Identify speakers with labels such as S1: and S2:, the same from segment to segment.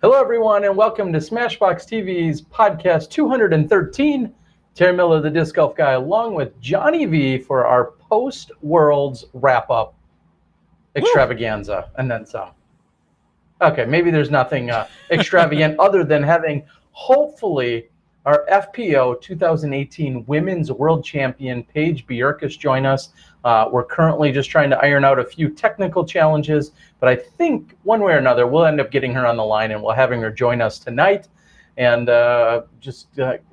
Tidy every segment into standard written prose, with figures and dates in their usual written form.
S1: Hello, everyone, and welcome to SmashBoxxTV's podcast 213. Terry Miller, the Disc Golf Guy, along with Johnny V for our post-Worlds wrap-up extravaganza, and then some. Okay, maybe there's nothing extravagant other than having, hopefully, our FPO 2018 Women's World Champion, Paige Bjerkaas, join us. We're currently just trying to iron out a few technical challenges, but I think one way or another, we'll end up getting her on the line and we'll having her join us tonight and just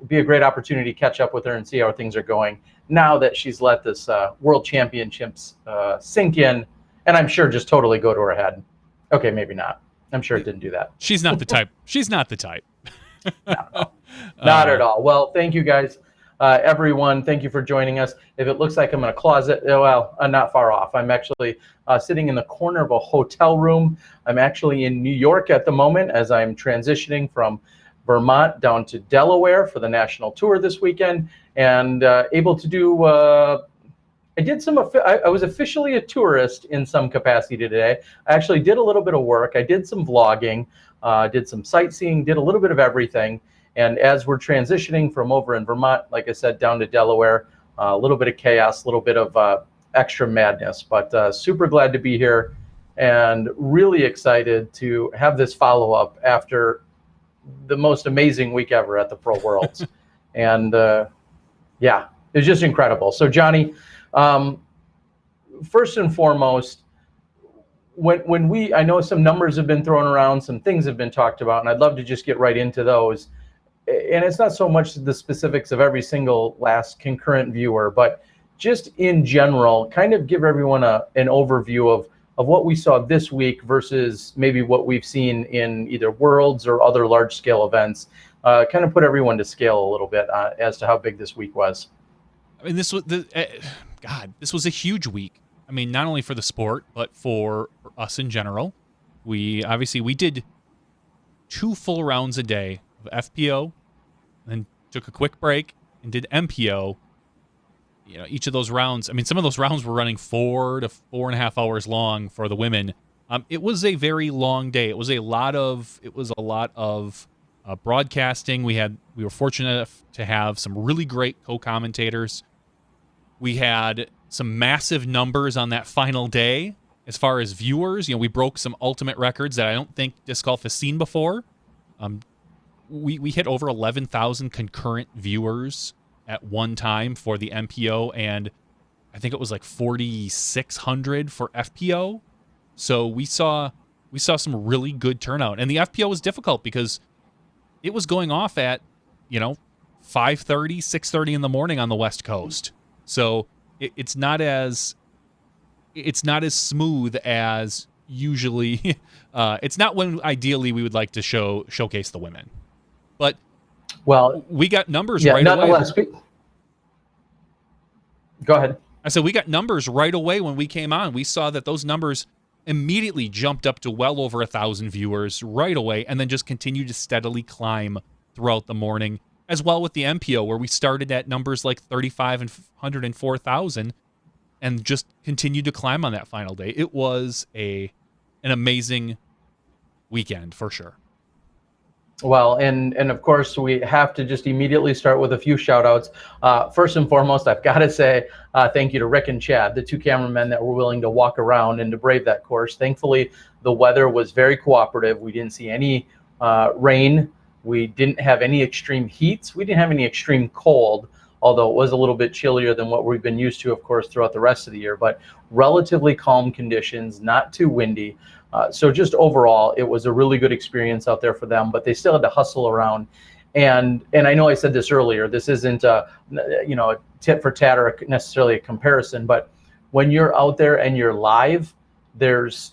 S1: be a great opportunity to catch up with her and see how things are going now that she's let this World Championships sink in, and I'm sure just totally go to her head. Okay, maybe not. I'm sure it didn't do that.
S2: She's not the type. She's not the type.
S1: Not at all. Well, thank you guys, everyone. Thank you for joining us. If it looks like I'm in a closet, well, I'm not far off. I'm actually sitting in the corner of a hotel room. I'm actually in New York at the moment as I'm transitioning from Vermont down to Delaware for the national tour this weekend, and able to do. I was officially a tourist in some capacity today. I actually did a little bit of work. I did some vlogging, did some sightseeing, did a little bit of everything. And as we're transitioning from over in Vermont, like I said, down to Delaware, a little bit of chaos, a little bit of extra madness, but super glad to be here and really excited to have this follow-up after the most amazing week ever at the Pro Worlds. And yeah, it was just incredible. So Johnny, first and foremost, I know some numbers have been thrown around, some things have been talked about, and I'd love to just get right into those. And it's not so much the specifics of every single last concurrent viewer, but just in general, kind of give everyone an overview of what we saw this week versus maybe what we've seen in either Worlds or other large scale events. Kind of put everyone to scale a little bit as to how big this week was.
S2: I mean, this was a huge week. I mean, not only for the sport, but for us in general. We did 2 full rounds a day of FPO, then took a quick break and did MPO. You know, each of those rounds, I mean, some of those rounds were running 4 to 4.5 hours long for the women. It was a very long day. It was a lot of broadcasting. We were fortunate enough to have some really great co-commentators. We had some massive numbers on that final day as far as viewers. You know, we broke some ultimate records that I don't think disc golf has seen before. We hit over 11,000 concurrent viewers at one time for the MPO, and I think it was like 4,600 for FPO. So we saw some really good turnout, and the FPO was difficult because it was going off at 5:30, 6:30 in the morning on the West Coast. So it's not as smooth as usually. It's not when ideally we would like to showcase the women, but we got numbers right away.
S1: Go ahead.
S2: I said we got numbers right away when we came on. We saw that those numbers immediately jumped up to well over 1,000 viewers right away, and then just continued to steadily climb throughout the morning. As well with the MPO, where we started at numbers like 3,500 and 4,000 and just continued to climb on that final day. It was an amazing weekend for sure.
S1: Well, and of course, we have to just immediately start with a few shout outs. First and foremost, I've got to say thank you to Rick and Chad, the 2 cameramen that were willing to walk around and to brave that course. Thankfully, the weather was very cooperative. We didn't see any rain. We didn't have any extreme heats. We didn't have any extreme cold, although it was a little bit chillier than what we've been used to, of course, throughout the rest of the year. But relatively calm conditions, not too windy. So just overall, it was a really good experience out there for them, but they still had to hustle around. And I know I said this earlier, this isn't a tit for tat or necessarily a comparison, but when you're out there and you're live, there's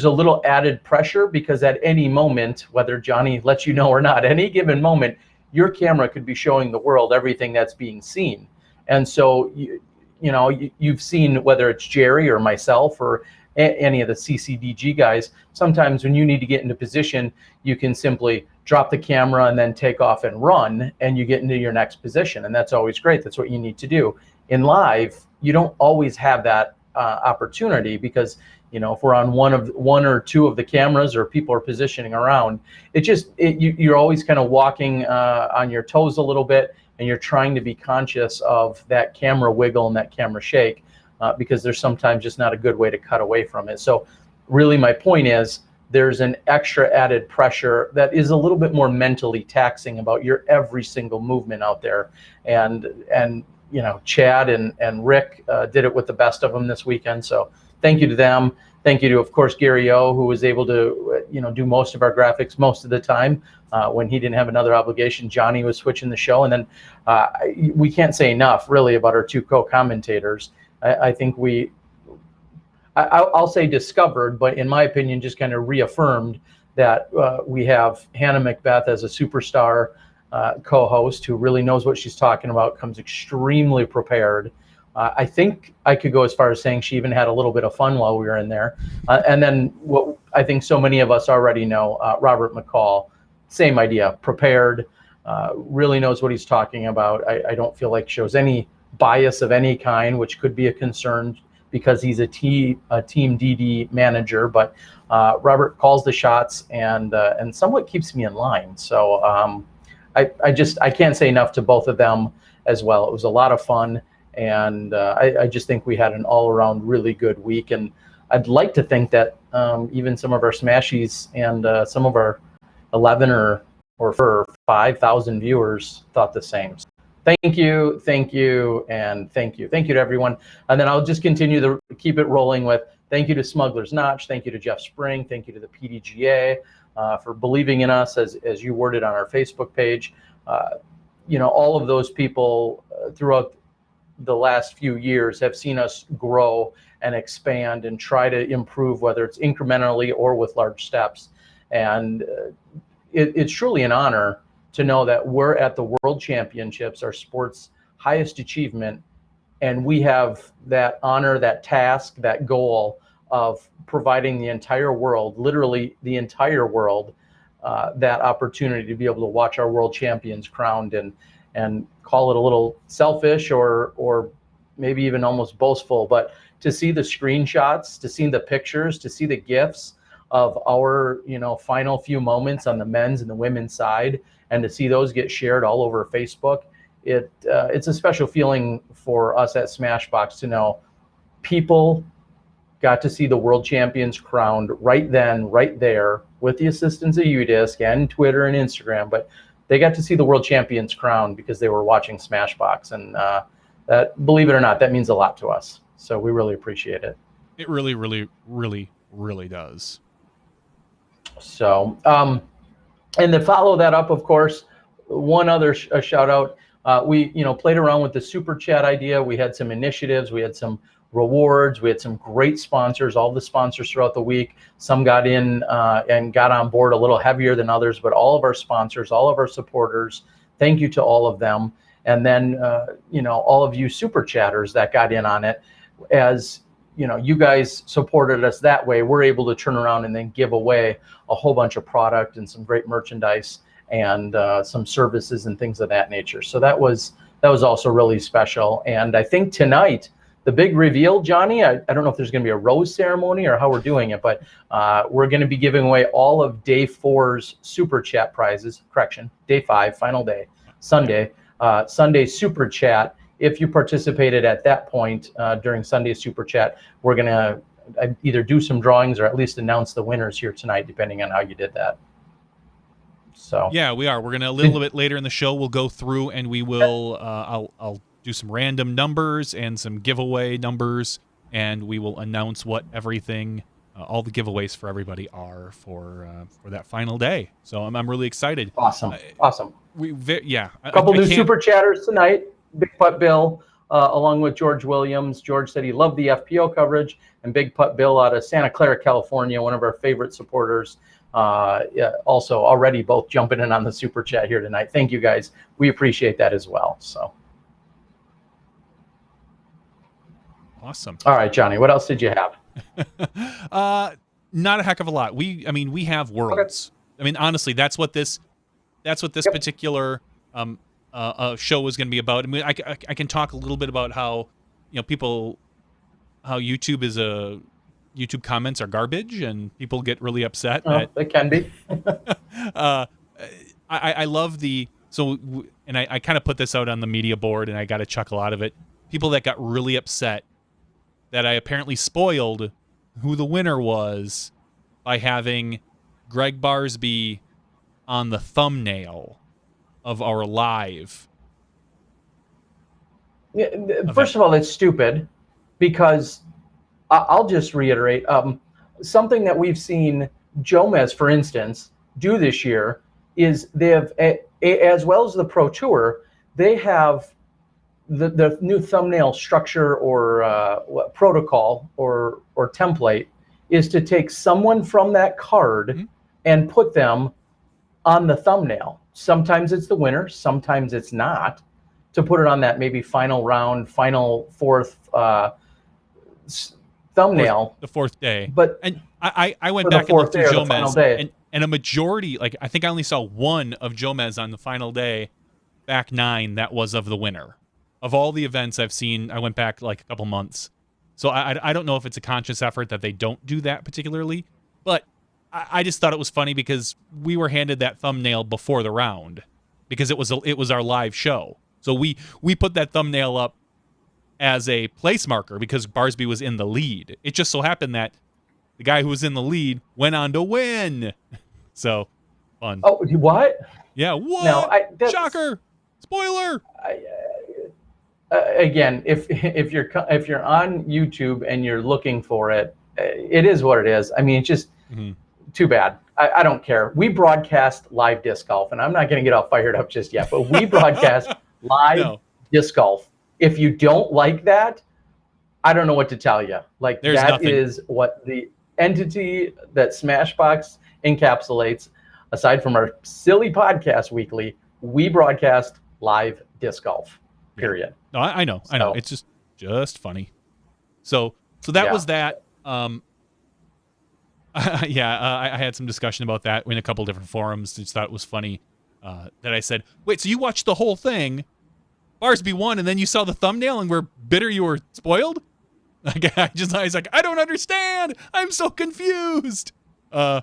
S1: a little added pressure because at any moment, whether Johnny lets you know or not, any given moment, your camera could be showing the world everything that's being seen. And so, you've seen whether it's Jerry or myself or any of the CCDG guys, sometimes when you need to get into position, you can simply drop the camera and then take off and run, and you get into your next position. And that's always great. That's what you need to do. In live, you don't always have that opportunity, because if we're on one or two of the cameras or people are positioning around, you're always kind of walking on your toes a little bit, and you're trying to be conscious of that camera wiggle and that camera shake, because there's sometimes just not a good way to cut away from it. So really my point is, there's an extra added pressure that is a little bit more mentally taxing about your every single movement out there. And Chad and Rick did it with the best of them this weekend. So thank you to them. Thank you to, of course, Gary O, who was able to, do most of our graphics most of the time when he didn't have another obligation. Johnny was switching the show. And then we can't say enough, really, about our two co-commentators. I think I'll say discovered, but in my opinion, just kind of reaffirmed that we have Hannah Macbeth as a superstar co-host who really knows what she's talking about, comes extremely prepared. I think I could go as far as saying she even had a little bit of fun while we were in there. And then what I think so many of us already know, Robert McCall, same idea, prepared, really knows what he's talking about. I don't feel like shows any bias of any kind, which could be a concern because he's a team DD manager, but Robert calls the shots and somewhat keeps me in line. So I can't say enough to both of them as well. It was a lot of fun, and I just think we had an all-around really good week. And I'd like to think that even some of our Smashies and some of our 11 or 5,000 viewers thought the same. Thank you, and thank you to everyone. And then I'll just continue to keep it rolling with thank you to Smuggler's Notch, thank you to Jeff Spring, thank you to the PDGA for believing in us, as you worded on our Facebook page. All of those people throughout the last few years have seen us grow and expand and try to improve, whether it's incrementally or with large steps. And it's truly an honor to know that we're at the World Championships, our sport's highest achievement, and we have that honor, that task, that goal of providing the entire world, literally the entire world, that opportunity to be able to watch our world champions crowned, and call it a little selfish or maybe even almost boastful, but to see the screenshots, to see the pictures, to see the GIFs of our final few moments on the men's and the women's side, and to see those get shared all over Facebook, it's a special feeling for us at Smashbox to know people got to see the world champions crowned right then, right there, with the assistance of UDisc and Twitter and Instagram. But they got to see the world champions crowned because they were watching Smashbox, and that, believe it or not, that means a lot to us. So we really appreciate it.
S2: It really, really, really, really does.
S1: So, and to follow that up, of course, one other shout out. We played around with the super chat idea. We had some initiatives. We had some rewards. We had some great sponsors. All the sponsors throughout the week. Some got in and got on board a little heavier than others, but all of our sponsors, all of our supporters, thank you to all of them. And then all of you super chatters that got in on it, as you guys supported us that way, we're able to turn around and then give away a whole bunch of product and some great merchandise and some services and things of that nature. So that was also really special. And I think tonight, the big reveal, Johnny, I don't know if there's going to be a rose ceremony or how we're doing it, but we're going to be giving away all of day 4's super chat prizes. Correction, day 5, final day, Sunday super chat. If you participated at that point during Sunday's super chat, we're going to either do some drawings or at least announce the winners here tonight, depending on how you did that. So
S2: yeah, we are. We're going to, a little bit later in the show, we'll go through and we will, I'll do some random numbers and some giveaway numbers, and we will announce what everything, all the giveaways for everybody are for that final day. So I'm really excited.
S1: Awesome.
S2: A
S1: couple new super chatters tonight. Big Putt Bill, along with George Williams. George said he loved the FPO coverage, and Big Putt Bill out of Santa Clara, California, one of our favorite supporters. Also already both jumping in on the super chat here tonight. Thank you guys. We appreciate that as well. So.
S2: Awesome.
S1: All right, Johnny, what else did you have?
S2: Not a heck of a lot. We have worlds. Okay. I mean, honestly, that's what this particular show is going to be about. I mean, I can talk a little bit about how people YouTube comments are garbage and people get really upset
S1: Oh, it can be.
S2: uh, I love and I kind of put this out on the media board and I got a chuckle out of it. People that got really upset that I apparently spoiled who the winner was by having Greg Barsby on the thumbnail of our live.
S1: First of all, it's stupid because I'll just reiterate something that we've seen Jomez, for instance, do this year is they have, as well as the Pro Tour, they have the new thumbnail structure or protocol or template is to take someone from that card and put them on the thumbnail. Sometimes it's the winner, sometimes it's not. To put it on that maybe final round, final fourth thumbnail.
S2: The fourth day.
S1: But
S2: and I went back and looked through Jomez, and a majority, like I think I only saw one of Jomez on the final day, back 9, that was of the winner. Of all the events I've seen, I went back like a couple months. So I don't know if it's a conscious effort that they don't do that particularly, but I just thought it was funny because we were handed that thumbnail before the round because it was our live show. So we put that thumbnail up as a place marker because Barsby was in the lead. It just so happened that the guy who was in the lead went on to win. So fun.
S1: Oh, what?
S2: Yeah, what?
S1: No,
S2: shocker! Spoiler.
S1: Again, if you're on YouTube and you're looking for it, it is what it is. I mean, it's just too bad. I don't care. We broadcast live disc golf, and I'm not going to get all fired up just yet, but we broadcast live disc golf. If you don't like that, I don't know what to tell you. Like, that is what the entity that SmashBox encapsulates. Aside from our silly podcast weekly, we broadcast live disc golf. Period.
S2: No, I know. It's just funny. So that was that. I had some discussion about that in a couple different forums. Just thought it was funny that I said, "Wait, so you watched the whole thing? Barsby won, and then you saw the thumbnail and were bitter you were spoiled?" Like, I was like, "I don't understand. I'm so confused." So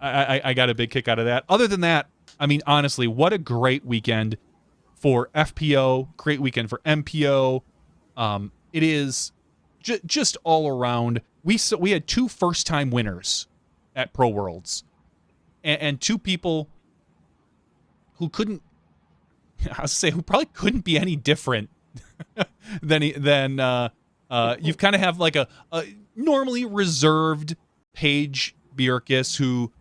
S2: I got a big kick out of that. Other than that, I mean, honestly, what a great weekend for FPO, great weekend for MPO. It is just all around. We had 2 first-time winners at Pro Worlds, and 2 people who who probably couldn't be any different than you've kind of have like a normally reserved Paige Bjerkaas who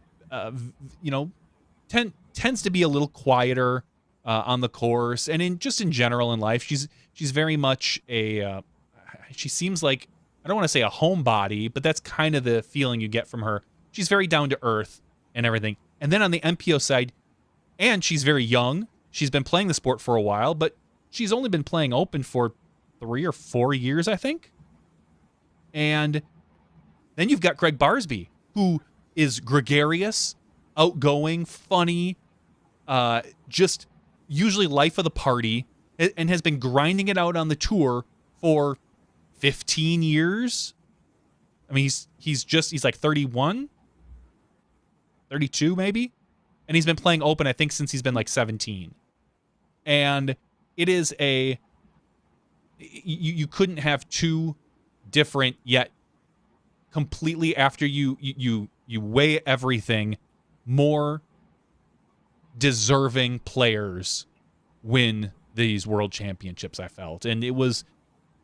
S2: tends to be a little quieter on the course and in general in life. She's very much she seems like, I don't want to say a homebody, but that's kind of the feeling you get from her. She's very down to earth and everything. And then on the MPO side, and she's very young. She's been playing the sport for a while, but she's only been playing Open for 3 or 4 years, I think. And then you've got Greg Barsby, who is gregarious, outgoing, funny, just usually life of the party, and has been grinding it out on the tour for 15 years. I mean, he's like 31, 32 maybe. And he's been playing Open, I think, since he's been like 17. And it is you couldn't have 2 different yet completely, after you weigh everything, more deserving players win these world championships, I felt. And it was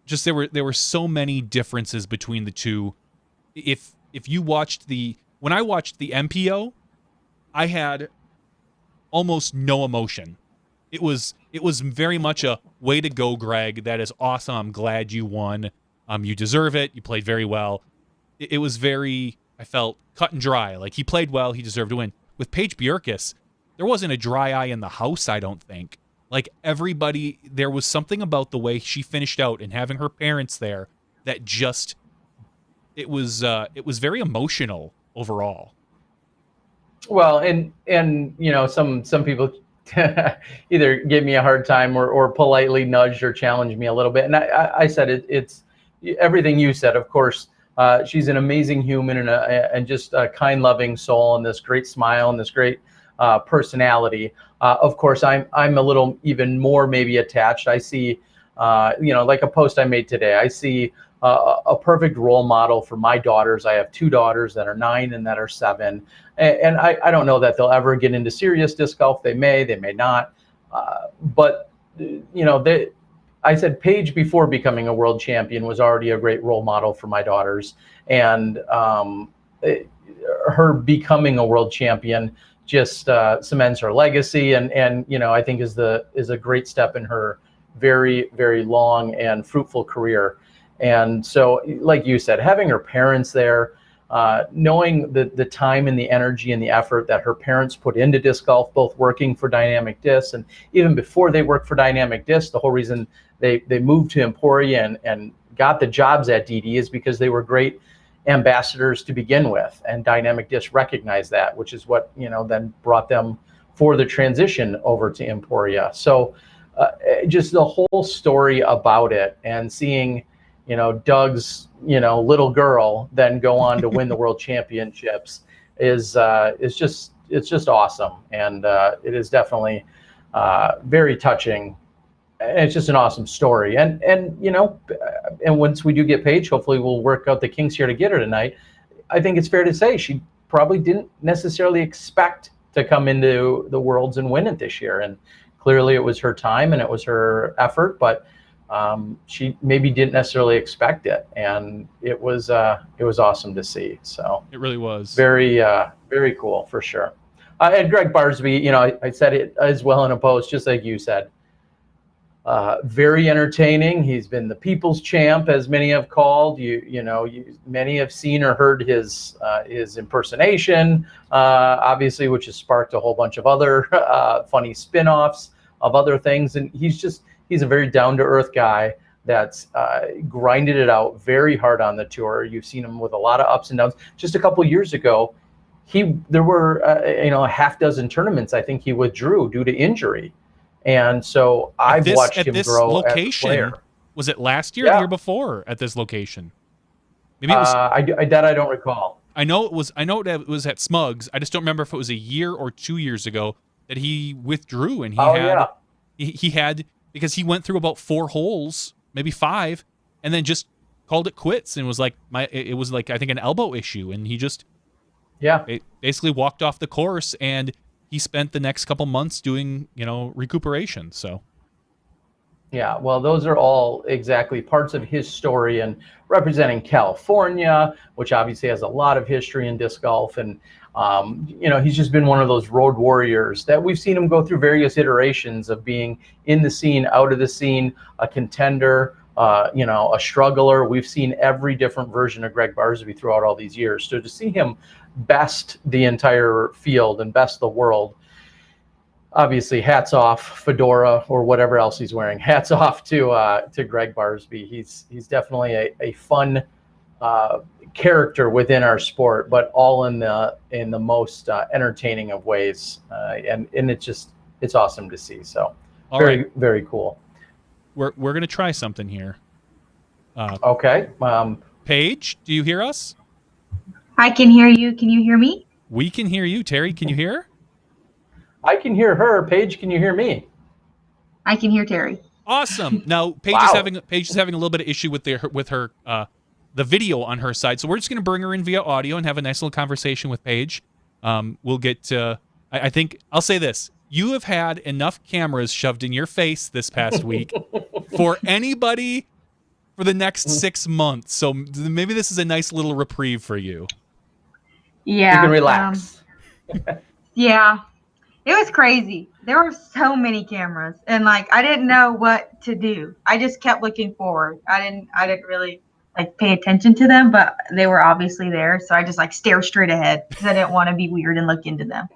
S2: just, there were so many differences between the 2. If you watched when I watched the MPO, I had almost no emotion. It was very much a way to go, Greg. That is awesome. I'm glad you won. You deserve it. You played very well. It was very, I felt, cut and dry. Like, he played well. He deserved to win. With Paige Bjerkaas, there wasn't a dry eye in the house, I don't think. Like, everybody, there was something about the way she finished out and having her parents there that just, it was very emotional overall.
S1: Well, and some people either give me a hard time or politely nudged or challenged me a little bit, and I said it's everything you said. Of course, she's an amazing human and just a kind, loving soul, and this great smile and this great personality. Of course, I'm a little even more maybe attached. I see, like a post I made today. I see a perfect role model for my daughters. I have 2 daughters that are 9 and that are 7, and I don't know that they'll ever get into serious disc golf. They may not, but I said Paige, before becoming a world champion, was already a great role model for my daughters, and her becoming a world champion just cements her legacy, and I think is a great step in her very, very long and fruitful career. And so, like you said, having her parents there, knowing the time and the energy and the effort that her parents put into disc golf, both working for Dynamic Disc and even before they worked for Dynamic Disc, the whole reason they moved to Emporia and got the jobs at DD is because they were great ambassadors to begin with, and Dynamic Disc recognized that, which is what then brought them for the transition over to Emporia. So just the whole story about it, and seeing Doug's little girl then go on to win the world championships is just awesome, and it is definitely very touching. It's just an awesome story, and once we do get Paige, hopefully we'll work out the kinks here to get her tonight. I think it's fair to say she probably didn't necessarily expect to come into the Worlds and win it this year, and clearly it was her time and it was her effort, but she maybe didn't necessarily expect it, and it was awesome to see. So
S2: it really was
S1: very very cool for sure. And Greg Barsby, I said it as well in a post, just like you said. Very entertaining. He's been the people's champ, as many have called. Many have seen or heard his impersonation, obviously, which has sparked a whole bunch of other funny spin-offs of other things. And he's a very down-to-earth guy that's grinded it out very hard on the tour. You've seen him with a lot of ups and downs. Just a couple years ago, there were a half dozen tournaments I think he withdrew due to injury. And so I've watched him grow
S2: location,
S1: as a player.
S2: Was it last year or the year before at this location? Maybe it was.
S1: I don't recall.
S2: I know it was at Smugs. I just don't remember if it was a year or 2 years ago that he withdrew, and he had because he went through about 4 holes, maybe 5, and then just called it quits and was like it was like I think an elbow issue, and he just basically walked off the course, and he spent the next couple months doing, recuperation. So,
S1: yeah, well, those are all exactly parts of his story, and representing California, which obviously has a lot of history in disc golf. And, he's just been one of those road warriors that we've seen him go through various iterations of being in the scene, out of the scene, a contender, a struggler. We've seen every different version of Greg Barsby throughout all these years. So to see him best the entire field and best the world, obviously hats off, fedora or whatever else he's wearing, hats off to Greg Barsby. He's definitely a fun character within our sport, but all in the most entertaining of ways, and it's awesome to see. So very cool.
S2: We're gonna try something here.
S1: Okay.
S2: Paige, do you hear us?
S3: I can hear you. Can you hear me?
S2: We can hear you. Terry, can you hear?
S1: I can hear her. Paige, can you hear me?
S3: I can hear Terry.
S2: Awesome. Now Paige is having a little bit of issue with her the video on her side, so we're just going to bring her in via audio and have a nice little conversation with Paige. We'll get. I think I'll say this: you have had enough cameras shoved in your face this past week for anybody for the next 6 months. So maybe this is a nice little reprieve for you.
S3: Yeah.
S1: You can relax.
S3: Yeah. It was crazy. There were so many cameras, and I didn't know what to do. I just kept looking forward. I didn't really pay attention to them, but they were obviously there. So I just stare straight ahead because I didn't want to be weird and look into them.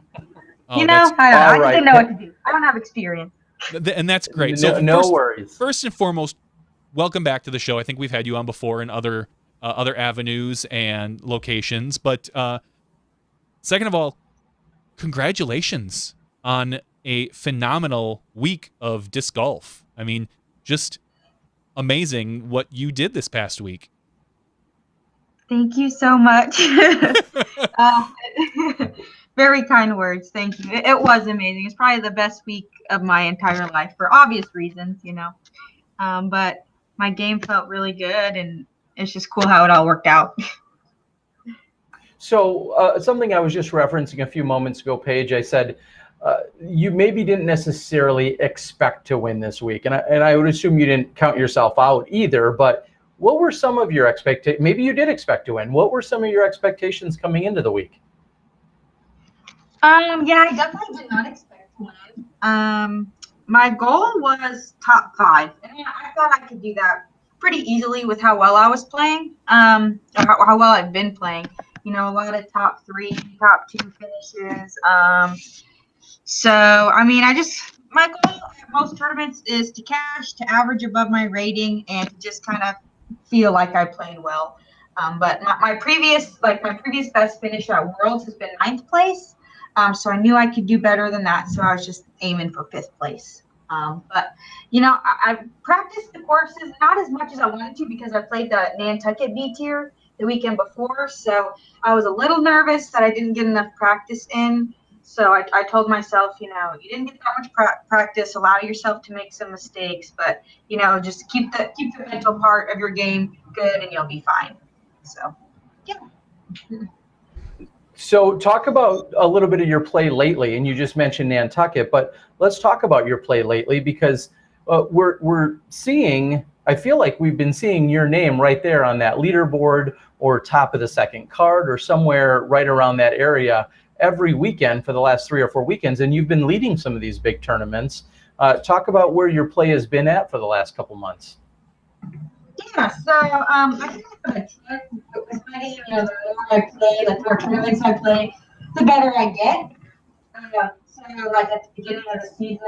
S2: Oh,
S3: I don't know. I just didn't know what to do. I don't have experience.
S2: And that's great.
S1: No worries.
S2: First and foremost, welcome back to the show. I think we've had you on before in other avenues and locations. But second of all, congratulations on a phenomenal week of disc golf. I mean, just amazing what you did this past week.
S3: Thank you so much. Very kind words. Thank you. It was amazing. It's probably the best week of my entire life for obvious reasons, you know. But my game felt really good, and it's just cool how it all worked out.
S1: So something I was just referencing a few moments ago, Paige, I said you maybe didn't necessarily expect to win this week. And I would assume you didn't count yourself out either. But what were some of your expectations? Maybe you did expect to win. What were some of your expectations coming into the week?
S3: Yeah, I definitely did not expect to win. My goal was top 5. And I thought I could do that pretty easily with how well I was playing, how well I've been playing. You know, a lot of top 3, top 2 finishes. So, I mean, my goal at most tournaments is to cash, to average above my rating, and to just kind of feel like I played well. But my previous best finish at Worlds has been 9th place. So I knew I could do better than that. So I was just aiming for 5th place. But, you know, I practiced the courses not as much as I wanted to because I played the Nantucket B tier the weekend before. So I was a little nervous that I didn't get enough practice in. So I told myself, you know, you didn't get that much practice. Allow yourself to make some mistakes. But, you know, just keep the mental part of your game good and you'll be fine. So, yeah.
S1: So talk about a little bit of your play lately, and you just mentioned Nantucket, but let's talk about your play lately because we're seeing, I feel like we've been seeing your name right there on that leaderboard or top of the second card or somewhere right around that area every weekend for the last 3 or 4 weekends, and you've been leading some of these big tournaments. Talk about where your play has been at for the last couple months.
S3: Yeah, so I think I'm a trend with my game. You know, the more I play, the more tournaments I play, the better I get. So, like at the beginning of the season,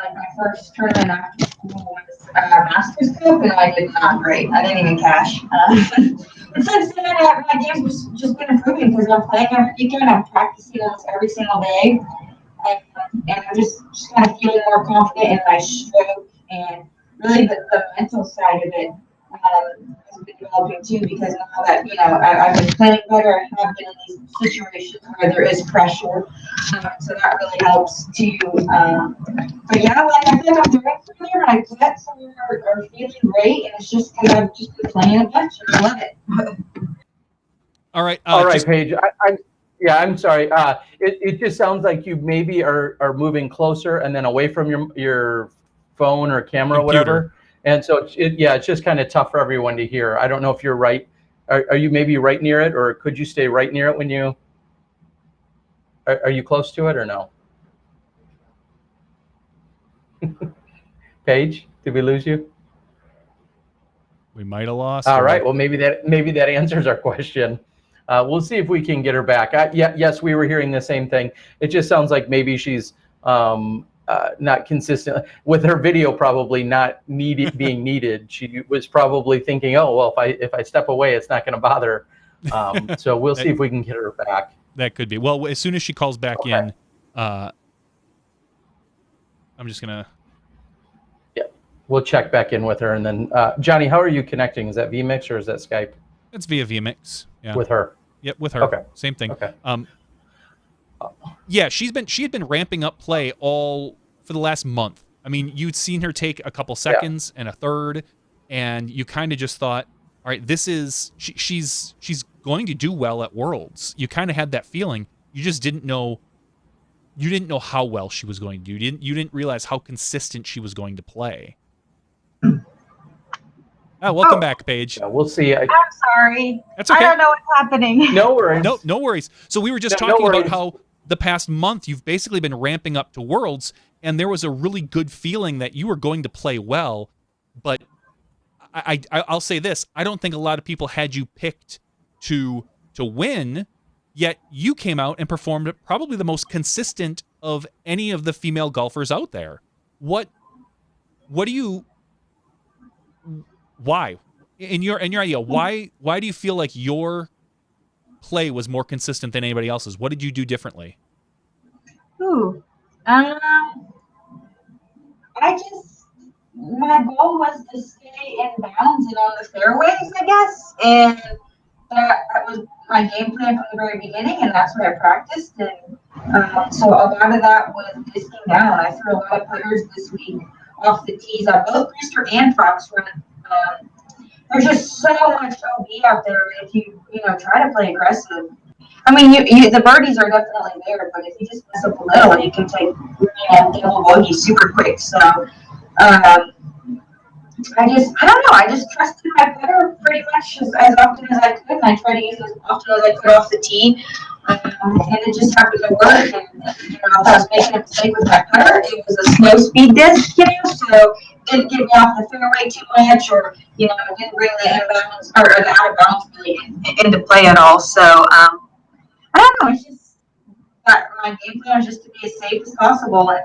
S3: like my first tournament after school was Masters Cup, and I did not great. I didn't even cash. But since then, my game's just been improving because I'm playing every weekend. I'm practicing almost every single day, and I'm just kind of feeling more confident in my stroke and really the mental side of it. Has been developing too because now that you know I've been playing better, I have been in these situations where there is pressure, so that really helps too. But yeah, like I feel like I'm doing something there. My pets are feeling great, and it's just because I've just been playing a bunch and I love it.
S1: All right, Paige. I'm sorry. It just sounds like you maybe are moving closer and then away from your phone or camera or whatever. And so, it's just kind of tough for everyone to hear. I don't know if you're right. Are you maybe right near it, or could you stay right near it when you? Are you close to it or no? Paige, did we lose you?
S2: We might have lost.
S1: All right. Well, maybe that answers our question. We'll see if we can get her back. Yes, we were hearing the same thing. It just sounds like maybe she's not consistent with her video, probably not being needed. She was probably thinking, oh, well, if I step away, it's not going to bother. So we'll see if we can get her back.
S2: That could be. Well, as soon as she calls back in, I'm just going to.
S1: Yeah, we'll check back in with her. And then, Johnny, how are you connecting? Is that vMix or is that Skype?
S2: It's via vMix. Yeah.
S1: With her?
S2: Yep, with her.
S1: Okay.
S2: Same thing.
S1: Okay.
S2: Yeah, she had been ramping up play all for the last month. I mean, you'd seen her take a couple seconds and a third, and you kind of just thought, all right, this is she's going to do well at Worlds. You kind of had that feeling. You just didn't know. You didn't know how well she was going to do. You didn't realize how consistent she was going to play. Welcome back, Paige.
S1: Yeah, we'll see.
S3: I'm sorry.
S2: That's okay.
S3: I don't know what's happening.
S1: No worries.
S2: No worries. So we were just talking about how the past month you've basically been ramping up to Worlds, and there was a really good feeling that you were going to play well. But I'll say this: I don't think a lot of people had you picked to win. Yet you came out and performed probably the most consistent of any of the female golfers out there. What do you? Why? In your idea, why do you feel like your play was more consistent than anybody else's? What did you do differently?
S3: my goal was to stay in bounds and on the fairways, I guess, and that was my game plan from the very beginning, and that's what I practiced. And so a lot of that was disking down. I threw a lot of putters this week off the tees on both Brewster and Fox Run. There's just so much OB out there if you try to play aggressive. I mean, the birdies are definitely there, but if you just mess up a little, you can take double bogey super quick. So I don't know. I just trusted my putter pretty much as often as I could, and I tried to use it as often as I could off the tee. And it just happened to work. And if I was making a mistake with my putter, it was a slow speed disc, so it didn't get me off the fairway too much, or it didn't bring the inbounds or the out of bounds really into play at all. So I don't know. It's just my game plan was just to be as safe as possible, and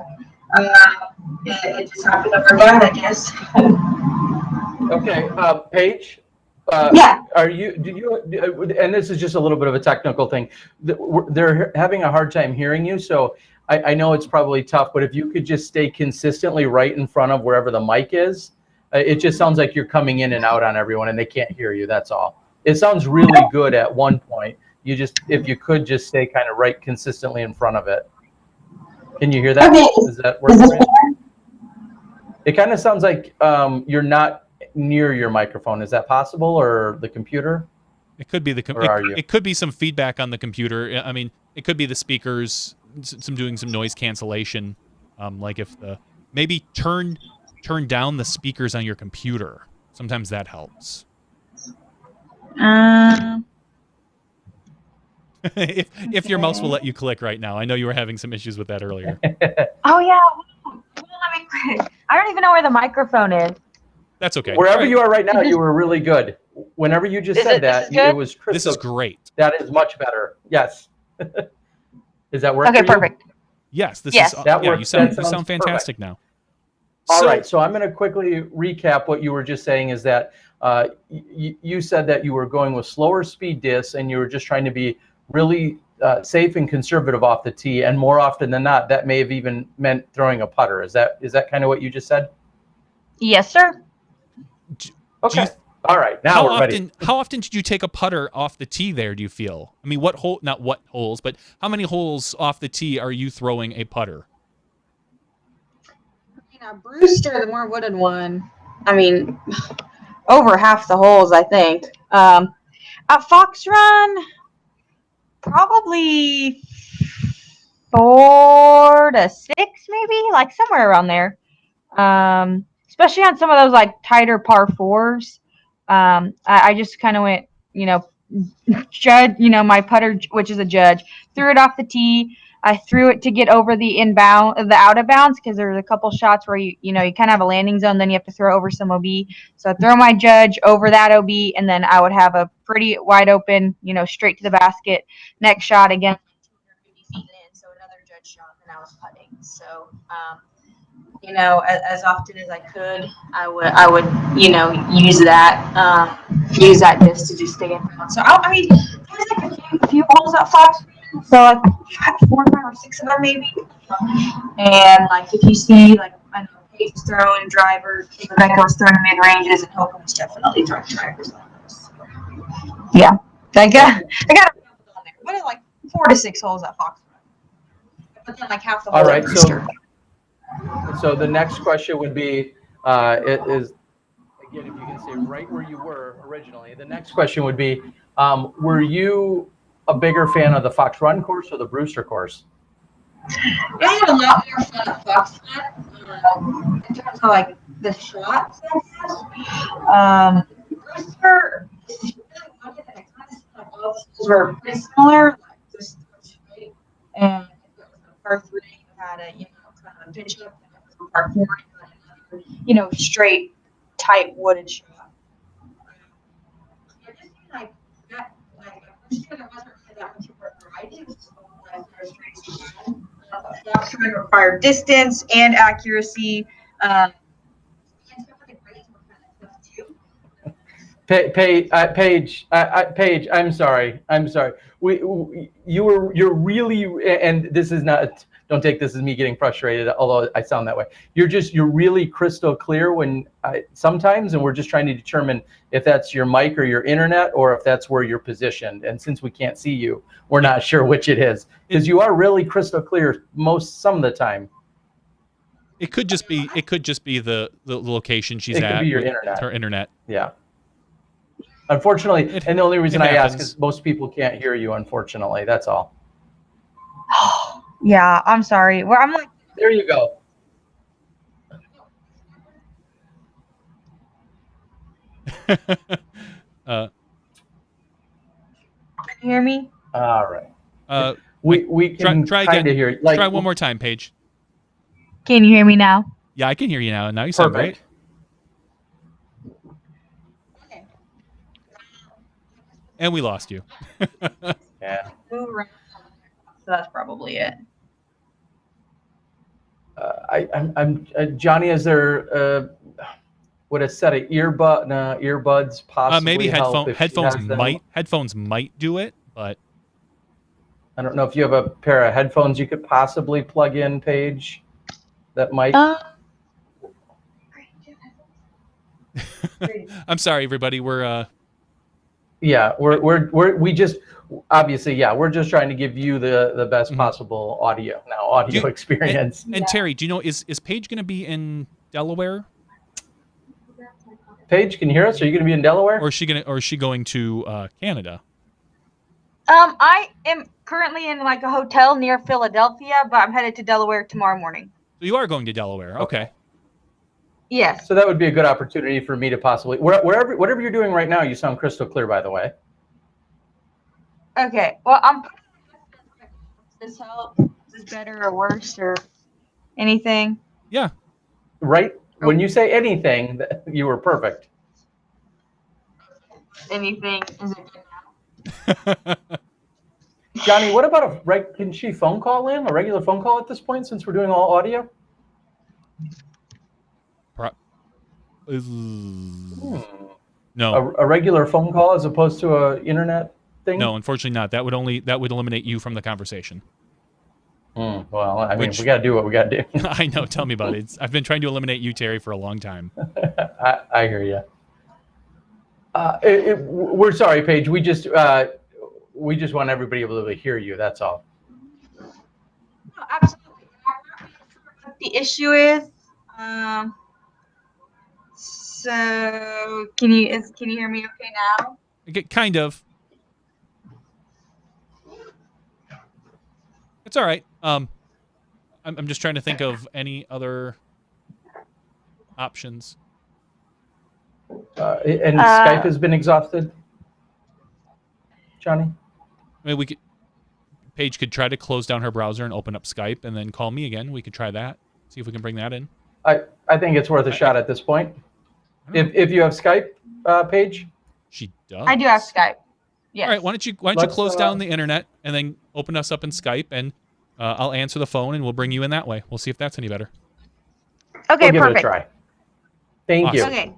S3: it just happened to work out, I guess.
S1: Okay, Paige.
S3: Yeah.
S1: And this is just a little bit of a technical thing. They're having a hard time hearing you, so I know it's probably tough, but if you could just stay consistently right in front of wherever the mic is, it just sounds like you're coming in and out on everyone and they can't hear you, that's all. It sounds really good at one point. If you could just stay kind of right consistently in front of it. Can you hear that?
S3: Okay.
S1: Does that work for you? It kind of sounds like you're not near your microphone. Is that possible, or the computer?
S2: It could be it could be some feedback on the computer. I mean, it could be the speakers doing some noise cancellation. Like if maybe turn down the speakers on your computer. Sometimes that helps. If your mouse will let you click right now. I know you were having some issues with that earlier.
S3: Oh yeah. Well, I don't even know where the microphone is.
S2: That's okay.
S1: Wherever you are right now, you were really good. Whenever you just said that, it was crystal.
S2: This is great.
S1: That is much better. Yes. Does that work?
S3: Okay, perfect.
S2: Yes, this
S3: yes.
S2: is.
S1: That
S2: yeah,
S1: works.
S2: you sound fantastic now.
S1: All right, so I'm going to quickly recap what you were just saying. Is that you said that you were going with slower speed discs and you were just trying to be really safe and conservative off the tee, and more often than not, that may have even meant throwing a putter. Is that kind of what you just said?
S3: Yes, sir.
S1: Okay. All right. Now we're ready.
S2: How often did you take a putter off the tee there, do you feel? I mean, not what holes, but how many holes off the tee are you throwing a putter?
S3: Brewster, the more wooded one, I mean, over half the holes, I think. At Fox Run, probably 4 to 6, maybe, like somewhere around there. Especially on some of those like tighter par 4s. I just kind of went, judge, my putter, which is a judge, threw it off the tee. I threw it to get over the out of bounds, because there's a couple shots where you kind of have a landing zone, then you have to throw over some OB. So I throw my judge over that OB, and then I would have a pretty wide open, straight to the basket. Next shot again, 250 feet in, so another judge shot, and I was putting. So, as often as I could, I would use that disc to just stay in bounds. So there's like a few balls at Fox. So like 4, 5, or 6 of them maybe. And like if you see like I know Paige throwing drivers, Rebecca was throwing mid ranges, and Hope was definitely throwing drivers on those. Yeah, I got a couple on there. What is like 4 to 6 holes at Fox? But then like half the holes at Brewster.
S1: So the next question would be, again, if you can stay right where you were originally. The next question would be, were you a bigger fan of the Fox Run course or the Brewster course?
S3: I had a lot more fun at Fox Run in terms of like the shots. Brewster, all the schools were pretty similar, like just straight. And if it was a par 3, you had a kind of pitch up, and if it was a par 4, you had another straight, tight wooded shot. It just seemed like that, like Brewster, there wasn't really that much of a variety. It was just all like straight. Fox Run required distance and accuracy. And stuff like the grades were kind of tough too.
S1: Paige, I'm sorry. You're really, and this is not don't take this as me getting frustrated, although I sound that way. You're really crystal clear sometimes, and we're just trying to determine if that's your mic or your internet, or if that's where you're positioned. And since we can't see you, we're not sure which it is, because you are really crystal clear some of the time.
S2: It could just be the location she's at.
S1: It could be your internet.
S2: Her internet.
S1: Yeah. Unfortunately, and the only reason I ask is most people can't hear you, unfortunately. That's all.
S3: Yeah, I'm sorry. Well, I'm like,
S1: there you go.
S3: Can you hear me?
S1: All right. We can
S2: try again.
S1: Hear you.
S2: Try one more time, Paige.
S3: Can you hear me now?
S2: Yeah, I can hear you now. Now you sound great.
S3: Okay.
S2: And we lost you.
S1: Yeah.
S3: So that's probably it.
S1: I'm Johnny. Is there would a set of earbuds possibly
S2: maybe
S1: help?
S2: headphones might do it, but
S1: I don't know if you have a pair of headphones you could possibly plug in, Paige. That might.
S2: I'm sorry, everybody. We're
S1: we just obviously we're just trying to give you the best possible audio experience.
S2: And Terry, do you know is Paige going to be in Delaware?
S1: Paige, can you hear us? Are you going to be in Delaware?
S2: Or is she going to Canada?
S3: I am currently in like a hotel near Philadelphia, but I'm headed to Delaware tomorrow morning.
S2: So you are going to Delaware. Okay.
S3: Yes.
S1: So that would be a good opportunity for me to possibly whatever you're doing right now. You sound crystal clear, by the way.
S3: Okay. Well, does this help? Is this better or worse or anything?
S2: Yeah.
S1: Right. When you say anything, you were perfect.
S3: Anything? Is it good now?
S1: Johnny, what about can she phone call in? A regular phone call at this point, since we're doing all audio?
S2: No.
S1: A regular phone call as opposed to a internet thing?
S2: No, unfortunately not. That would eliminate you from the conversation.
S1: Well, I mean, we got to do what we got to do.
S2: I know. Tell me about it. I've been trying to eliminate you, Terry, for a long time.
S1: I hear you. We're sorry, Paige. We just want everybody able to hear you. That's all.
S3: No, absolutely. I'm not sure what the issue is. So can you hear me okay now?
S2: Kind of. It's all right. I'm just trying to think of any other options.
S1: And Skype has been exhausted, Johnny?
S2: I mean, Paige could try to close down her browser and open up Skype and then call me again. We could try that. See if we can bring that in.
S1: I think it's worth a shot at this point. If you have Skype, Paige?
S2: She does.
S3: I do have Skype. Yes.
S2: All right. Why don't you close down the internet and then open us up in Skype, and I'll answer the phone and we'll bring you in that way. We'll see if that's any better.
S3: Okay,
S1: we'll
S3: perfect.
S1: Give it a try. Thank you.
S3: Okay.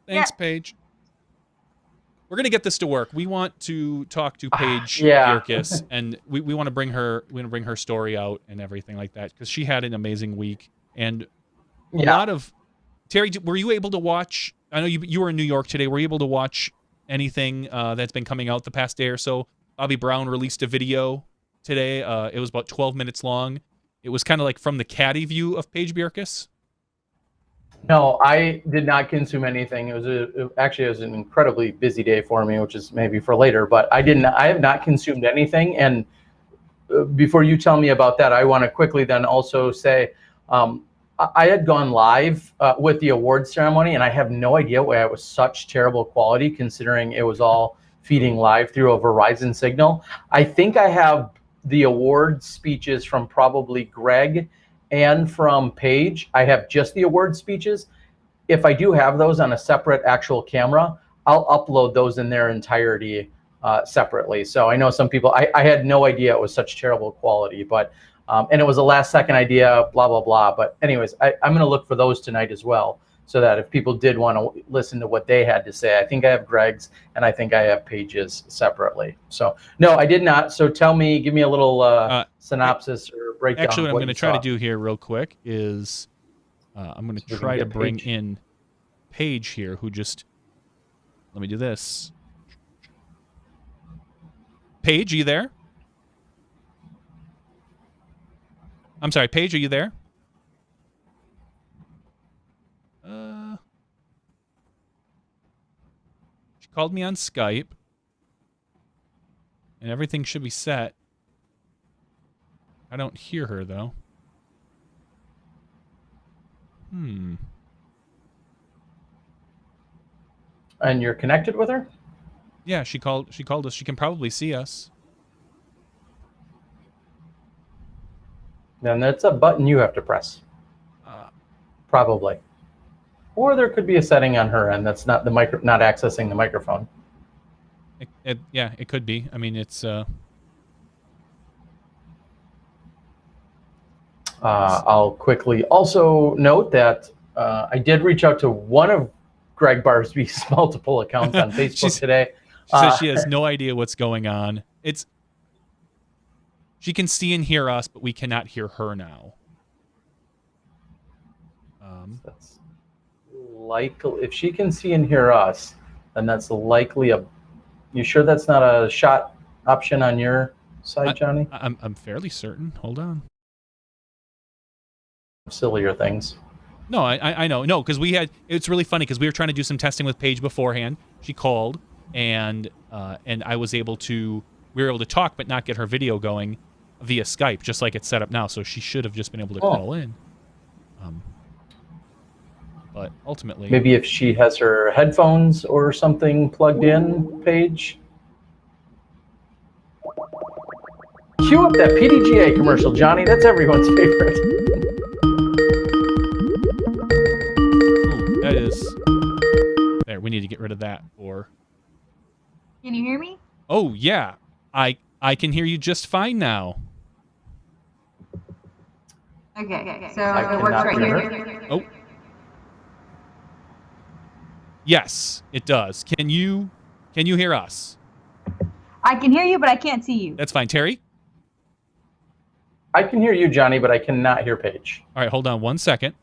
S2: Thanks, Paige. We're gonna get this to work. We want to talk to Paige Bjerkaas, and we want to bring her story out and everything like that, because she had an amazing week and a lot of. Terry, were you able to watch? I know you were in New York today. Were you able to watch anything that's been coming out the past day or so? Bobby Brown released a video today. It was about 12 minutes long. It was kind of like from the caddy view of Paige Bjerkaas.
S1: No, I did not consume anything. It was an incredibly busy day for me, which is maybe for later. But I have not consumed anything. And before you tell me about that, I want to quickly then also say. I had gone live with the awards ceremony, and I have no idea why it was such terrible quality, considering it was all feeding live through a Verizon signal. I think I have the award speeches from probably Greg and from Paige. I have just the award speeches. If I do have those on a separate actual camera, I'll upload those in their entirety separately. So I know some people, I had no idea it was such terrible quality, but and it was a last second idea, blah, blah, blah. But anyways, I'm going to look for those tonight as well, so that if people did want to listen to what they had to say, I think I have Greg's and I think I have Paige's separately. So no, I did not. So give me a little synopsis or breakdown.
S2: Actually, what
S1: of
S2: I'm going to
S1: you
S2: try to
S1: saw.
S2: do here real quick is I'm going to
S1: So we can
S2: try to
S1: get
S2: bring
S1: Paige.
S2: in Paige here, who just... Let me do this. Paige, are you there? I'm sorry, Paige, are you there? She called me on Skype, and everything should be set. I don't hear her, though.
S1: And you're connected with her?
S2: Yeah, she called us. She can probably see us.
S1: Then that's a button you have to press. Probably. Or there could be a setting on her end that's not the not accessing the microphone.
S2: Yeah, it could be. I mean, it's...
S1: I'll quickly also note that I did reach out to one of Greg Barsby's multiple accounts on Facebook today.
S2: She says she has no idea what's going on. She can see and hear us, but we cannot hear her now.
S1: That's likely. If she can see and hear us, then that's likely a... You sure that's not a shot option on your side, Johnny?
S2: I'm fairly certain. Hold on.
S1: Sillier things.
S2: No, I know. No, because it's really funny because we were trying to do some testing with Paige beforehand. She called, and I was able to... We were able to talk, but not get her video going via Skype, just like it's set up now. So she should have just been able to call in. But ultimately...
S1: Maybe if she has her headphones or something plugged in, Paige. Cue up that PDGA commercial, Johnny. That's everyone's favorite.
S2: Ooh, that is... There, we need to get rid of that. Or...
S3: Can you hear me?
S2: Oh, yeah. I can hear you just fine now.
S3: Okay. So
S1: I
S3: it works
S1: cannot
S3: right
S1: hear
S3: here.
S2: Oh. Yes, it does. Can you hear us?
S3: I can hear you, but I can't see you.
S2: That's fine. Terry?
S1: I can hear you, Johnny, but I cannot hear Paige.
S2: All right, hold on 1 second.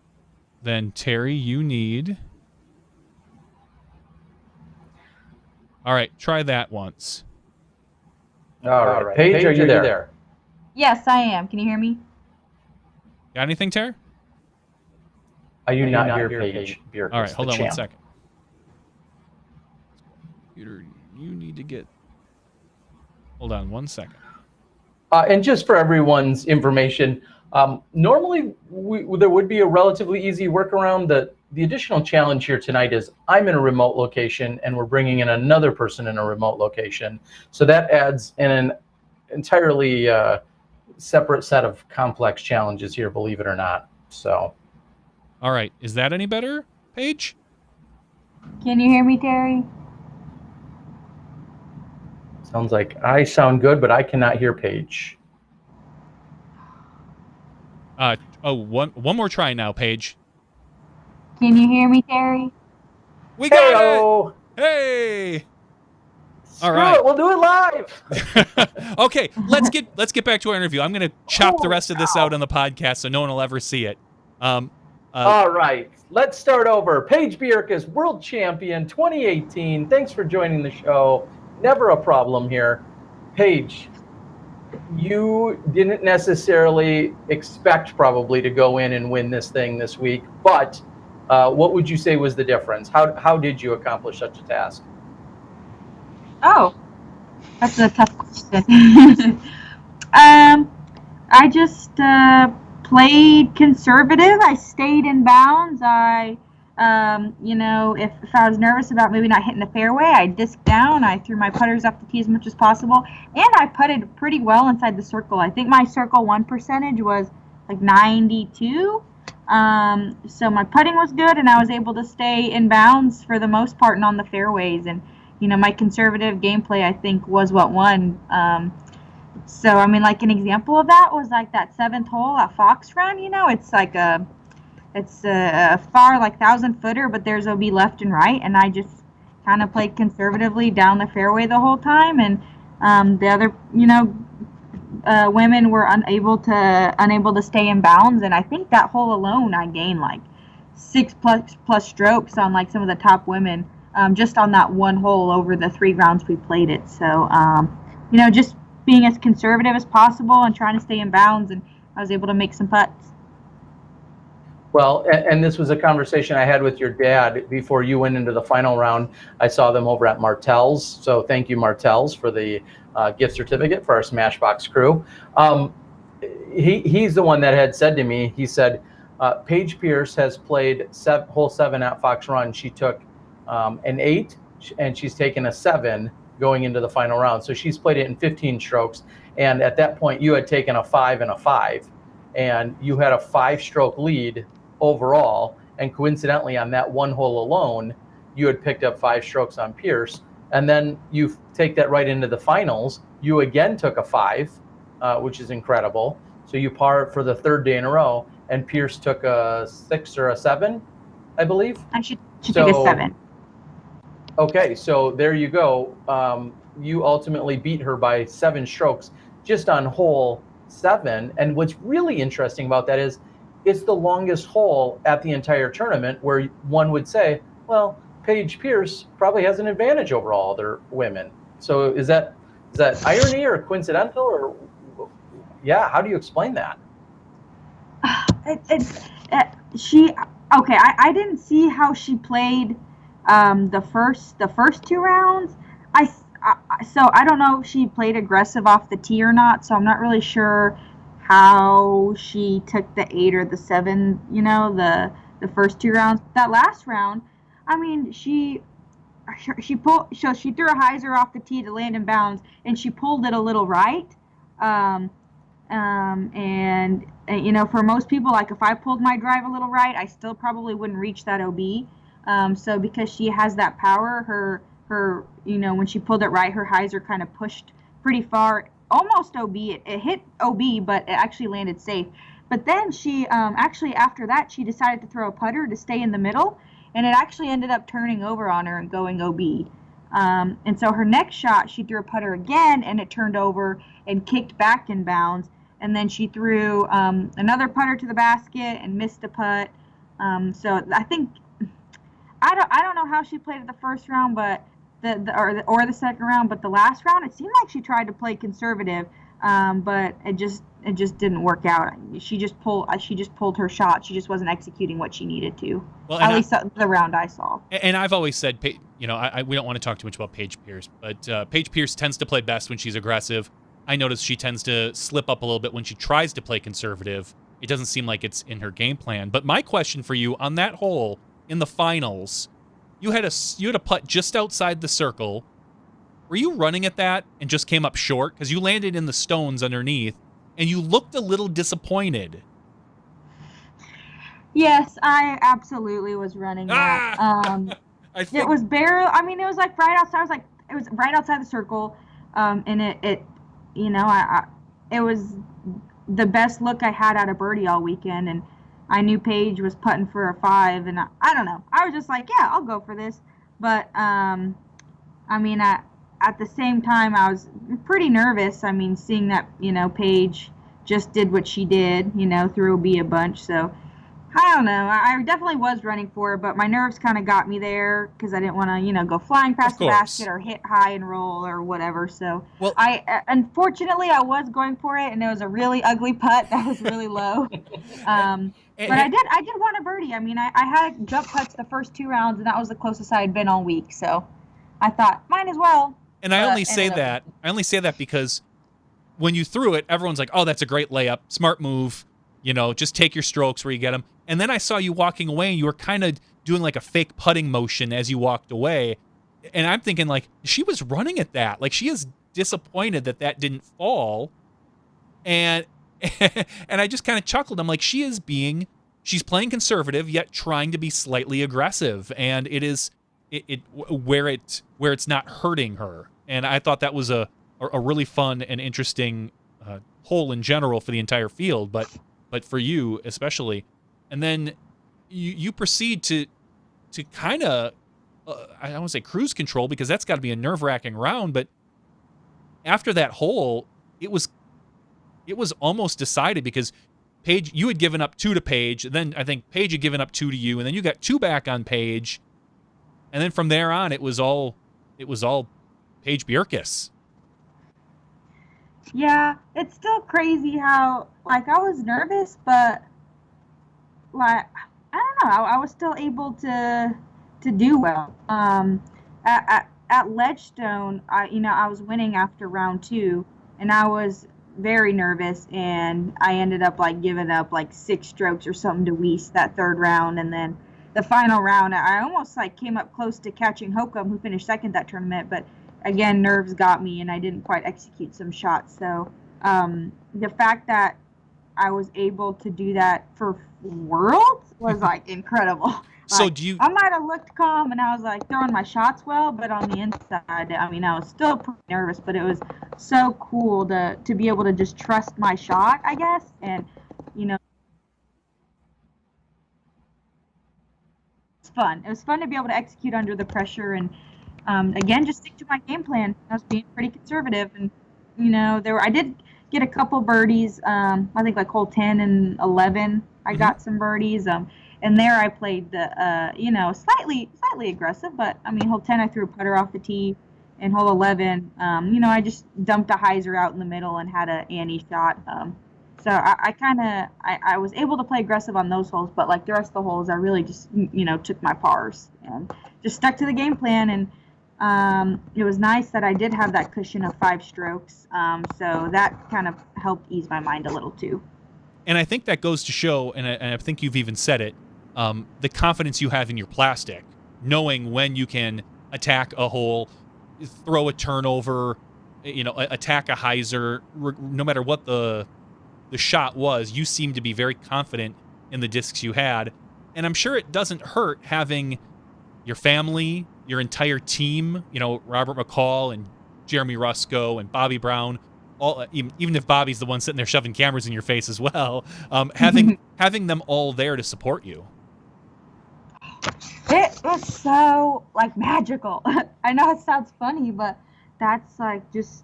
S2: Then, Terry, you need... All right, try that once.
S1: All right. Paige, are you there?
S3: Yes, I am. Can you hear me?
S2: Got anything, Terry?
S1: I do not hear Paige Bjerkaas,
S2: All right, hold
S1: the
S2: on 1
S1: champ.
S2: second. Computer, you need to get... Hold on 1 second.
S1: And just for everyone's information, normally there would be a relatively easy workaround. The additional challenge here tonight is I'm in a remote location and we're bringing in another person in a remote location. So that adds in an entirely separate set of complex challenges here, believe it or not. So.
S2: All right, is that any better, Paige?
S3: Can you hear me, Terry?
S1: Sounds like I sound good, but I cannot hear Paige.
S2: One more try now, Paige.
S3: Can you hear me, Terry?
S2: We got
S1: Hey-o!
S2: it! Hey!
S1: Screw
S2: All right.
S1: it, we'll do it live.
S2: Okay, let's get back to our interview. I'm going to chop the rest of this out on the podcast so no one will ever see it.
S1: All right, let's start over. Paige Bjerkaas, world champion 2018. Thanks for joining the show. Never a problem here. Paige, you didn't necessarily expect probably to go in and win this thing this week, but what would you say was the difference? How did you accomplish such a task?
S3: Oh, that's a tough question. I just played conservative. I stayed in bounds. If I was nervous about maybe not hitting the fairway, I disked down. I threw my putters up the tee as much as possible, and I putted pretty well inside the circle. I think my circle 1 percentage was like 92. So my putting was good, and I was able to stay in bounds for the most part and on the fairways. And my conservative gameplay, I think, was what won. So I mean, like an example of that was like that 7th hole at Fox Run. It's a far like 1,000-footer, but there's OB left and right, and I just kind of played conservatively down the fairway the whole time. And the other, women were unable to stay in bounds, and I think that hole alone I gained like 6+ strokes on like some of the top women, just on that one hole over the 3 rounds we played it. So just being as conservative as possible and trying to stay in bounds, and I was able to make some putts.
S1: Well, and this was a conversation I had with your dad before you went into the final round. I saw them over at Martell's, so thank you, Martell's, for the gift certificate for our Smashbox crew. He's the one that had said to me, he said, Paige Pierce has played hole 7 at Fox Run. She took an 8, and she's taken a 7 going into the final round. So she's played it in 15 strokes. And at that point, you had taken a 5 and a 5, and you had a 5-stroke lead overall. And coincidentally, on that one hole alone, you had picked up 5 strokes on Pierce. And then you take that right into the finals. You again took a 5, which is incredible. So you par for the 3rd day in a row, and Pierce took a 6 or a 7, I believe.
S3: And she took a 7.
S1: Okay, so there you go. You ultimately beat her by 7 strokes just on hole 7. And what's really interesting about that is it's the longest hole at the entire tournament, where one would say, well, Paige Pierce probably has an advantage over all other women. So is that irony or coincidental, or how do you explain that?
S3: I didn't see how she played the first 2 rounds. So I don't know if she played aggressive off the tee or not. So I'm not really sure how she took the 8 or the 7. The first 2 rounds. That last round, I mean, she pulled. So she threw a hyzer off the tee to land in bounds, and she pulled it a little right. And for most people, like if I pulled my drive a little right, I still probably wouldn't reach that OB. So because she has that power, her when she pulled it right, her hyzer kind of pushed pretty far, almost OB. It hit OB, but it actually landed safe. But then she actually, after that, she decided to throw a putter to stay in the middle, and it actually ended up turning over on her and going OB. And so her next shot, she threw a putter again, and it turned over and kicked back in bounds. And then she threw another putter to the basket and missed a putt. So I think I don't know how she played it the first round, but or the second round, but the last round it seemed like she tried to play conservative, but it just didn't work out. She just pulled her shot. She just wasn't executing what she needed to. Well, at least the round I saw.
S2: And I've always said, we don't want to talk too much about Paige Pierce, but Paige Pierce tends to play best when she's aggressive. I notice she tends to slip up a little bit when she tries to play conservative. It doesn't seem like it's in her game plan. But my question for you, on that hole in the finals, you had a putt just outside the circle. Were you running at that and just came up short? Because you landed in the stones underneath, and you looked a little disappointed.
S3: Yes, I absolutely was running that. It was barely. I mean, it was like right outside. It was right outside the circle, and it was the best look I had at a birdie all weekend, and I knew Paige was putting for a 5, and I don't know. I was just like, yeah, I'll go for this. But I mean, at the same time, I was pretty nervous. I mean, seeing that Paige just did what she did, threw OB a bunch. So I don't know. I definitely was running for it, but my nerves kind of got me there because I didn't want to, go flying past the basket or hit high and roll or whatever. So unfortunately, I was going for it, and it was a really ugly putt that was really low. But I did want a birdie. I mean, I had jump putts the first 2 rounds, and that was the closest I had been all week. So I thought, might as well.
S2: And I only say that because when you threw it, everyone's like, oh, that's a great layup, smart move. Just take your strokes where you get them. And then I saw you walking away, and you were kind of doing like a fake putting motion as you walked away. And I'm thinking, like, she was running at that. Like, she is disappointed that didn't fall. And and I just kind of chuckled. I'm like, she's playing conservative, yet trying to be slightly aggressive. And it is where it's not hurting her. And I thought that was a really fun and interesting hole in general for the entire field, but for you especially. And then you proceed to kind of, I don't want to say cruise control, because that's got to be a nerve-wracking round, but after that hole, it was it was almost decided because Paige, you had given up 2 to Paige, then I think Paige had given up 2 to you, and then you got 2 back on Paige, and then from there on, it was all Paige Bjerkaas.
S3: Yeah, it's still crazy how, like, I was nervous, but, like, I don't know, I was still able to do well. At Ledgestone, I was winning after round 2, and I was very nervous, and I ended up, like, giving up, like, 6 strokes or something to Weiss that 3rd round, and then the final round, I almost, like, came up close to catching Hokum, who finished 2nd that tournament, but again, nerves got me, and I didn't quite execute some shots. So the fact that I was able to do that for Worlds was, like, incredible. Like,
S2: So do you?
S3: I might have looked calm, and I was, like, throwing my shots well, but on the inside, I mean, I was still pretty nervous, but it was so cool to be able to just trust my shot, I guess, and, you know, it's fun. It was fun to be able to execute under the pressure, and again, just stick to my game plan. I was being pretty conservative, and I did get a couple birdies. I think like hole 10 and 11, I got some birdies. And there I played the slightly aggressive, but I mean hole 10 I threw a putter off the tee, and hole 11, I just dumped a hyzer out in the middle and had a Annie shot. So I was able to play aggressive on those holes, but like the rest of the holes, I really just took my pars and just stuck to the game plan. And it was nice that I did have that cushion of 5 strokes, so that kind of helped ease my mind a little too.
S2: And I think that goes to show, and I think you've even said it, the confidence you have in your plastic, knowing when you can attack a hole, throw a turnover, attack a hyzer, no matter what the shot was. You seem to be very confident in the discs you had, and I'm sure it doesn't hurt having your family, your entire team, Robert McCall and Jeremy Rusko and Bobby Brown, all, even if Bobby's the one sitting there shoving cameras in your face as well, having them all there to support you.
S3: It was so like magical. I know it sounds funny, but that's like just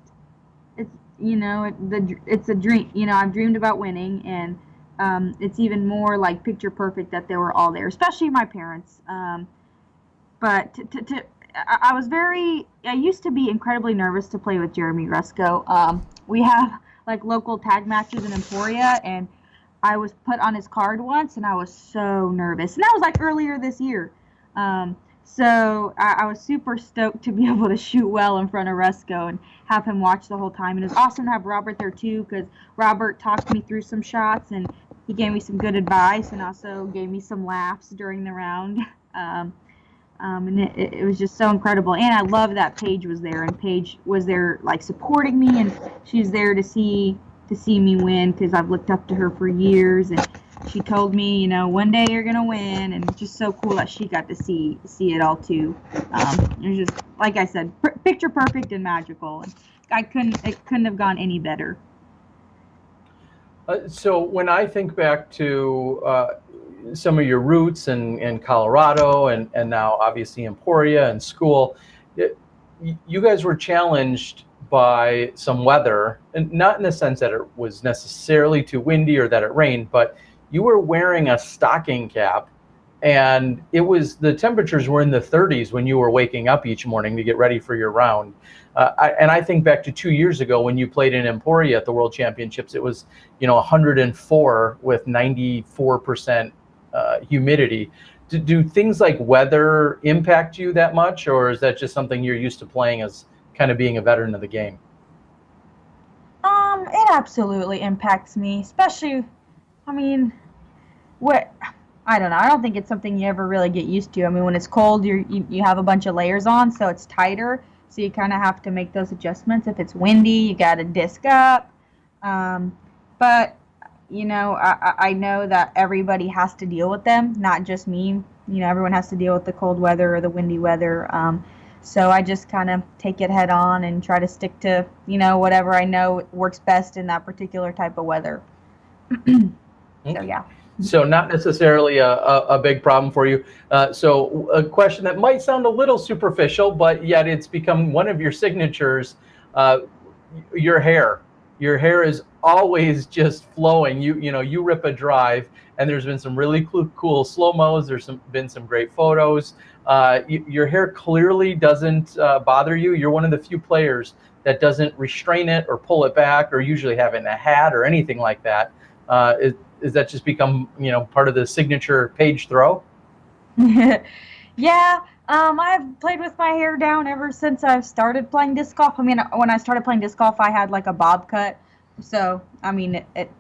S3: it's a dream. I've dreamed about winning, and it's even more like picture perfect that they were all there, especially my parents. But I used to be incredibly nervous to play with Jeremy Rusko. We have like local tag matches in Emporia, and I was put on his card once, and I was so nervous. And that was like earlier this year. So I was super stoked to be able to shoot well in front of Rusko and have him watch the whole time. And it was awesome to have Robert there too, because Robert talked me through some shots, and he gave me some good advice, and also gave me some laughs during the round. And it was just so incredible. And I love that Paige was there, and Paige was there like supporting me, and she was there to see me win, because I've looked up to her for years, and she told me, one day you're gonna win, and it's just so cool that she got to see it all too. It was just, like I said, picture perfect and magical, and it couldn't have gone any better.
S1: So when I think back to some of your roots in Colorado, and now obviously Emporia and school, you guys were challenged by some weather, and not in the sense that it was necessarily too windy or that it rained, but you were wearing a stocking cap, and the temperatures were in the 30s when you were waking up each morning to get ready for your round. And I think back to 2 years ago when you played in Emporia at the World Championships. It was 104 with 94% humidity. Do things like weather impact you that much, or is that just something you're used to playing as kind of being a veteran of the game?
S3: It absolutely impacts me, especially, I mean, I don't know. I don't think it's something you ever really get used to. I mean, when it's cold, you have a bunch of layers on, so it's tighter. So you kind of have to make those adjustments. If it's windy, you got to disc up. But I know that everybody has to deal with them, not just me. Everyone has to deal with the cold weather or the windy weather. So I just kind of take it head on and try to stick to, whatever I know works best in that particular type of weather. So, yeah.
S1: So not necessarily a big problem for you. So a question that might sound a little superficial, but yet it's become one of your signatures, your hair. your hair is always just flowing. You rip a drive, and there's been some really cool slow-mos. Been some great photos. Your hair clearly doesn't bother you. You're one of the few players that doesn't restrain it or pull it back, or usually have it in a hat or anything like that. Is that just become part of the signature Paige throw?
S3: Yeah, I've played with my hair down ever since I've started playing disc golf. I mean, when I started playing disc golf, I had like a bob cut, so I mean, it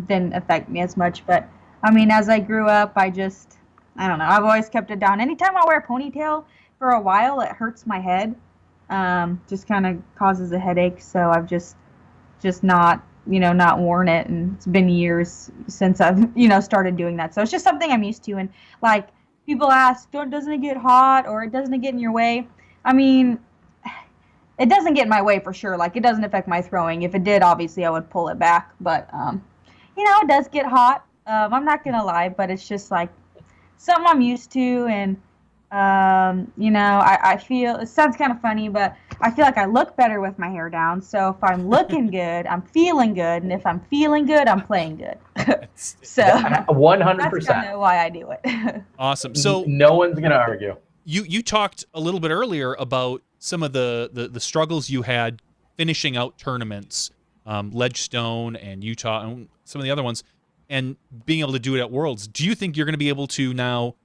S3: didn't affect me as much. But I mean, as I grew up, I don't know. I've always kept it down. Anytime I wear a ponytail for a while, it hurts my head. Just kind of causes a headache. So I've just not not worn it, and it's been years since I've started doing that. So it's just something I'm used to. And like, people ask, doesn't it get hot, or doesn't it get in your way? I mean, it doesn't get in my way for sure. Like, it doesn't affect my throwing. If it did, obviously I would pull it back. But it does get hot. I'm not gonna lie, but it's just like something I'm used to. And I feel, it sounds kind of funny, but I feel like I look better with my hair down. So if I'm looking good, I'm feeling good, and if I'm feeling good, I'm playing good. So
S1: 100%.
S3: That's kind of why I do it.
S2: Awesome. So
S1: no one's gonna argue.
S2: You talked a little bit earlier about some of the struggles you had finishing out tournaments, Ledgestone and Utah and some of the other ones, and being able to do it at Worlds. Do you think you're going to be able to now?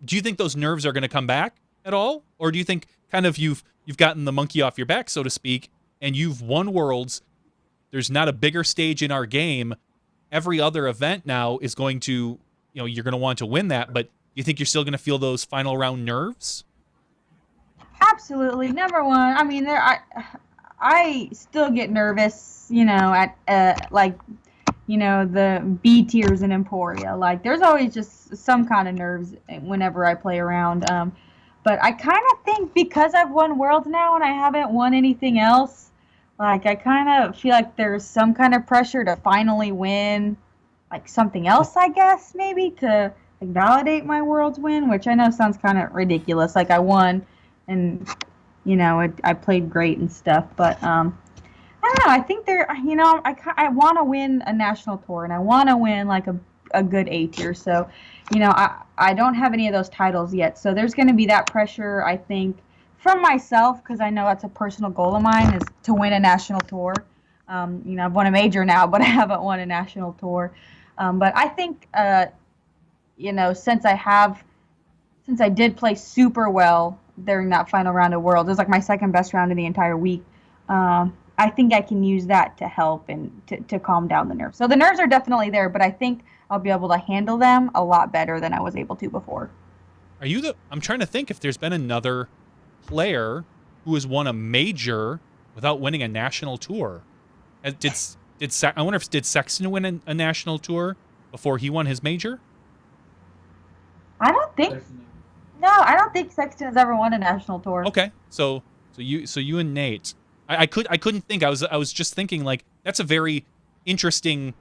S2: Do you think those nerves are going to come back at all, or do you think kind of you've gotten the monkey off your back, so to speak, and you've won Worlds? There's not a bigger stage in our game. Every other event now is going to, you're going to want to win that, but you think you're still going to feel those final round nerves?
S3: Absolutely. Number one, I mean, I still get nervous, at like, the B tiers in Emporia. Like, there's always just some kind of nerves whenever I play around. But I kind of think because I've won Worlds now and I haven't won anything else, like, I kind of feel like there's some kind of pressure to finally win, like, something else, I guess, maybe, to like validate my Worlds win, which I know sounds kind of ridiculous. Like, I won, and I played great and stuff, but I don't know. I think I want to win a national tour, and I want to win like a good A tier. So, I don't have any of those titles yet. So there's going to be that pressure, I think, from myself, because I know that's a personal goal of mine, is to win a national tour. I've won a major now, but I haven't won a national tour. But I think, since I did play super well during that final round of Worlds, it was like my second best round in the entire week. I think I can use that to help and to calm down the nerves. So the nerves are definitely there, but I think I'll be able to handle them a lot better than I was able to before.
S2: I'm trying to think if there's been another player who has won a major without winning a national tour. I wonder if did Sexton win a national tour before he won his major?
S3: I don't think Sexton has ever won a national tour.
S2: Okay, so you and Nate. I couldn't think. I was just thinking, like, that's a very interesting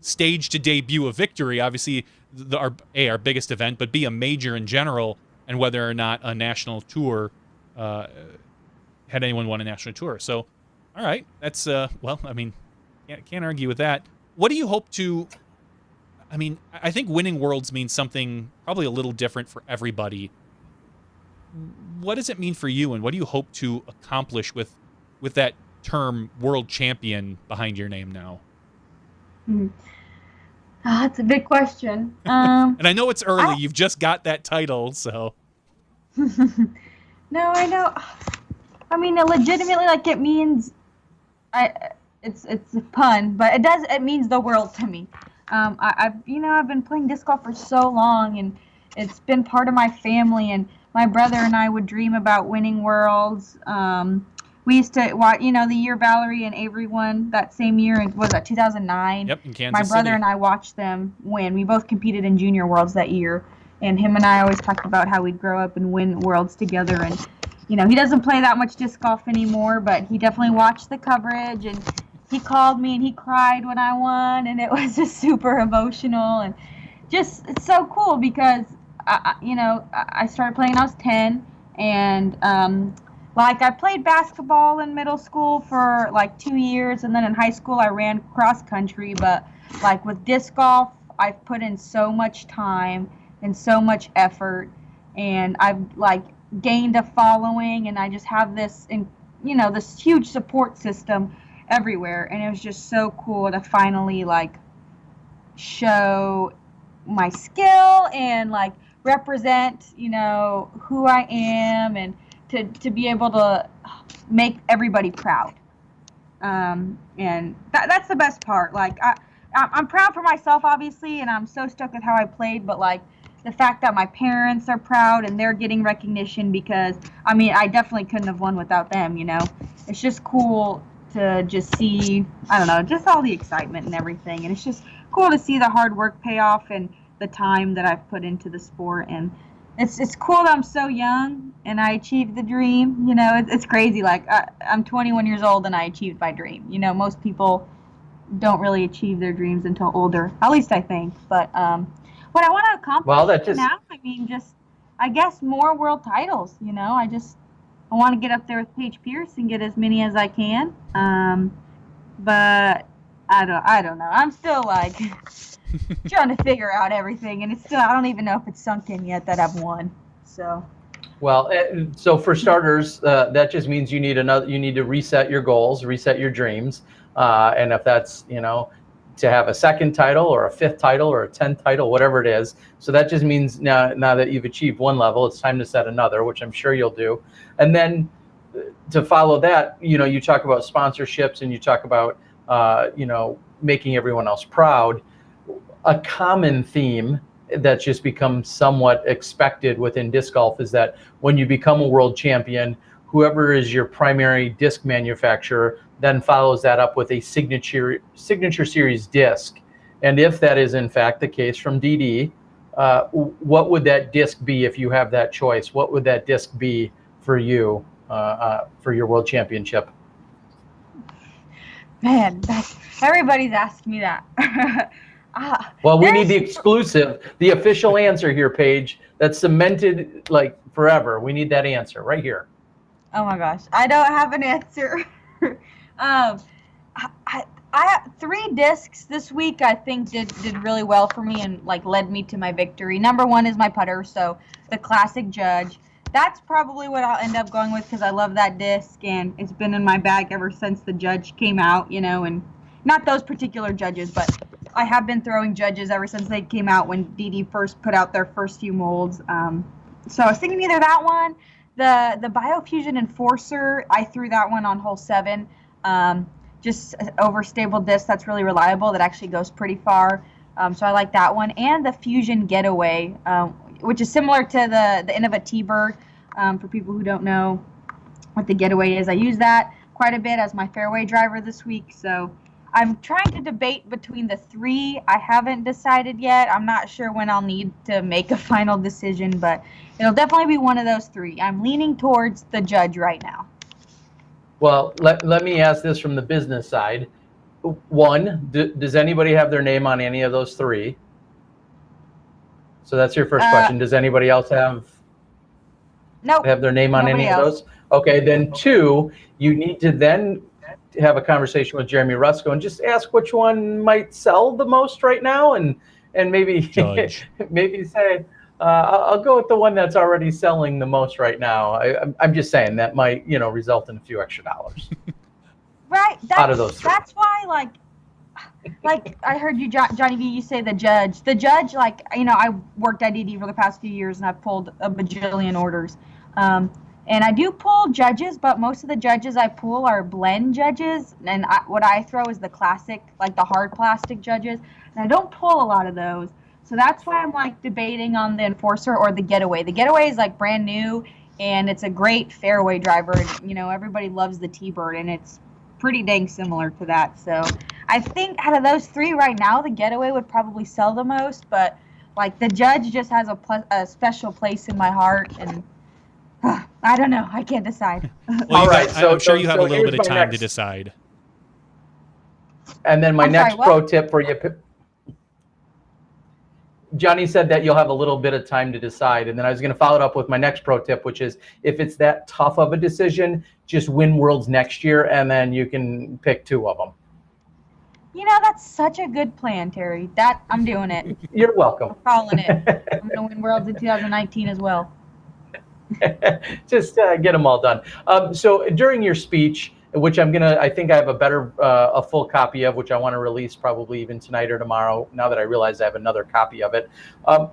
S2: stage to debut a victory. Obviously, our biggest event, but B, a major in general, and whether or not a national tour had anyone won a national tour. So, all right, that's well, I mean, can't argue with that. What do you hope to? I mean, I think winning Worlds means something probably a little different for everybody. What does it mean for you, and what do you hope to accomplish with that term world champion behind your name now?
S3: That's a big question.
S2: And I know it's early. You've just got that title, so.
S3: No, I know. I mean, legitimately, like, it means, it's a pun, but it means the world to me. I've been playing disc golf for so long, and it's been part of my family, and my brother and I would dream about winning Worlds. We used to watch, the year Valerie and Avery won that same year, and was that 2009?
S2: Yep, in Kansas
S3: My brother
S2: City.
S3: and I watched them win. We both competed in Junior Worlds that year, and him and I always talked about how we'd grow up and win Worlds together. And he doesn't play that much disc golf anymore, but he definitely watched the coverage, and he called me and he cried when I won, and it was just super emotional, and just, it's so cool because I started playing when I was 10, and Like, I played basketball in middle school for like 2 years, and then in high school I ran cross country. But like with disc golf, I've put in so much time and so much effort, and I've like gained a following, and I just have this, this huge support system everywhere, and it was just so cool to finally like show my skill and like represent, who I am, and to be able to make everybody proud. And that's the best part. Like I'm proud for myself, obviously, and I'm so stuck with how I played, but like the fact that my parents are proud and they're getting recognition, because I definitely couldn't have won without them. It's just cool to just see, I don't know, just all the excitement and everything, and it's just cool to see the hard work pay off and the time that I've put into the sport. And it's cool that I'm so young and I achieved the dream. It's crazy. Like I'm 21 years old and I achieved my dream. Most people don't really achieve their dreams until older. At least I think. But what I want to accomplish now, I guess more world titles. I want to get up there with Paige Pierce and get as many as I can. But I don't know. I'm still like trying to figure out everything, and I don't even know if it's sunk in yet that I've won. So.
S1: Well, so for starters, that just means you need to reset your goals, reset your dreams, and if that's to have a second title or a fifth title or a 10th title, whatever it is. So that just means now that you've achieved one level, it's time to set another, which I'm sure you'll do. And then to follow that, you talk about sponsorships and you talk about making everyone else proud. A common theme that's just become somewhat expected within disc golf is that when you become a world champion, whoever is your primary disc manufacturer then follows that up with a signature series disc. And if that is in fact the case from DD, what would that disc be if you have that choice? What would that disc be for you for your world championship?
S3: Man, everybody's asked me that.
S1: Well, we need the exclusive, the official answer here, Paige. That's cemented like forever. We need that answer right here.
S3: Oh my gosh, I don't have an answer. I 3 discs this week I think did really well for me and like led me to my victory. Number 1 is my putter, so the classic Judge. That's probably what I'll end up going with because I love that disc and it's been in my bag ever since the Judge came out, and not those particular Judges, but I have been throwing Judges ever since they came out when DD first put out their first few molds. So I was thinking either that one, the Biofusion Enforcer, I threw that one on hole 7. Just overstable disc that's really reliable, that actually goes pretty far. So I like that one. And the Fusion Getaway, which is similar to the Innova T-Bird. For people who don't know what the Getaway is, I use that quite a bit as my fairway driver this week. So I'm trying to debate between the 3. I haven't decided yet. I'm not sure when I'll need to make a final decision, but it'll definitely be one of those 3. I'm leaning towards the Judge right now.
S1: Well, let me ask this from the business side. 1, does anybody have their name on any of those 3? So that's your first question. Does anybody else have their name on any of those? Okay, then 2, you need to then have a conversation with Jeremy Rusko and just ask which one might sell the most right now, and maybe maybe say I'll go with the one that's already selling the most right now. I'm just saying that might result in a few extra dollars.
S3: Right.
S1: Out of those 3.
S3: That's why like I heard you, Johnny V, you say the Judge. The Judge, like, I worked at DD for the past few years and I've pulled a bajillion orders. And I do pull Judges, but most of the Judges I pull are blend Judges. And what I throw is the classic, like the hard plastic Judges. And I don't pull a lot of those. So that's why I'm like debating on the Enforcer or the Getaway. The Getaway is like brand new and it's a great fairway driver. Everybody loves the T-Bird and it's pretty dang similar to that. So I think out of those 3 right now, the Getaway would probably sell the most. But like the Judge just has a special place in my heart, and I don't know. I can't decide.
S2: Well, all right. I'm sure you have a little bit of time to decide.
S1: And then my next pro tip for you. Johnny said that you'll have a little bit of time to decide. And then I was going to follow it up with my next pro tip, which is if it's that tough of a decision, just win Worlds next year, and then you can pick 2 of them.
S3: You know, that's such a good plan, Terry. That I'm doing it.
S1: You're welcome.
S3: I'm calling it. I'm going to win Worlds in 2019 as well.
S1: Just get them all done. So during your speech, which I think I have a full copy of, which I want to release probably even tonight or tomorrow, now that I realize I have another copy of it.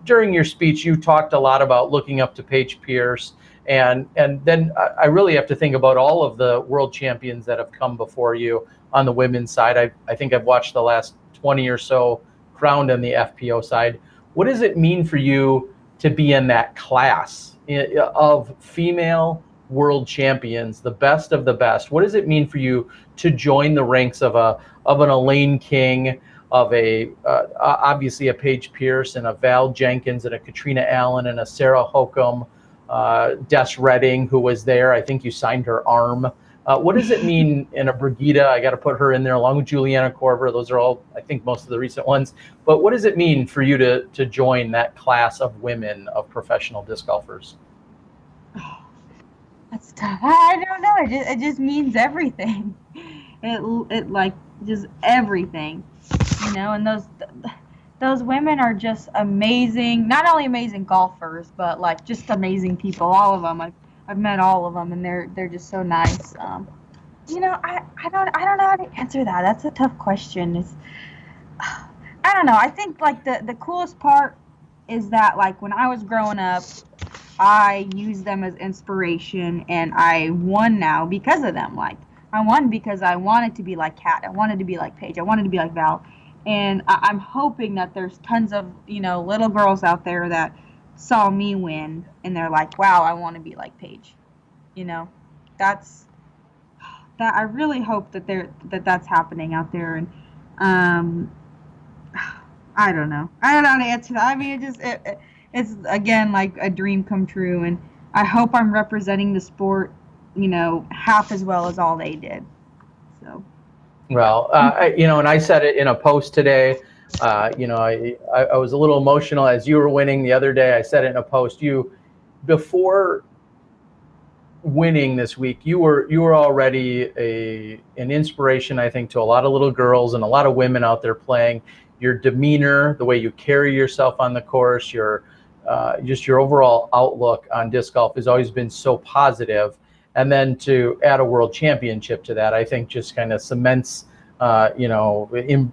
S1: During your speech, you talked a lot about looking up to Paige Pierce, and then I really have to think about all of the world champions that have come before you on the women's side. I think I've watched the last 20 or so crowned on the FPO side. What does it mean for you to be in that class of female world champions, the best of the best? What does it mean for you to join the ranks of an Elaine King, of obviously a Paige Pierce, and a Val Jenkins, and a Katrina Allen, and a Sarah Hokum, Des Redding, who was there? I think you signed her arm. What does it mean in a Brigida? I got to put her in there along with Juliana Korver. Those are all, I think, most of the recent ones. But what does it mean for you to join that class of women of professional disc golfers?
S3: That's tough. I don't know. It just means everything. It like just everything, you know. And those women are just amazing. Not only amazing golfers, but like just amazing people. All of them. I've met all of them, and they're just so nice. You know, I don't know how to answer that. That's a tough question. I don't know. I think like the coolest part is that like when I was growing up, I used them as inspiration, and I won now because of them. Like I won because I wanted to be like Kat. I wanted to be like Paige. I wanted to be like Val. And I'm hoping that there's tons of, you know, little girls out there that saw me win, and they're like, wow, I want to be like Paige. You know, that I really hope that's happening out there. And I don't know how to answer that. I mean, it's again like a dream come true, and I hope I'm representing the sport, you know, half as well as all they did. So
S1: well, you know, and I said it in a post today. You know, I was a little emotional as you were winning the other day. I said it in a post. Before winning this week, you were already an inspiration, I think, to a lot of little girls and a lot of women out there playing. Your demeanor, the way you carry yourself on the course, just your overall outlook on disc golf has always been so positive. And then to add a world championship to that, I think just kind of cements, you know,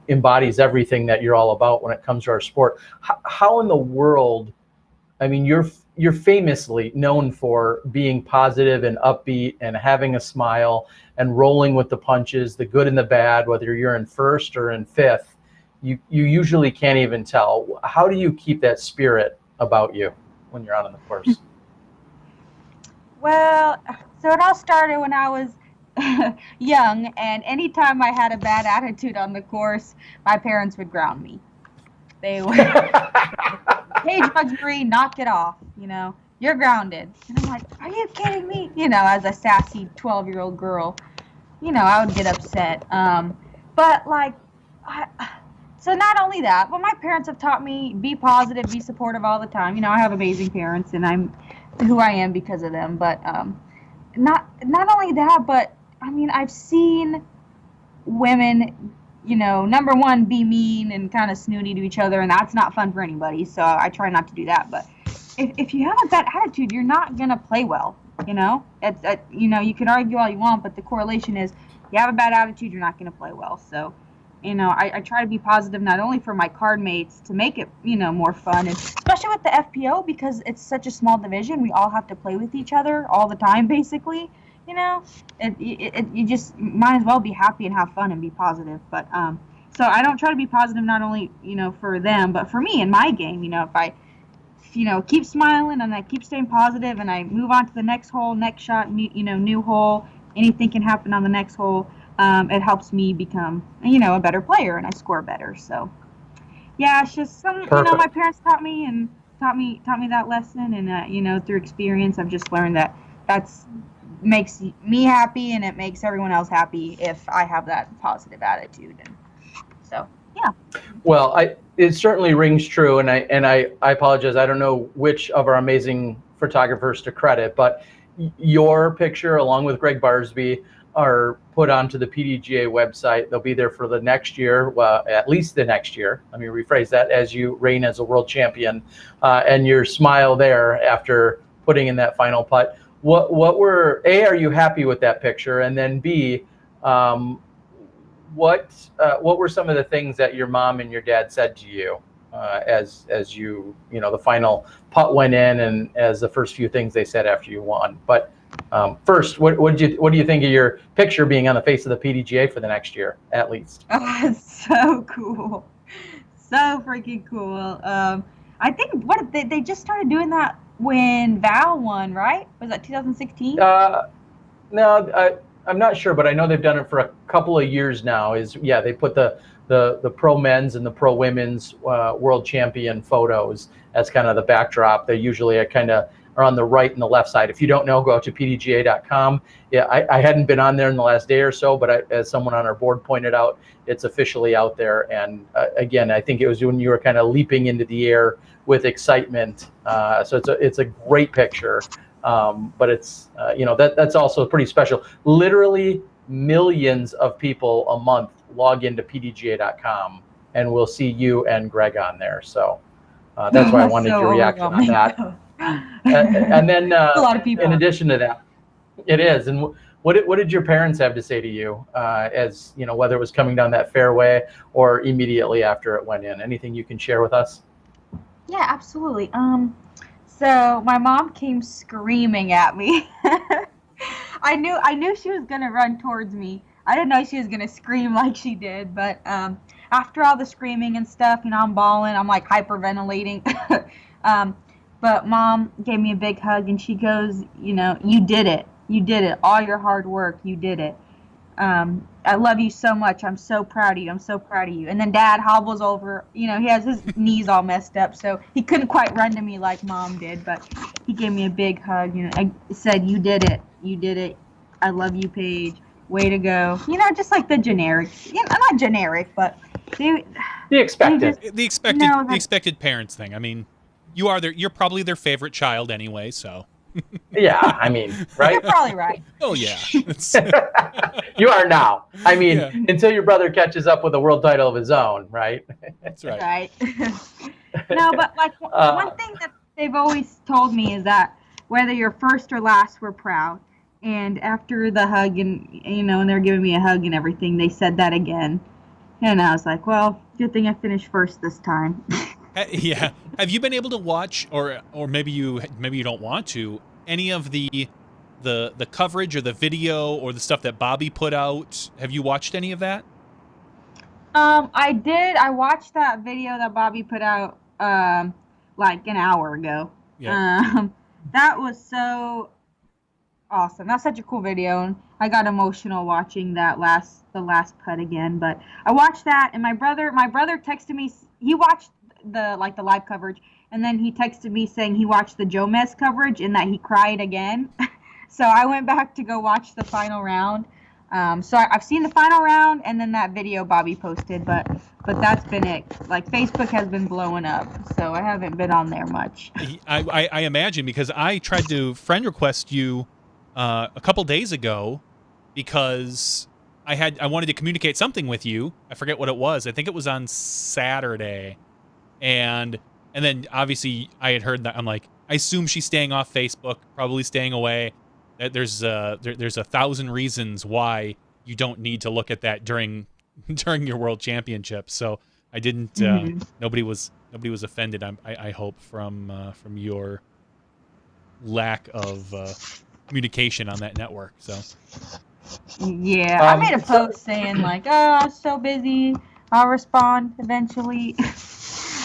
S1: embodies everything that you're all about when it comes to our sport. How in the world, I mean, you're famously known for being positive and upbeat and having a smile and rolling with the punches, the good and the bad, whether you're in first or in fifth. You usually can't even tell. How do you keep that spirit about you when you're out on the course?
S3: Well, so it all started when I was young, and anytime I had a bad attitude on the course, my parents would ground me. They would, Paige Marie, knock it off, you know, you're grounded. And I'm like, are you kidding me? You know, as a sassy 12-year-old girl, you know, I would get upset. But like, so not only that, but my parents have taught me be positive, be supportive all the time. You know, I have amazing parents, and I'm who I am because of them. But not only that, but I mean, I've seen women, you know, number one, be mean and kind of snooty to each other, and that's not fun for anybody. So I try not to do that. But if you have a bad attitude, you're not gonna play well. You know, you know, you can argue all you want, but the correlation is you have a bad attitude, you're not gonna play well. So, you know, I try to be positive not only for my card mates to make it, you know, more fun, and especially with the FPO because it's such a small division. We all have to play with each other all the time, basically. You know, you just might as well be happy and have fun and be positive. But so I don't try to be positive not only, you know, for them, but for me in my game. You know, if I, you know, keep smiling and I keep staying positive and I move on to the next hole, next shot, you know, new hole, anything can happen on the next hole. It helps me become, you know, a better player, and I score better. So, yeah, it's just some, you know, my parents taught me that lesson, and you know, through experience, I've just learned that makes me happy, and it makes everyone else happy if I have that positive attitude. And so, yeah.
S1: Well, it certainly rings true, and I apologize. I don't know which of our amazing photographers to credit, but your picture along with Greg Barsby are put onto the PDGA website. They'll be there for the next year, well, at least the next year. Let me rephrase that: as you reign as a world champion, and your smile there after putting in that final putt. What were A? Are you happy with that picture? And then B, what were some of the things that your mom and your dad said to you as you the final putt went in, and as the first few things they said after you won? But first, what do you think of your picture being on the face of the PDGA for the next year, at least?
S3: Oh, it's so cool, so freaking cool. I think they just started doing that when Val won, right? Was that 2016?
S1: No, I'm not sure, but I know they've done it for a couple of years now. They put the pro men's and the pro women's world champion photos as kind of the backdrop. They usually are on the right and the left side. If you don't know, go out to pdga.com. Yeah, I hadn't been on there in the last day or so, but as someone on our board pointed out, it's officially out there. And again, I think it was when you were kind of leaping into the air with excitement. So it's a great picture. But it's that's also pretty special. Literally millions of people a month log into pdga.com, and we'll see you and Greg on there. So that's why I wanted your reaction on that. And then
S3: a lot of people.
S1: In addition to that, it is. And what did your parents have to say to you as whether it was coming down that fairway or immediately after it went in? Anything you can share with us?
S3: Yeah, absolutely. So my mom came screaming at me. I knew she was gonna run towards me. I didn't know she was gonna scream like she did, but after all the screaming and stuff, I'm bawling. I'm like hyperventilating. But mom gave me a big hug and she goes, you did it. You did it. All your hard work, you did it. I love you so much. I'm so proud of you. I'm so proud of you. And then dad hobbles over, he has his knees all messed up, so he couldn't quite run to me like mom did, but he gave me a big hug. I said, you did it. You did it. I love you, Paige. Way to go. Just like the generic, not generic, but
S1: the expected.
S2: The expected parents thing. I mean, you're probably their favorite child anyway, so.
S1: Yeah, right?
S3: You're probably right.
S2: Oh, yeah.
S1: You are now. Until your brother catches up with a world title of his own, right?
S2: That's right.
S3: Right. No, but one thing that they've always told me is that whether you're first or last, we're proud. And after the hug and they're giving me a hug and everything, they said that again. And I was like, well, good thing I finished first this time.
S2: Yeah. Have you been able to watch, or maybe you don't want to, any of the coverage or the video or the stuff that Bobby put out? Have you watched any of that?
S3: I did. I watched that video that Bobby put out like an hour ago. Yeah. That was so awesome. That's such a cool video, and I got emotional watching the last putt again. But I watched that, and my brother texted me. He watched the live coverage, and then he texted me saying he watched the Jomez coverage and that he cried again. So I went back to go watch the final round. So I've seen the final round and then that video Bobby posted, but that's been it. Like, Facebook has been blowing up, so I haven't been on there much.
S2: I imagine, because I tried to friend request you a couple days ago because I wanted to communicate something with you. I forget what it was. I think it was on Saturday. And then obviously I had heard that. I'm like, I assume she's staying off Facebook, probably staying away. There's 1,000 reasons why you don't need to look at that during your world championship. So I didn't. Nobody was offended. I hope from your lack of communication on that network. So
S3: yeah, I made a post saying like, oh, I'm so busy. I'll respond eventually.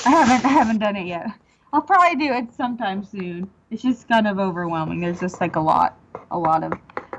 S3: I haven't done it yet. I'll probably do it sometime soon. It's just kind of overwhelming. There's just like a lot of.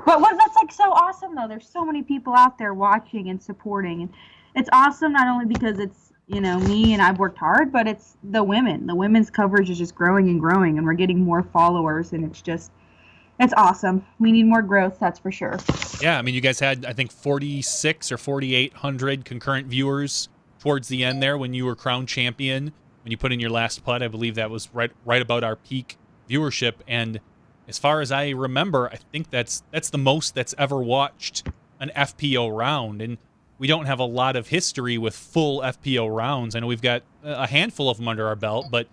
S3: But that's like so awesome though. There's so many people out there watching and supporting, and it's awesome not only because it's me and I've worked hard, but it's the women. The women's coverage is just growing and growing, and we're getting more followers, and it's awesome. We need more growth, that's for sure.
S2: Yeah, you guys had, I think, 46 or 4,800 concurrent viewers towards the end there when you were crowned champion, when you put in your last putt. I believe that was right about our peak viewership. And as far as I remember, I think that's the most that's ever watched an FPO round. And we don't have a lot of history with full FPO rounds. I know we've got a handful of them under our belt, but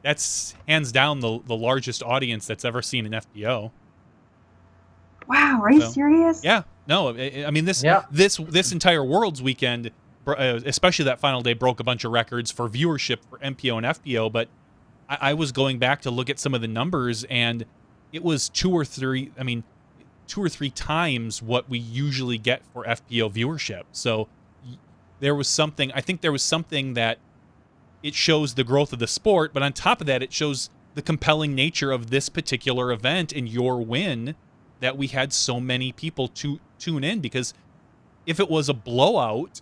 S2: that's hands down the largest audience that's ever seen an FPO.
S3: Wow, are you serious?
S2: Yeah, no, I mean this entire Worlds weekend, especially that final day, broke a bunch of records for viewership for MPO and FPO. But I was going back to look at some of the numbers, and it was two or three times what we usually get for FPO viewership. So there was something. I think there was something that it shows the growth of the sport, but on top of that, it shows the compelling nature of this particular event and your win, that we had so many people tune in. Because if it was a blowout,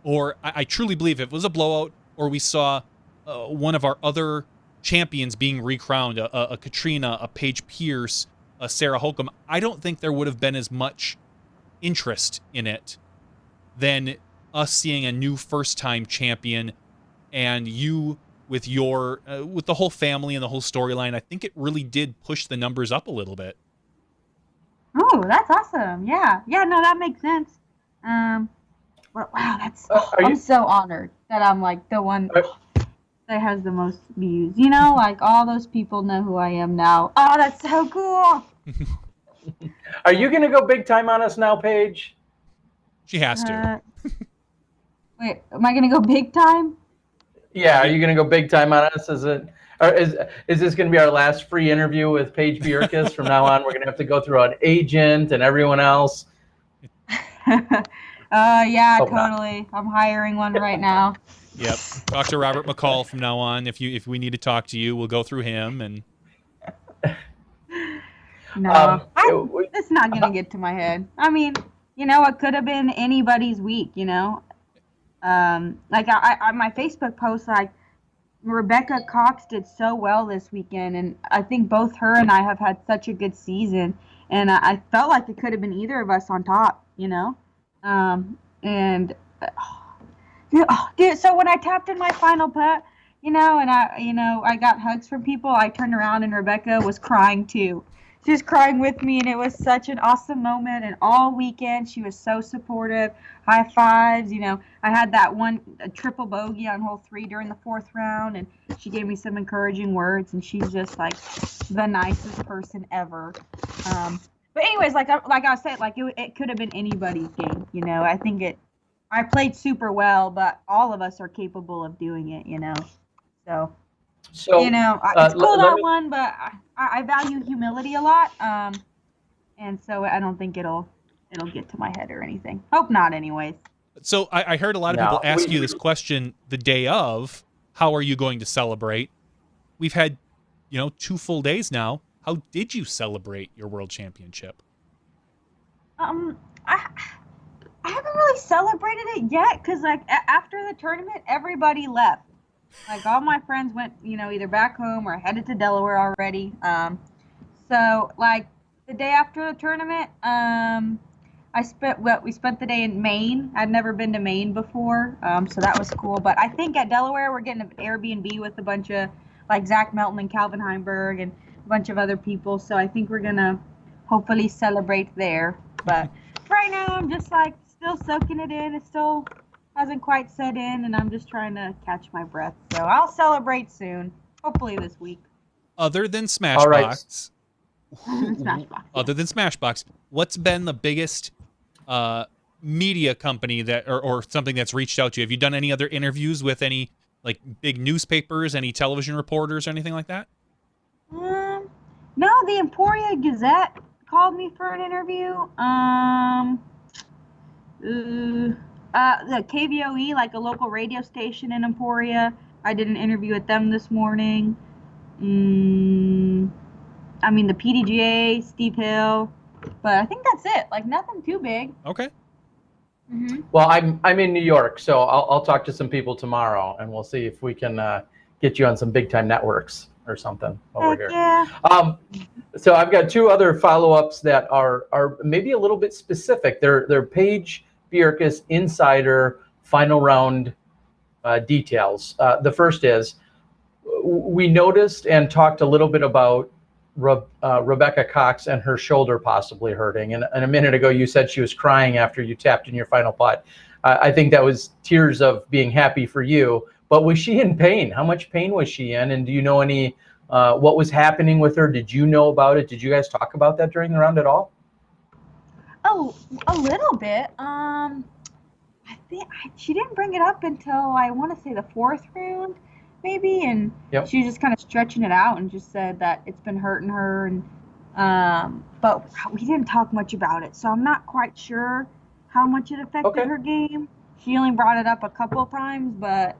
S2: or I truly believe if it was a blowout, or we saw one of our other champions being recrowned, a Katrina, a Paige Pierce, a Sarah Holcomb, I don't think there would have been as much interest in it than us seeing a new first-time champion and you with your with the whole family and the whole storyline. I think it really did push the numbers up a little bit.
S3: Oh, that's awesome. Yeah. No, that makes sense. Well, wow, I'm so honored that I'm like the one that has the most views. You know, like all those people know who I am now. Oh, that's so cool.
S1: Are you going to go big time on us now, Paige?
S2: She has to.
S3: Wait, am I going to go big time?
S1: Yeah, are you going to go big time on us? Is this going to be our last free interview with Paige Bjerkaas? From now on, we're going to have to go through an agent and everyone else.
S3: Yeah, totally. I'm hiring one right now.
S2: Yep. Talk to Robert McCall from now on. If we need to talk to you, we'll go through him. And
S3: no, it's not going to get to my head. I mean, you know, it could have been anybody's week, you know. Like I my Facebook post, like Rebecca Cox did so well this weekend, and I think both her and I have had such a good season, and I felt like it could have been either of us on top, you know. Dude, so when I tapped in my final putt, you know, and I got hugs from people, I turned around and Rebecca was crying too. She was crying with me, and it was such an awesome moment. And all weekend, she was so supportive. High fives, you know. I had that a triple bogey on hole 3 during the 4th round, and she gave me some encouraging words. And she's just like the nicest person ever. But anyways, like I said, like it could have been anybody's game, you know. I played super well, but all of us are capable of doing it, you know. So you know, it's cool that one, but I value humility a lot, and so I don't think it'll get to my head or anything. Hope not, anyways.
S2: So I heard a lot of people ask you this question the day of. How are you going to celebrate? We've had, 2 full days now. How did you celebrate your world championship?
S3: I haven't really celebrated it yet, because like after the tournament, everybody left. Like all my friends went, either back home or headed to Delaware already. So like the day after the tournament, we spent the day in Maine. I'd never been to Maine before, so that was cool. But I think at Delaware we're getting an Airbnb with a bunch of like Zach Melton and Calvin Heimberg and a bunch of other people. So I think we're gonna hopefully celebrate there. But right now I'm just like still soaking it in. It still hasn't quite set in, and I'm just trying to catch my breath. So I'll celebrate soon, hopefully this week.
S2: Other than SmashBoxx,
S3: Other
S2: than SmashBoxx, what's been the biggest media company that or something that's reached out to you? Have you done any other interviews with any like big newspapers, any television reporters, or anything like that?
S3: No, the Emporia Gazette called me for an interview. The KVOE, like a local radio station in Emporia, I did an interview with them this morning. I mean, the PDGA, Steve Hill, but I think that's it. Like nothing too big.
S2: Okay.
S3: Mm-hmm.
S1: Well, I'm in New York, so I'll talk to some people tomorrow, and we'll see if we can get you on some big time networks or something over here.
S3: Yeah.
S1: So I've got 2 other follow-ups that are maybe a little bit specific. They're Paige Bjerkaas Insider final round details. The first is, we noticed and talked a little bit about Rebecca Cox and her shoulder possibly hurting. And a minute ago, you said she was crying after you tapped in your final putt. I think that was tears of being happy for you. But was she in pain? How much pain was she in? And do you know any what was happening with her? Did you know about it? Did you guys talk about that during the round at all?
S4: Oh, a little bit. I think she didn't bring it up until I want to say the fourth round, maybe, and
S1: Yep.
S4: she was just kind of stretching it out and just said that it's been hurting her, and but we didn't talk much about it, so I'm not quite sure how much it affected her game. She only brought it up a couple of times, but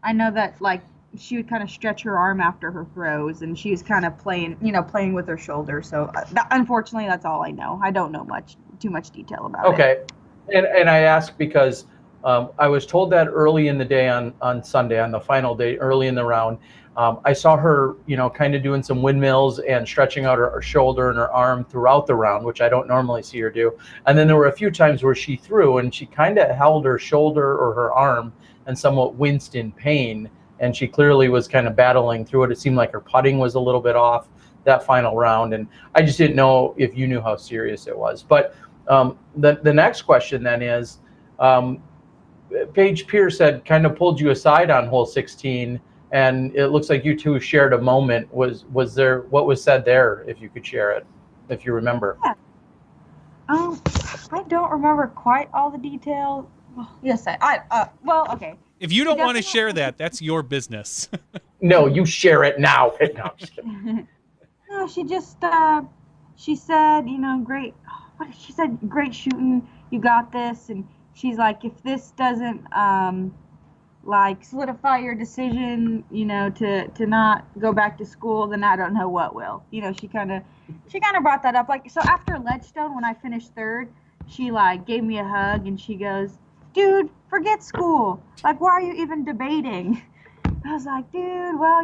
S4: I know that like she would kind of stretch her arm after her throws, and she was kind of playing with her shoulder. So unfortunately, that's all I know. I don't know too much detail about it.
S1: Okay, and I ask because I was told that early in the day on Sunday, on the final day, early in the round, I saw her, kind of doing some windmills and stretching out her shoulder and her arm throughout the round, which I don't normally see her do. And then there were a few times where she threw and she kind of held her shoulder or her arm and somewhat winced in pain. And she clearly was kind of battling through it. It seemed like her putting was a little bit off that final round. And I just didn't know if you knew how serious it was. But the next question then is, Paige Pierce had kind of pulled you aside on hole 16, and it looks like you two shared a moment. Was there, what was said there, if you could share it, if you remember?
S4: Yeah. I don't remember quite all the details. Yes, well, okay.
S2: If you don't want to share that, that's your business.
S1: No, you share it now. No, I'm just kidding.
S4: No, she said, great. What did she said? Great shooting. You got this. And she's like, if this doesn't like solidify your decision, to not go back to school, then I don't know what will. She kind of brought that up. Like, so after Ledgestone, when I finished third, she like gave me a hug and she goes, dude, forget school. Like, why are you even debating? I was like, dude, well,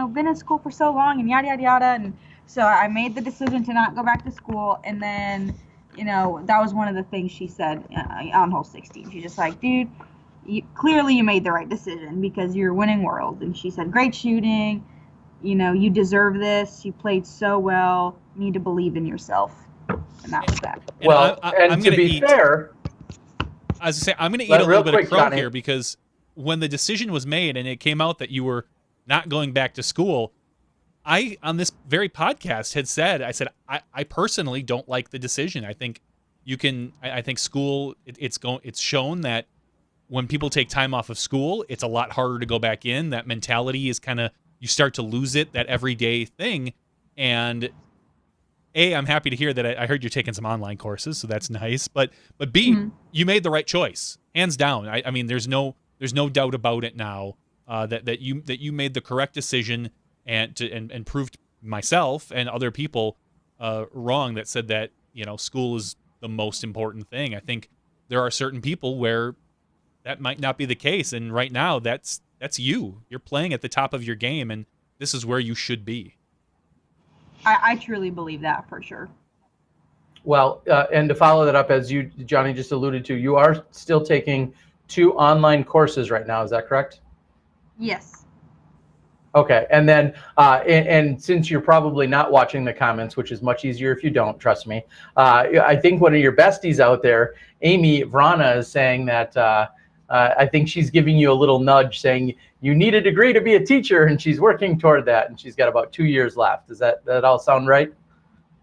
S4: been in school for so long and yada, yada, yada. And so I made the decision to not go back to school. And then, that was one of the things she said on hole 16. She's just like, dude, clearly you made the right decision because you're winning world. And she said, great shooting. You deserve this. You played so well. You need to believe in yourself. And that was that.
S1: Well, and to be fair,
S2: as I say, I'm going to eat a little bit of crow
S1: Johnny
S2: here because when the decision was made and it came out that you were not going back to school, I, on this very podcast, I said, I personally don't like the decision. I think I think school, it's shown that when people take time off of school, it's a lot harder to go back in. That mentality is kind of, you start to lose it, that everyday thing. And A, I'm happy to hear that I heard you're taking some online courses, so that's nice. But B, you made the right choice, hands down. I mean, there's no doubt about it now that you made the correct decision and proved myself and other people wrong that said that school is the most important thing. I think there are certain people where that might not be the case, and right now that's you. You're playing at the top of your game, and this is where you should be.
S4: I truly believe that for sure.
S1: Well, and to follow that up, as you, Johnny, just alluded to, you are still taking 2 online courses right now. Is that correct?
S4: Yes.
S1: Okay, and then and since you're probably not watching the comments, which is much easier if you don't, trust me, I think one of your besties out there, Amy Vrana, is saying that I think she's giving you a little nudge, saying you need a degree to be a teacher, and she's working toward that, and she's got about 2 years left. Does that all sound right?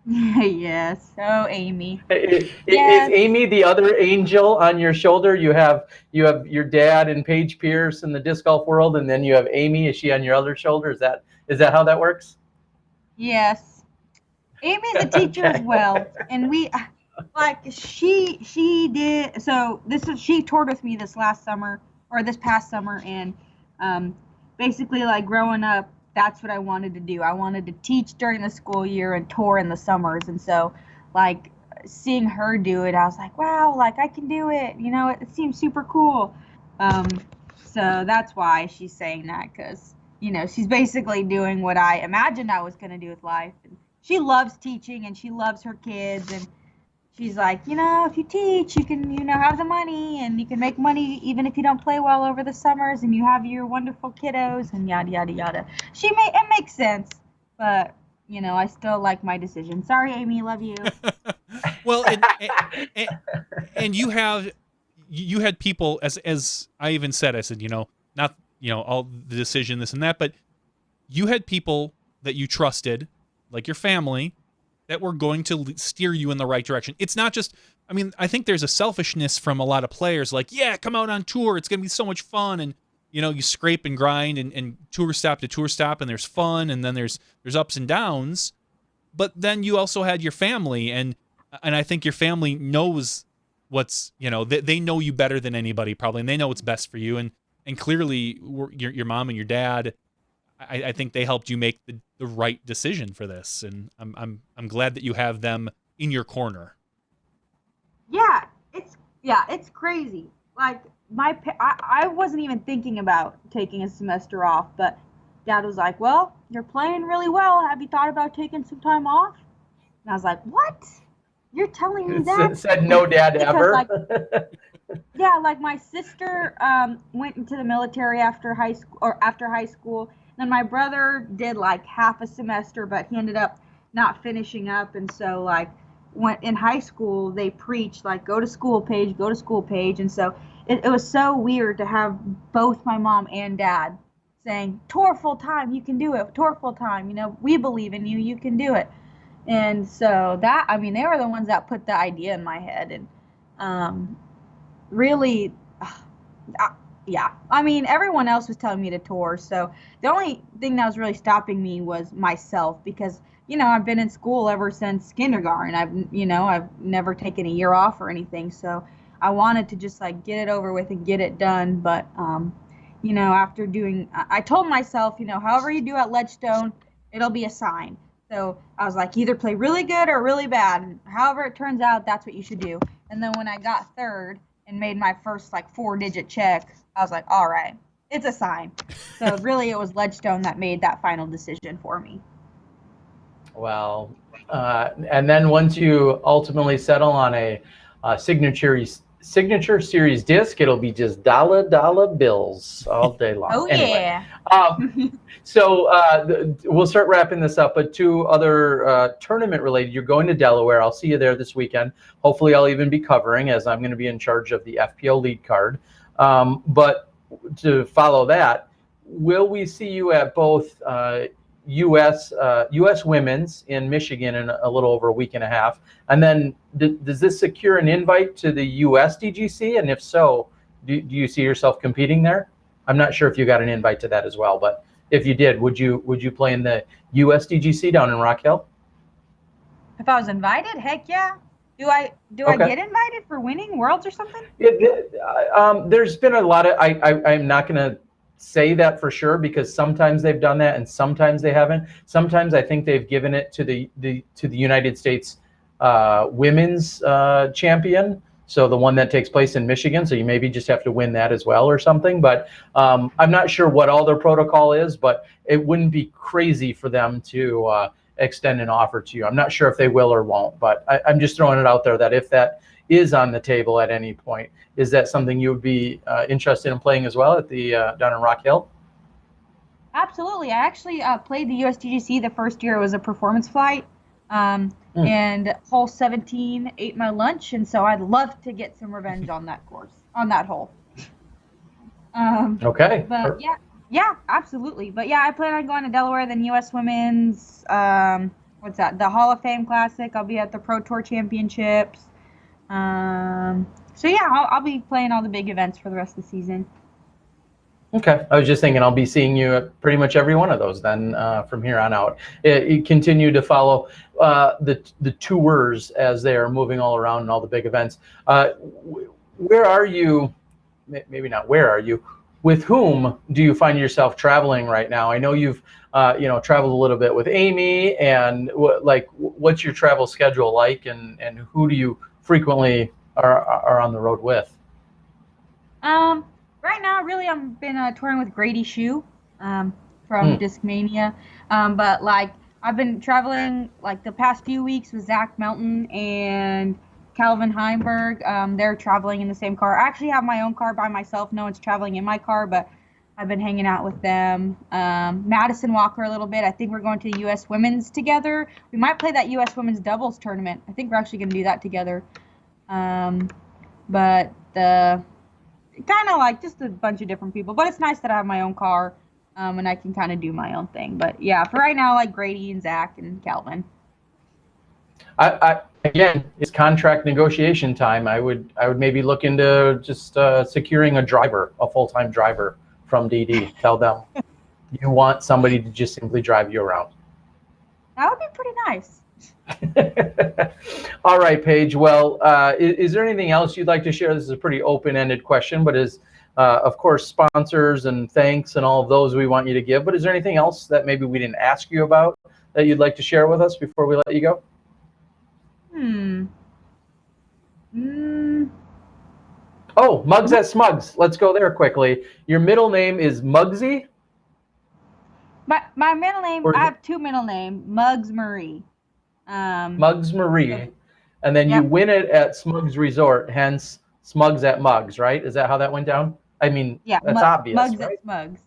S4: Yes. Oh, Amy.
S1: Is
S4: Yes.
S1: Amy the other angel on your shoulder? You have your dad and Paige Pierce in the disc golf world, and then you have Amy. Is she on your other shoulder? Is that how that works?
S4: Yes. Amy's a teacher as well, and we like she did. So she toured with me this past summer, and basically like growing up, that's what I wanted to do. I wanted to teach during the school year and tour in the summers. And so like seeing her do it, I was like, wow, like I can do it. It seems super cool. So that's why she's saying that, because, she's basically doing what I imagined I was going to do with life. And she loves teaching and she loves her kids, and she's like, if you teach, you can, have the money, and you can make money even if you don't play well over the summers, and you have your wonderful kiddos, and yada yada yada. It makes sense, but I still like my decision. Sorry, Amy, love you.
S2: Well, and you had people, as I even said, I said, not all the decision, this and that, but you had people that you trusted, like your family, that were going to steer you in the right direction. It's not just, I think there's a selfishness from a lot of players, like, yeah, come out on tour, it's going to be so much fun, and you scrape and grind and tour stop to tour stop, and there's fun, and then there's ups and downs. But then you also had your family, and I think your family knows what's, they know you better than anybody probably, and they know what's best for you. And clearly your mom and your dad, I think they helped you make the right decision for this. And I'm glad that you have them in your corner.
S4: Yeah, it's crazy. Like I wasn't even thinking about taking a semester off, but Dad was like, well, you're playing really well. Have you thought about taking some time off? And I was like, what? You're telling me that?
S1: Said no dad ever.
S4: Like my sister went into the military after high school. Then my brother did like half a semester, but he ended up not finishing up. And so like when in high school, they preached like, go to school, Paige, go to school, Paige. And so it was so weird to have both my mom and dad saying, tour full time, you can do it. Tour full time, we believe in you, you can do it. And so that, they were the ones that put the idea in my head. And really, yeah. Everyone else was telling me to tour. So the only thing that was really stopping me was myself, because, I've been in school ever since kindergarten. I've never taken a year off or anything. So I wanted to just like get it over with and get it done. But, after I told myself, however you do at Ledgestone, it'll be a sign. So I was like, either play really good or really bad. And however it turns out, that's what you should do. And then when I got third and made my first like 4-digit check, I was like, all right, it's a sign. So really it was Ledgestone that made that final decision for me.
S1: Well, and then once you ultimately settle on a signature series disc, it'll be just dollar bills all day long.
S4: Oh,
S1: anyway,
S4: yeah.
S1: So we'll start wrapping this up, but two other tournament related. You're going to Delaware. I'll see you there this weekend. Hopefully I'll even be covering, as I'm going to be in charge of the FPO lead card. But to follow that, will we see you at both U.S. Women's in Michigan in a little over a week and a half? And then does this secure an invite to the U.S. DGC? And if so, do you see yourself competing there? I'm not sure if you got an invite to that as well, but if you did, would you play in the U.S. DGC down in Rock Hill?
S4: If I was invited, heck yeah. Do I get invited for winning Worlds or something?
S1: There's been a lot of, I'm not going to say that for sure, because sometimes they've done that and sometimes they haven't. Sometimes I think they've given it to the United States women's champion, so the one that takes place in Michigan. So you maybe just have to win that as well or something. But I'm not sure what all their protocol is, but it wouldn't be crazy for them to extend an offer to you. I'm not sure if they will or won't, but I'm just throwing it out there that if that is on the table at any point, is that something you would be interested in playing as well at the down in Rock Hill?
S4: Absolutely. I actually played the USDGC the first year. It was a performance flight, and hole 17 ate my lunch, and so I'd love to get some revenge on that course, on that hole.
S1: Okay.
S4: But yeah, absolutely. But yeah, I plan on going to Delaware, then U.S. Women's, what's that? The Hall of Fame Classic. I'll be at the Pro Tour Championships. So yeah, I'll be playing all the big events for the rest of the season.
S1: Okay, I was just thinking I'll be seeing you at pretty much every one of those then from here on out. You continue to follow the tours as they are moving all around and all the big events. Where are you? Maybe not. Where are you? With whom do you find yourself traveling right now? I know you've traveled a little bit with Amy, and what's your travel schedule like, and who do you frequently are on the road with?
S4: Right now, really, I've been touring with Grady Shue from Discmania, but I've been traveling the past few weeks with Zach Melton and Calvin Heimberg. They're traveling in the same car. I actually have my own car by myself. No one's traveling in my car, but I've been hanging out with them. Madison Walker a little bit. I think we're going to the U.S. Women's together. We might play that U.S. Women's doubles tournament. I think we're actually going to do that together. But the kind of like just a bunch of different people. But it's nice that I have my own car, and I can kind of do my own thing. But yeah, for right now, like Grady and Zach and Calvin.
S1: Again, it's contract negotiation time. I would maybe look into just securing a full-time driver from DD. Tell them you want somebody to just simply drive you around.
S4: That would be pretty nice.
S1: All right, Paige. Well, is there anything else you'd like to share? This is a pretty open-ended question, but of course, sponsors and thanks and all of those we want you to give. But is there anything else that maybe we didn't ask you about that you'd like to share with us before we let you go? Oh, Mugs at Smugs. Let's go there quickly. Your middle name is Mugsy?
S4: My middle name, I have two middle names, Mugs Marie.
S1: Mugs Marie. And then you win it at Smugs Resort, hence Smugs at Mugs, right? Is that how that went down? I mean, that's obvious,
S4: Mugs
S1: right?
S4: at Smugs.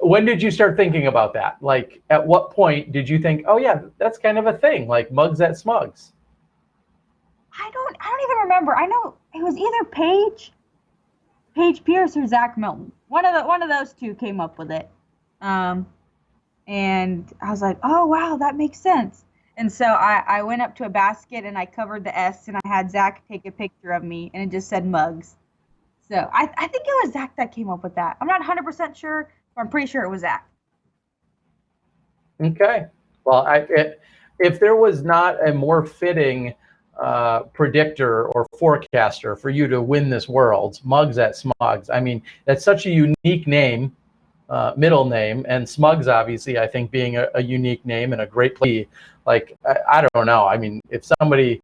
S1: When did you start thinking about that? Like, at what point did you think, oh yeah, that's kind of a thing, like Mugs at Smugs?
S4: I don't even remember. I know it was either Paige Pierce or Zach Milton. One of those two came up with it. And I was like, oh wow, that makes sense. And so I went up to a basket and I covered the S and I had Zach take a picture of me and it just said Mugs. So I think it was Zach that came up with that. I'm not 100% sure, but I'm pretty sure it was Zach.
S1: Okay. Well, if there was not a more fitting predictor or forecaster for you to win this world, Mugs at Smugs. I mean, that's such a unique name, middle name, and Smugs obviously I think being a unique name and a great play. Like I don't know. I mean, if somebody,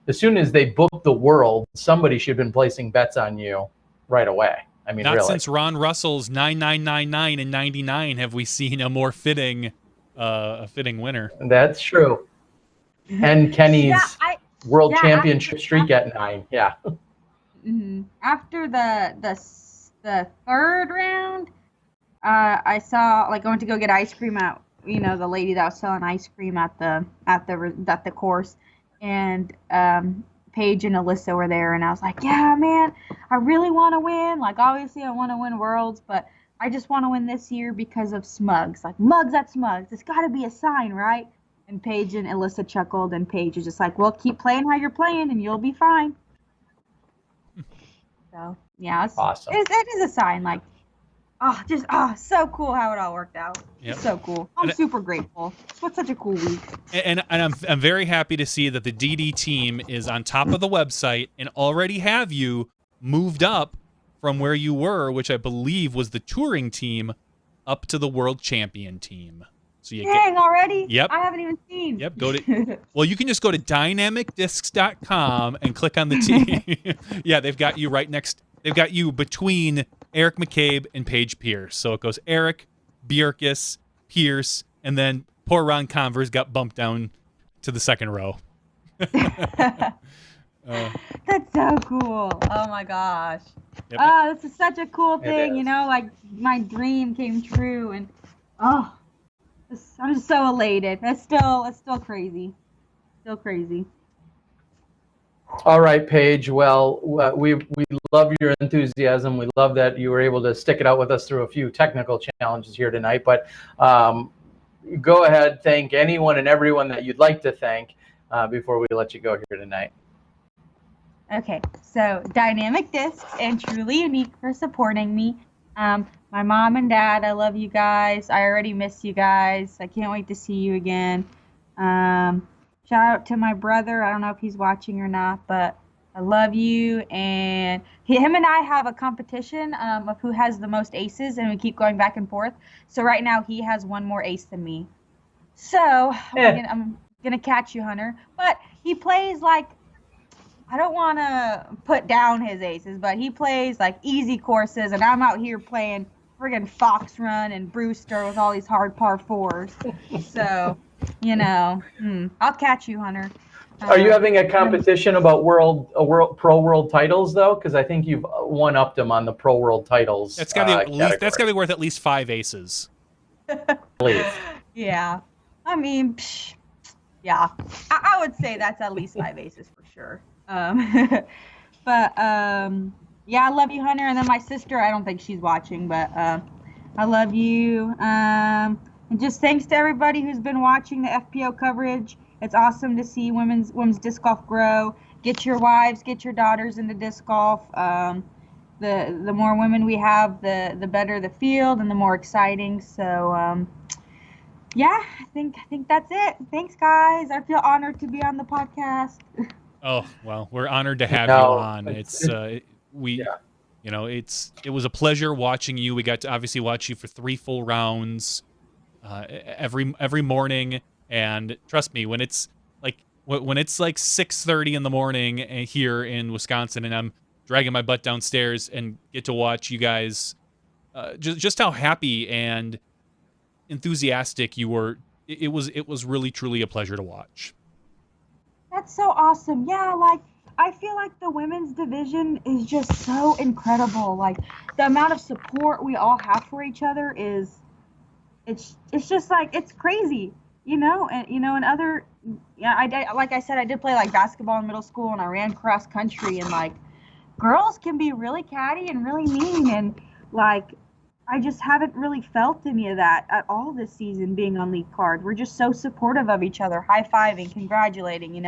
S1: as soon as they book the world, somebody should have been placing bets on you right away. I mean,
S2: not
S1: really.
S2: Since Ron Russell's 9999 and 99 have we seen a more fitting winner.
S1: That's true. And Kenny's world championship streak at 9. Yeah.
S4: After the third round, I saw, like, I went to go get ice cream at, the lady that was selling ice cream at the course, and Paige and Alyssa were there, and I was like, yeah, man, I really want to win. Like, obviously I want to win worlds, but I just want to win this year because of Smugs. Like, Mugs at Smugs. It's got to be a sign, right? And Paige and Alyssa chuckled, and Paige was just like, well, keep playing how you're playing, and you'll be fine. So, yeah, it's awesome. It is a sign. Like, so cool how it all worked out. Yep. It's so cool. I'm super grateful. It's such a cool week.
S2: And I'm very happy to see that the DD team is on top of the website and already have you moved up from where you were, which I believe was the touring team, up to the world champion team. So you
S4: already?
S2: Yep.
S4: I haven't even seen.
S2: Yep. Well, you can just go to dynamicdiscs.com and click on the team. Yeah, they've got you right next. They've got you between Eric McCabe and Paige Pierce. So it goes Eric, Bjerkaas, Pierce, and then poor Ron Converse got bumped down to the second row.
S4: That's so cool. Oh my gosh. Yep. Oh, this is such a cool thing. Like my dream came true, and I'm just so elated. It's still crazy. Still crazy.
S1: All right, Paige. Well, we love your enthusiasm. We love that you were able to stick it out with us through a few technical challenges here tonight. But go ahead, thank anyone and everyone that you'd like to thank before we let you go here tonight.
S4: Okay, so Dynamic Discs and Truly Unique for supporting me. My mom and dad, I love you guys. I already miss you guys. I can't wait to see you again. Shout out to my brother. I don't know if he's watching or not, but I love you. And him and I have a competition of who has the most aces, and we keep going back and forth. So right now he has one more ace than me. So I'm gonna catch you, Hunter. But he plays like, I don't want to put down his aces, but he plays like easy courses, and I'm out here playing friggin' Fox Run and Brewster with all these hard par fours. So, I'll catch you, Hunter.
S1: Are you having a competition about pro world titles though? Because I think you've one upped them on the pro world titles.
S2: That's gotta be that's gotta be worth at least 5 aces.
S4: Yeah, I mean, yeah, I would say that's at least 5 aces for sure. But yeah, I love you, Hunter. And then my sister, I don't think she's watching, but I love you. And just thanks to everybody who's been watching the FPO coverage. It's awesome to see women's disc golf grow. Get your wives, get your daughters into disc golf. The more women we have, the better the field and the more exciting. So yeah, I think that's it. Thanks, guys. I feel honored to be on the podcast.
S2: Oh, well, we're honored to have you on. It's you know, it was a pleasure watching you. We got to obviously watch you for 3 full rounds every morning, and trust me, when it's like 6:30 in the morning here in Wisconsin, and I'm dragging my butt downstairs and get to watch you guys, just how happy and enthusiastic you were. It was really truly a pleasure to watch.
S4: That's so awesome. Yeah, like I feel like the women's division is just so incredible. Like the amount of support we all have for each other it's just like it's crazy, you know. And and other, like I said, I did play like basketball in middle school, and I ran cross country, and like girls can be really catty and really mean, and like I just haven't really felt any of that at all this season being on League Card. We're just so supportive of each other, high-fiving, congratulating,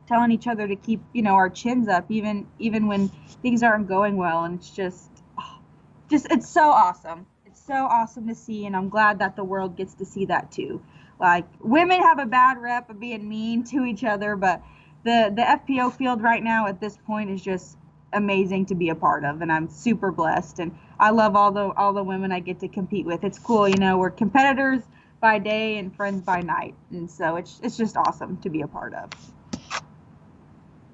S4: telling each other to keep, our chins up even when things aren't going well. And it's just it's so awesome. It's so awesome to see, and I'm glad that the world gets to see that too. Like, women have a bad rep of being mean to each other, but the FPO field right now at this point is just amazing to be a part of, and I'm super blessed, and I love all the women I get to compete with. It's cool, we're competitors by day and friends by night, and so it's just awesome to be a part of.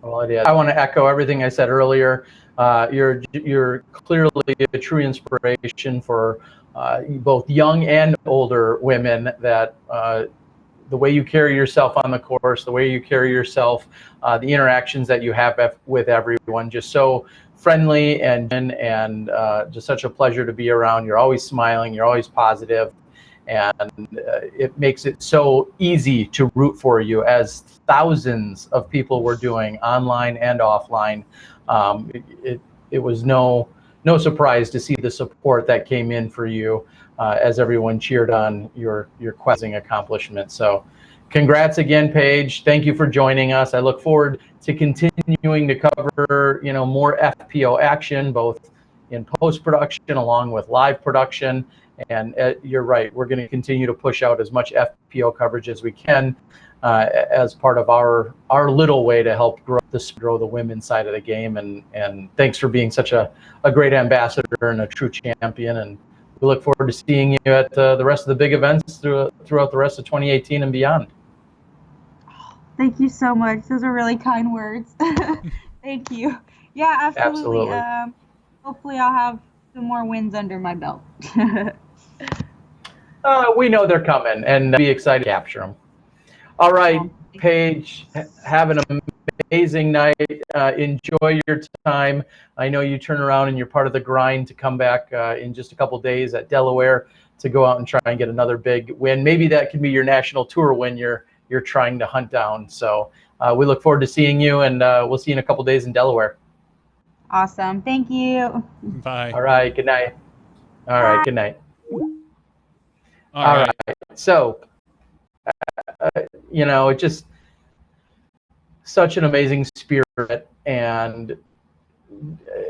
S1: Well, it is. I want to echo everything I said earlier. You're clearly a true inspiration for both young and older women. That the way you carry yourself on the course, the way you carry yourself, the interactions that you have with everyone, just so friendly and just such a pleasure to be around. You're always smiling, you're always positive, and it makes it so easy to root for you, as thousands of people were doing online and offline. It was no surprise to see the support that came in for you as everyone cheered on your questing accomplishment. So congrats again, Paige. Thank you for joining us. I look forward to continuing to cover, more FPO action, both in post-production along with live production. And you're right, we're going to continue to push out as much FPO coverage as we can as part of our little way to help grow the women's side of the game. And thanks for being such a great ambassador and a true champion. And we look forward to seeing you at the rest of the big events throughout the rest of 2018 and beyond.
S4: Thank you so much. Those are really kind words. Thank you. Yeah, absolutely. Hopefully I'll have some more wins under my belt.
S1: We know they're coming, and be excited to capture them. All right, Paige, have an amazing night. Enjoy your time. I know you turn around and you're part of the grind to come back in just a couple days at Delaware to go out and try and get another big win. Maybe that can be your national tour win you're trying to hunt down. So we look forward to seeing you, and we'll see you in a couple days in Delaware.
S4: Awesome. Thank you.
S2: Bye.
S1: All right. Good night. All right. Good night.
S2: All right.
S1: So, it's just such an amazing spirit, and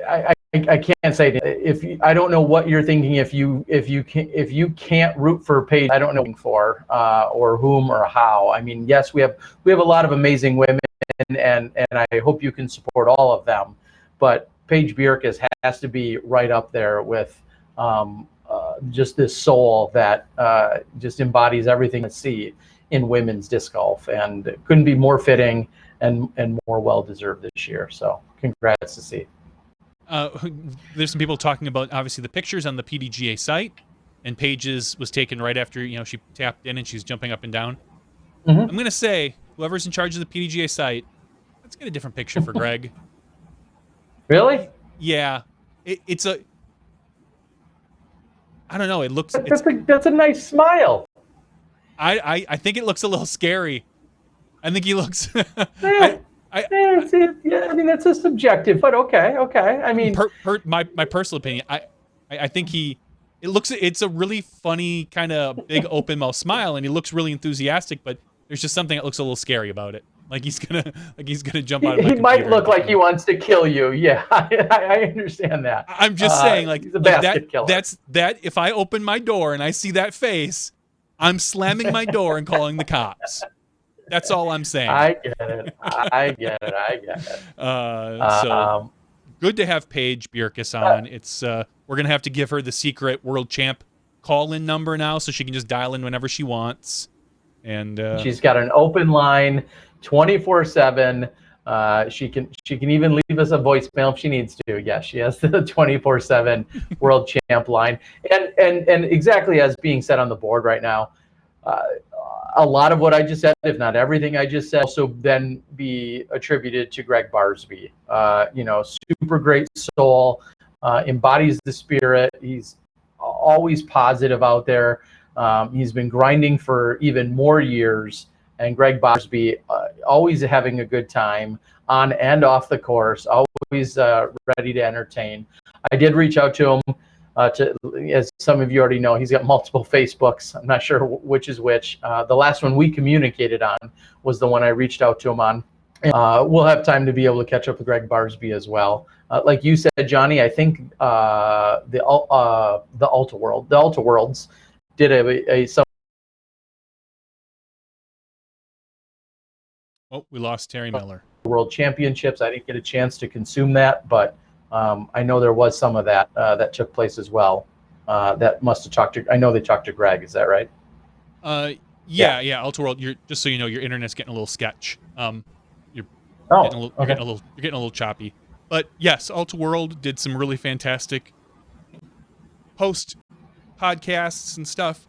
S1: I can't say I don't know what you're thinking if you can't root for Paige. I don't know for or whom or how. I mean, yes, we have a lot of amazing women, and I hope you can support all of them. But Paige Bjerkaas has to be right up there with just this soul that just embodies everything I see in women's disc golf, and it couldn't be more fitting and more well-deserved this year. So congrats to see.
S2: There's some people talking about, obviously, the pictures on the PDGA site, and Paige's was taken right after, she tapped in and she's jumping up and down.
S1: Mm-hmm.
S2: I'm going to say, whoever's in charge of the PDGA site, Let's get a different picture for Greg.
S1: Really?
S2: Yeah, it's a. I don't know. It looks.
S1: That's a nice smile.
S2: I think it looks a little scary. I think he looks.
S1: Yeah, I mean that's a subjective, but okay. I mean,
S2: my personal opinion. I think it's a really funny kind of big open mouth smile, and he looks really enthusiastic. But there's just something that looks a little scary about it. Like he's gonna jump out of my
S1: he might
S2: computer
S1: look like he wants to kill you. Yeah, I understand that.
S2: I'm just saying, like,
S1: he's a basket killer.
S2: That if I open my door and I see that face, I'm slamming my door and calling the cops. That's all I'm saying.
S1: I get it.
S2: So good to have Paige Bjerkaas on. It's we're gonna have to give her the secret world champ call-in number now, so she can just dial in whenever she wants. And
S1: she's got an open line, 24/7. She can even leave us a voicemail if she needs to. Yeah, she has the 24/7 world champ line. And exactly as being said on the board right now, a lot of what I just said, if not everything I just said, also then be attributed to Greg Barsby. Super great soul, embodies the spirit. He's always positive out there. He's been grinding for even more years. And Greg Barsby, always having a good time on and off the course, always ready to entertain. I did reach out to him. As some of you already know, he's got multiple Facebooks. I'm not sure which is which. The last one we communicated on was the one I reached out to him on. We'll have time to be able to catch up with Greg Barsby as well. Like you said, Johnny, I think the Ultra Worlds did a
S2: oh, we lost Terry Miller.
S1: World Championships. I didn't get a chance to consume that, but I know there was some of that that took place as well. That must have talked to. I know they talked to Greg. Is that right?
S2: Yeah. Ultra World. You're just so you know, your internet's getting a little sketch. You're getting a little choppy. But yes, Ultra World did some really fantastic post podcasts and stuff.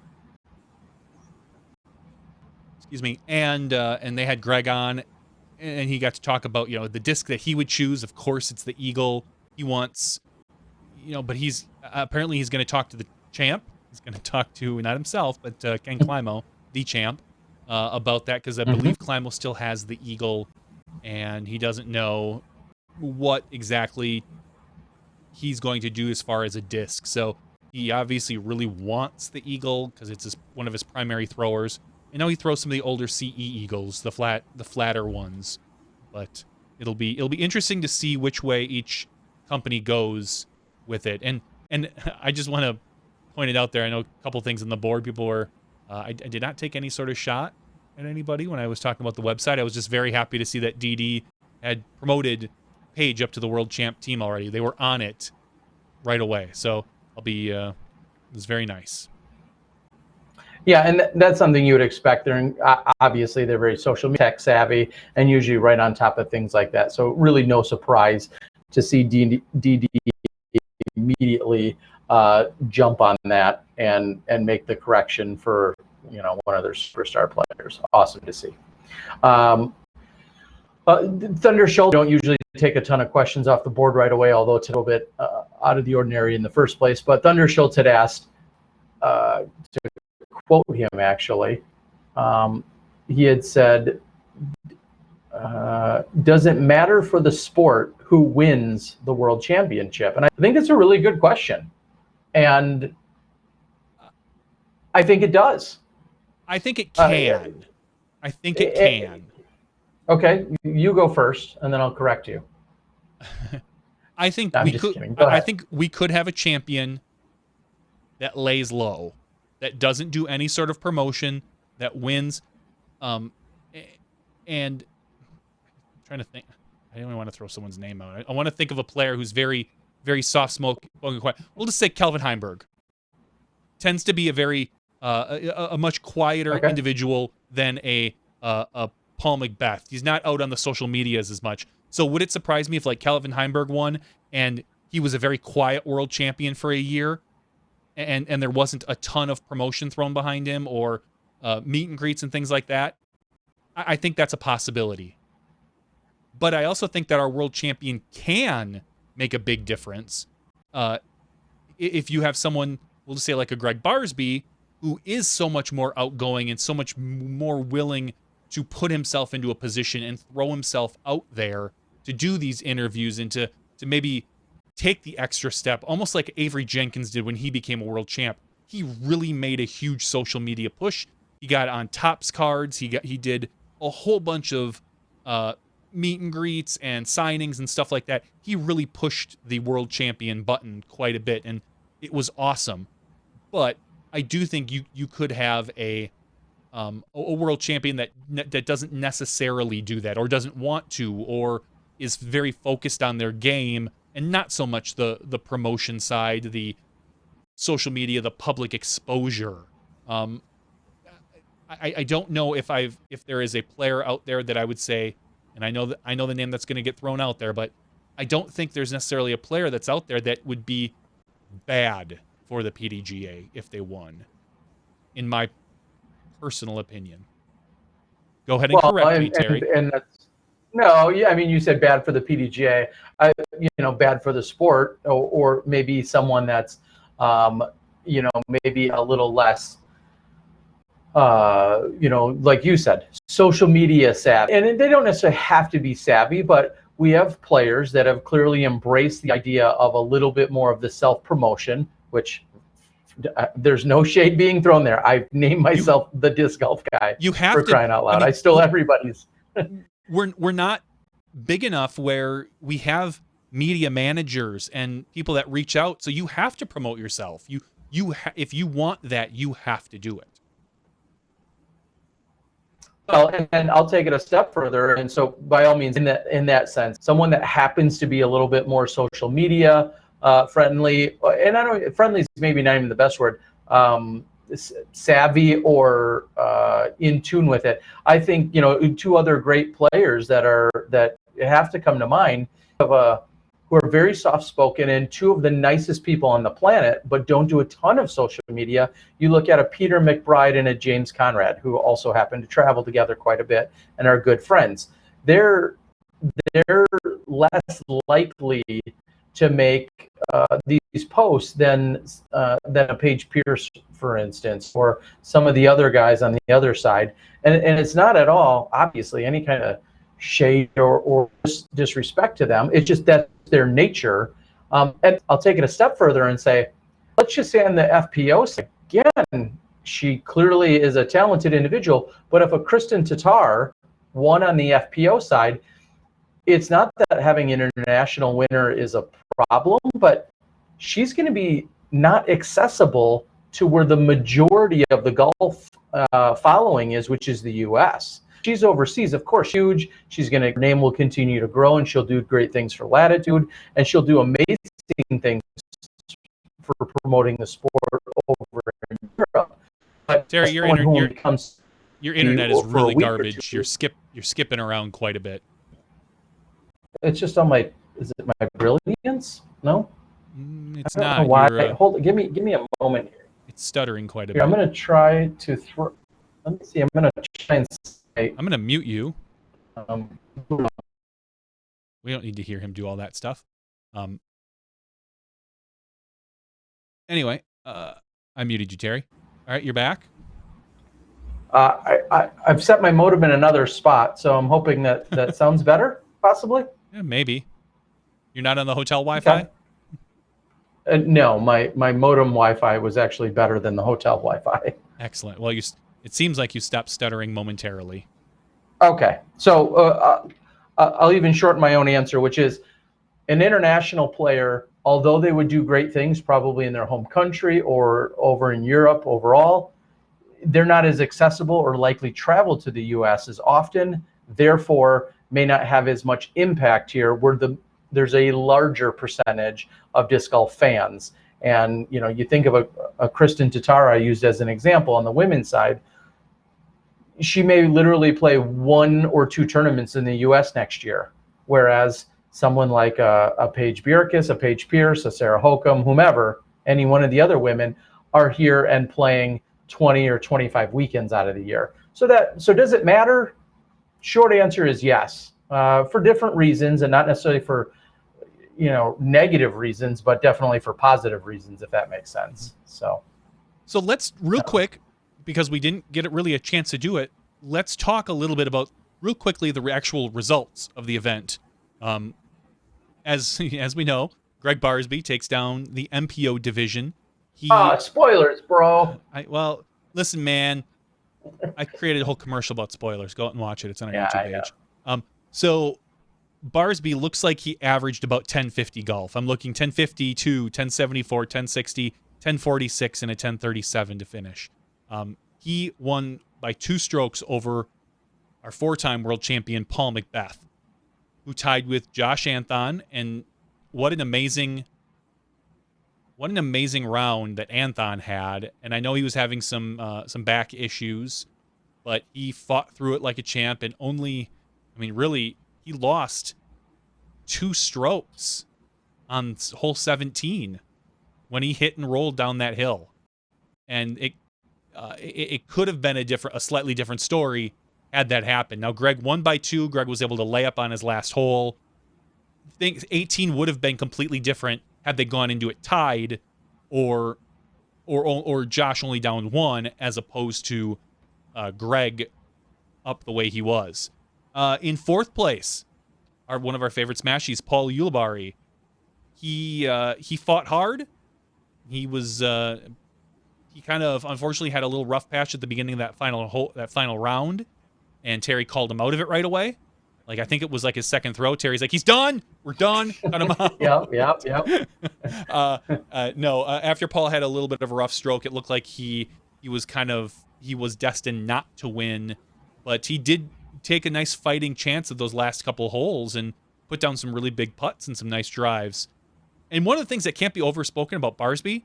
S2: Excuse me, and they had Greg on, and he got to talk about the disc that he would choose. Of course, it's the Eagle. He wants, but he's apparently he's going to talk to the champ. He's going to talk to not himself, but Ken Climo, the champ, about that because I believe Climo still has the Eagle, and he doesn't know what exactly he's going to do as far as a disc. So he obviously really wants the Eagle because it's one of his primary throwers. I know he throws some of the older CE Eagles, the flatter ones, but it'll be interesting to see which way each company goes with it. And I just want to point it out there. I know a couple things on the board. People were I did not take any sort of shot at anybody when I was talking about the website. I was just very happy to see that DD had promoted Paige up to the world champ team already. They were on it right away. So it was very nice.
S1: Yeah, and that's something you would expect. They're obviously they're very social media tech savvy and usually right on top of things like that. So really no surprise to see DD immediately jump on that and make the correction for one of their superstar players. Awesome to see. Thunder Show don't usually take a ton of questions off the board right away, although it's a little bit out of the ordinary in the first place. But Thunder Schultz had asked to quote him actually. He had said, does it matter for the sport who wins the world championship? And I think that's a really good question. And I think it does.
S2: I think it can. I think it can.
S1: Okay, you go first, and then I'll correct you.
S2: I think we could have a champion that lays low, that doesn't do any sort of promotion, that wins. And I'm trying to think. I don't want to throw someone's name out. I want to think of a player who's very, very soft-spoken, quiet. We'll just say Kelvin Heimberg. Tends to be a very a much quieter individual than a Paul Macbeth. He's not out on the social medias as much. So would it surprise me if like Kelvin Heimberg won and he was a very quiet world champion for a year and there wasn't a ton of promotion thrown behind him or meet and greets and things like that? I think that's a possibility. But I also think that our world champion can make a big difference. If you have someone, we'll just say like a Greg Barsby, who is so much more outgoing and so much more willing to put himself into a position and throw himself out there to do these interviews and to maybe take the extra step, almost like Avery Jenkins did when he became a world champ. He really made a huge social media push. He got on Topps cards. He did a whole bunch of meet and greets and signings and stuff like that. He really pushed the world champion button quite a bit, and it was awesome. But I do think you could have a world champion that doesn't necessarily do that, or doesn't want to, or is very focused on their game and not so much the promotion side, the social media, the public exposure. I don't know if there is a player out there that I would say, and I know the name that's going to get thrown out there, but I don't think there's necessarily a player that's out there that would be bad for the PDGA if they won, in my personal opinion. Go ahead and correct me, Terry.
S1: And that's, no, yeah, I mean, you said bad for the PDGA. Bad for the sport, or maybe someone that's, maybe a little less, like you said, social media savvy. And they don't necessarily have to be savvy, but we have players that have clearly embraced the idea of a little bit more of the self-promotion, which there's no shade being thrown there. I've named myself the disc golf guy.
S2: You have
S1: for
S2: to,
S1: crying out loud.
S2: I mean,
S1: I stole everybody's.
S2: We're not big enough where we have media managers and people that reach out. So you have to promote yourself. If you want that, you have to do it.
S1: Well, and I'll take it a step further. And so, by all means, in that sense, someone that happens to be a little bit more social media friendly, and I don't, friendly is maybe not even the best word, savvy or in tune with it. I think, two other great players that have to come to mind who are very soft-spoken and two of the nicest people on the planet, but don't do a ton of social media. You look at a Peter McBride and a James Conrad, who also happen to travel together quite a bit and are good friends. They're less likely to make these posts than a Paige Pierce, for instance, or some of the other guys on the other side. And it's not at all, obviously, any kind of shade or disrespect to them. It's just that's their nature. And I'll take it a step further and say, let's just say on the FPO side, again, she clearly is a talented individual, but if a Kristen Tatar won on the FPO side, it's not that having an international winner is a problem, but she's going to be not accessible to where the majority of the golf following is, which is the U.S. She's overseas, of course, huge. Her name will continue to grow, and she'll do great things for Latitude, and she'll do amazing things for promoting the sport over in Europe. But
S2: Terry, your internet is really garbage. You're skipping around quite a bit.
S1: It's just on is it my brilliance? No?
S2: It's
S1: I don't
S2: not.
S1: know why. Hold it. Give me a moment here.
S2: It's stuttering quite a
S1: Here,
S2: bit.
S1: I'm going to try to throw. Let me see. I'm going to try and say.
S2: I'm going to mute you.
S1: We
S2: We don't need to hear him do all that stuff. Anyway, I muted you, Terry. All right, you're back.
S1: I've set my modem in another spot, so I'm hoping that sounds better, possibly.
S2: Yeah, maybe. You're not on the hotel Wi-Fi?
S1: Okay. No, my modem Wi-Fi was actually better than the hotel Wi-Fi.
S2: Excellent. Well, it seems like you stopped stuttering momentarily.
S1: Okay, so I'll even shorten my own answer, which is an international player, although they would do great things probably in their home country or over in Europe overall, they're not as accessible or likely travel to the U.S. as often, therefore may not have as much impact here where there's a larger percentage of disc golf fans. And, you think of a Kristen Tatar I used as an example on the women's side. She may literally play 1 or 2 tournaments in the U.S. next year, whereas someone like a Paige Bjerkaas, a Paige Pierce, a Sarah Hokum, whomever, any one of the other women are here and playing 20 or 25 weekends out of the year. So does it matter? Short answer is yes. for different reasons, and not necessarily for negative reasons, but definitely for positive reasons, if that makes sense. So
S2: let's real quick, because we didn't get really a chance to do it. Let's talk a little bit about real quickly the actual results of the event. As we know, Greg Barsby takes down the MPO division.
S1: Spoilers, bro.
S2: Well, listen, man. I created a whole commercial about spoilers. Go out and watch it. It's on our YouTube page. So Barsby looks like he averaged about 1050 golf. I'm looking 1052, 1074, 1060, 1046, and a 1037 to finish. He won by 2 strokes over our 4-time world champion Paul Macbeth, who tied with Josh Anthon. And what an amazing round that Anthon had. And I know he was having some back issues, but he fought through it like a champ. And really, he lost 2 strokes on hole 17 when he hit and rolled down that hill. And it could have been a slightly different story had that happened. Now, Greg won by 2. Greg was able to lay up on his last hole. I think 18 would have been completely different had they gone into it tied, or Josh only down 1, as opposed to Greg up the way he was. In 4th place, one of our favorite Smashies, Paul Ulibarri. He fought hard. He was he kind of unfortunately had a little rough patch at the beginning of that final round, and Terry called him out of it right away. Like, I think it was like his 2nd throw. Terry's like, he's done. We're done. Cut him out.
S1: Yep.
S2: No, after Paul had a little bit of a rough stroke, it looked like he was destined not to win, but he did take a nice fighting chance of those last couple holes and put down some really big putts and some nice drives. And one of the things that can't be overspoken about Barsby,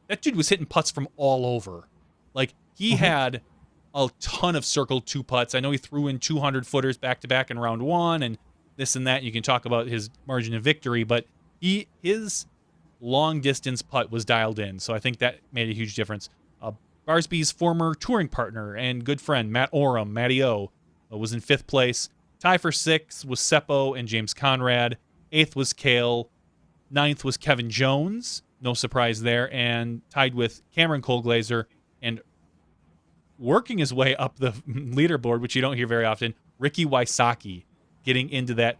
S2: that dude was hitting putts from all over. Like, he had a ton of circle 2 putts. I know he threw in 200 footers back-to-back in round 1 and this and that. You can talk about his margin of victory, but his long-distance putt was dialed in, so I think that made a huge difference. Barsby's former touring partner and good friend, Matt Oram, Matty O, was in 5th place. Tie for 6th was Seppo and James Conrad. 8th was Kale. 9th was Kevin Jones. No surprise there. And tied with Cameron Colglazer, and working his way up the leaderboard, which you don't hear very often, Ricky Wysocki, getting into that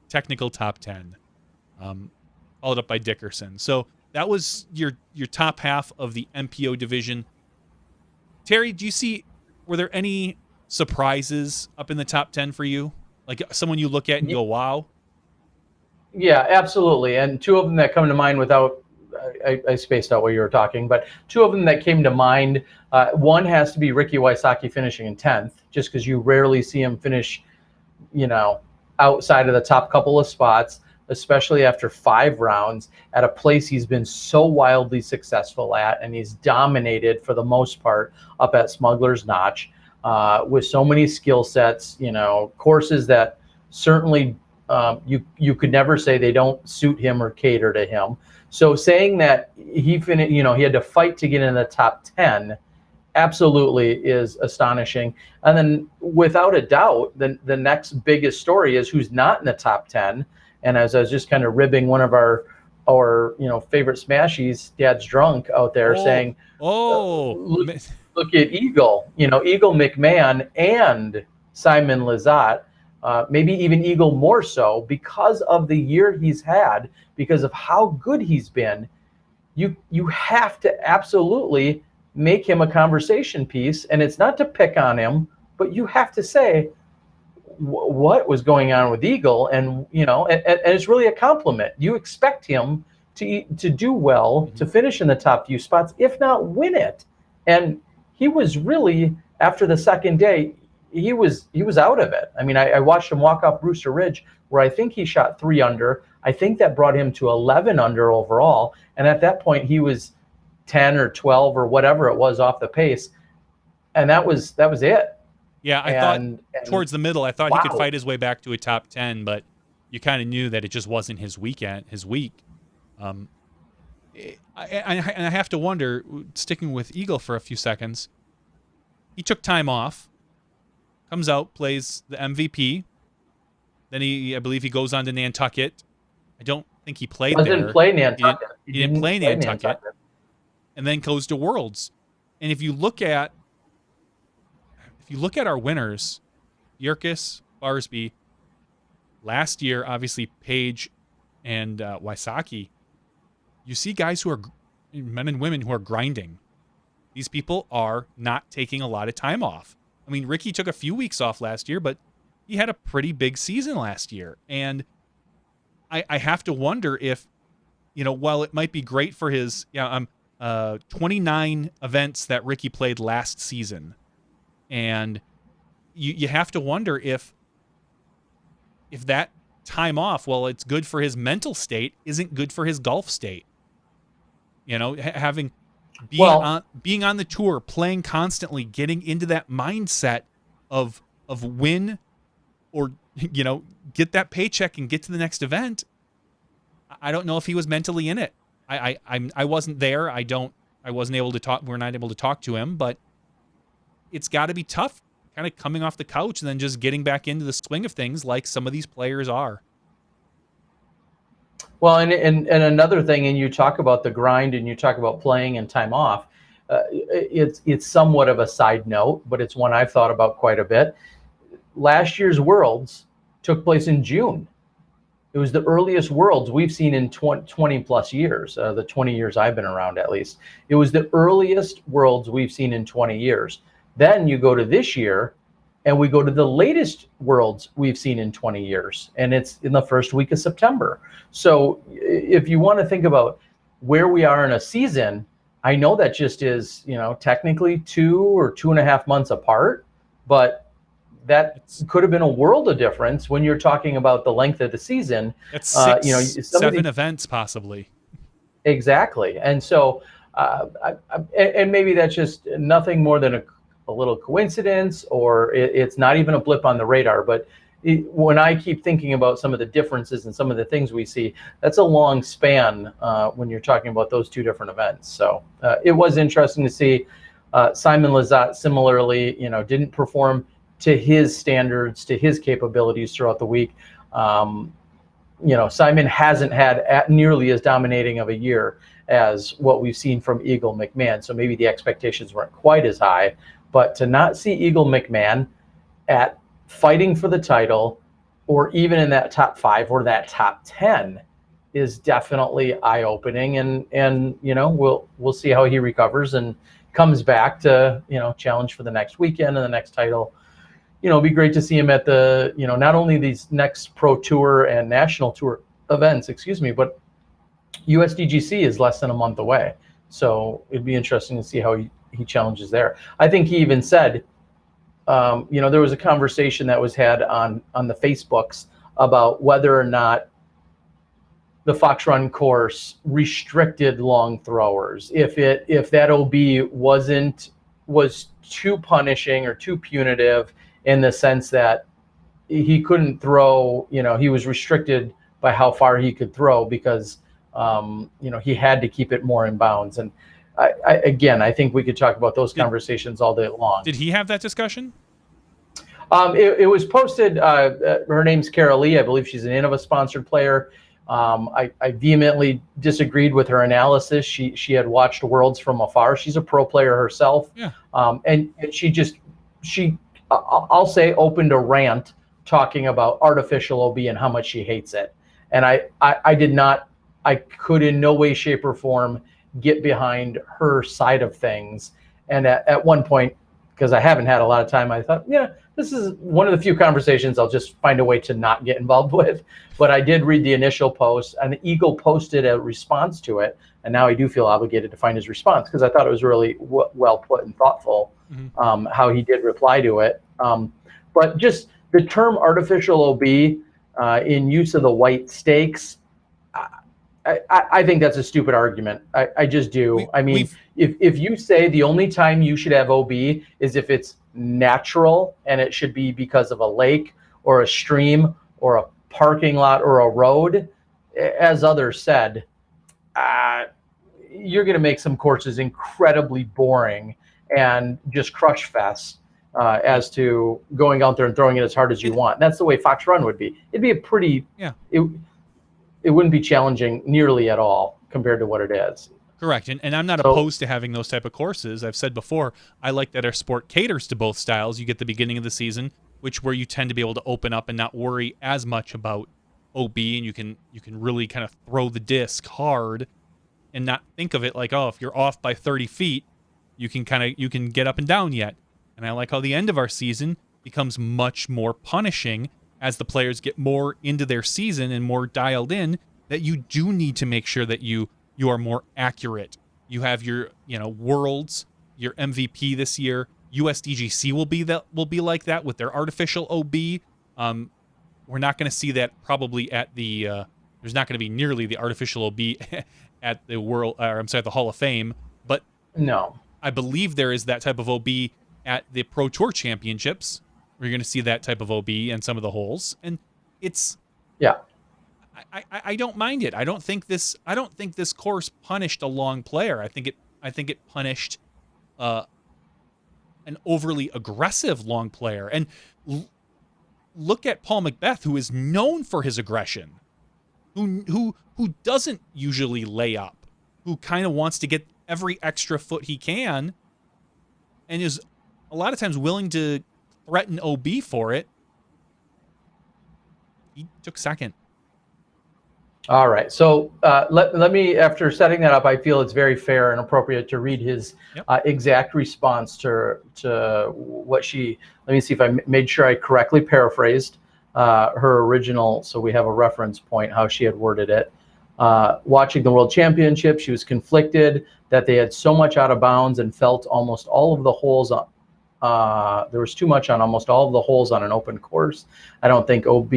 S2: technical top 10, followed up by Dickerson. So that was your top half of the MPO division. Terry, were there any surprises up in the top 10 for you? Like someone you look at and go, wow?
S1: Yeah, absolutely. And 2 of them that come to mind without, I spaced out while you were talking, but 2 of them that came to mind, one has to be Ricky Wysocki finishing in 10th, just because you rarely see him finish, outside of the top couple of spots, especially after 5 rounds at a place he's been so wildly successful at, and he's dominated for the most part up at Smuggler's Notch, with so many skill sets, courses that certainly you could never say they don't suit him or cater to him. So saying that he had to fight to get in the top 10 absolutely is astonishing. And then without a doubt, the next biggest story is who's not in the top 10. And as I was just kind of ribbing one of our favorite Smashies, Dad's Drunk, out there saying, look at Eagle, Eagle McMahon and Simon Lizotte, maybe even Eagle more so, because of the year he's had, because of how good he's been. You have to absolutely make him a conversation piece, and it's not to pick on him, but you have to say what was going on with Eagle, and and it's really a compliment. You expect him to do well, to finish in the top few spots, if not win it. And he was really, after the second day, he was out of it. I mean, I watched him walk off Brewster Ridge, where I think he shot 3 under. I think that brought him to 11 under overall. And at that point, he was 10 or 12 or whatever it was off the pace. And that was it.
S2: Yeah, I thought towards the middle, I thought he could fight his way back to a top 10, but you kind of knew that it just wasn't his week. I have to wonder, sticking with Eagle for a few seconds, he took time off, comes out, plays the MVP, Then I believe he goes on to Nantucket. I don't think he played
S1: Doesn't
S2: there.
S1: play Nantucket.
S2: He didn't play Nantucket. And then goes to Worlds. And if you look at our winners, Bjerkaas, Barsby, last year, obviously Paige and Wysocki, you see guys who are men and women who are grinding. These people are not taking a lot of time off. I mean, Ricky took a few weeks off last year, but he had a pretty big season last year. And I have to wonder if, while it might be great for his 29 events that Ricky played last season, and you have to wonder if that time off, while it's good for his mental state, isn't good for his golf state. Having being on the tour, playing constantly, getting into that mindset of win or get that paycheck and get to the next event. I don't know if he was mentally in it. I wasn't there. I wasn't able to talk. We're not able to talk to him, but it's got to be tough kind of coming off the couch and then just getting back into the swing of things like some of these players are.
S1: Well, and another thing, and you talk about the grind and you talk about playing and time off, it's somewhat of a side note, but it's one I've thought about quite a bit. Last year's Worlds took place in June. It was the earliest Worlds we've seen in 20 plus years, the 20 years I've been around at least. It was the earliest Worlds we've seen in 20 years. Then you go to this year, and we go to the latest Worlds we've seen in 20 years, and it's in the first week of September. So if you want to think about where we are in a season, I know that just is, technically 2 or 2.5 months apart, but that could have been a world of difference when you're talking about the length of the season.
S2: It's 7 events possibly.
S1: Exactly. And so, and maybe that's just nothing more than a little coincidence, or it's not even a blip on the radar. But when I keep thinking about some of the differences and some of the things we see, that's a long span when you're talking about those two different events. So it was interesting to see Simon Lizotte similarly, didn't perform to his standards, to his capabilities throughout the week. Simon hasn't had nearly as dominating of a year as what we've seen from Eagle McMahon. So maybe the expectations weren't quite as high, but to not see Eagle McMahon at fighting for the title or even in that top 5 or that top 10 is definitely eye-opening. And we'll see how he recovers and comes back to, challenge for the next weekend and the next title. It'd be great to see him at the, not only these next Pro Tour and National Tour events, but USDGC is less than a month away. So it'd be interesting to see how he challenges there. I think he even said, there was a conversation that was had on the Facebooks about whether or not the Fox Run course restricted long throwers. If that OB was too punishing or too punitive, in the sense that he couldn't throw, he was restricted by how far he could throw because, he had to keep it more in bounds. And I think we could talk about those conversations all day long.
S2: Did he have that discussion?
S1: It was posted. Her name's Kara Lee. I believe she's an Innova sponsored player. I vehemently disagreed with her analysis. She had watched Worlds from afar. She's a pro player herself. Yeah. And she I'll say opened a rant talking about artificial OB and how much she hates it. And I could in no way, shape, or form get behind her side of things. And at one point, because I haven't had a lot of time, I thought, this is one of the few conversations I'll just find a way to not get involved with. But I did read the initial post, and Eagle posted a response to it. And now I do feel obligated to find his response because I thought it was really well put and thoughtful. Mm-hmm. How he did reply to it. But just the term artificial OB in use of the white stakes, I think that's a stupid argument. I just do. If you say the only time you should have OB is if it's natural and it should be because of a lake or a stream or a parking lot or a road, as others said, you're going to make some courses incredibly boring and just crush fest as to going out there and throwing it as hard as you want. That's the way Fox Run would be. It'd be a pretty, it wouldn't be challenging nearly at all compared to what it is.
S2: Correct. And I'm not opposed to having those type of courses. I've said before, I like that our sport caters to both styles. You get the beginning of the season, where you tend to be able to open up and not worry as much about OB, and you can really kind of throw the disc hard and not think of it like, oh, if you're off by 30 feet, you can get up and down yet. And I like how the end of our season becomes much more punishing as the players get more into their season and more dialed in, that you do need to make sure that you are more accurate. You have your, worlds, your MVP this year. USDGC will be like that with their artificial OB. We're not going to see that probably at the there's not going to be nearly the artificial OB at the the Hall of Fame, but
S1: no,
S2: I believe there is that type of OB at the Pro Tour Championships, where you're going to see that type of OB in some of the holes, and it's I don't mind it. I don't think this course punished a long player. I think it punished an overly aggressive long player. And look at Paul Macbeth, who is known for his aggression, who doesn't usually lay up, who kind of wants to get every extra foot he can, and is a lot of times willing to threaten OB for it. He took second.
S1: All right. So let me, after setting that up, I feel it's very fair and appropriate to read his exact response to what she, let me see if I made sure I correctly paraphrased her original, so we have a reference point, how she had worded it. Watching the World Championship, she was conflicted that they had so much out of bounds and felt almost all of the holes there was too much on almost all of the holes on an open course. I don't think OB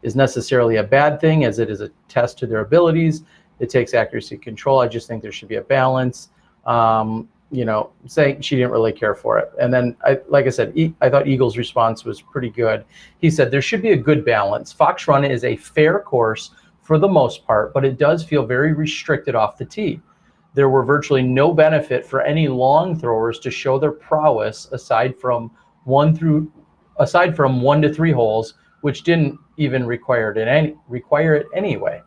S1: is necessarily a bad thing, as it is a test to their abilities. It takes accuracy control. I just think there should be a balance. Saying she didn't really care for it. And then, like I said, I thought Eagle's response was pretty good. He said, there should be a good balance. Fox Run is a fair course for the most part, but it does feel very restricted off the tee. There were virtually no benefit for any long throwers to show their prowess aside from 1 to 3 holes, which didn't even require it anyway.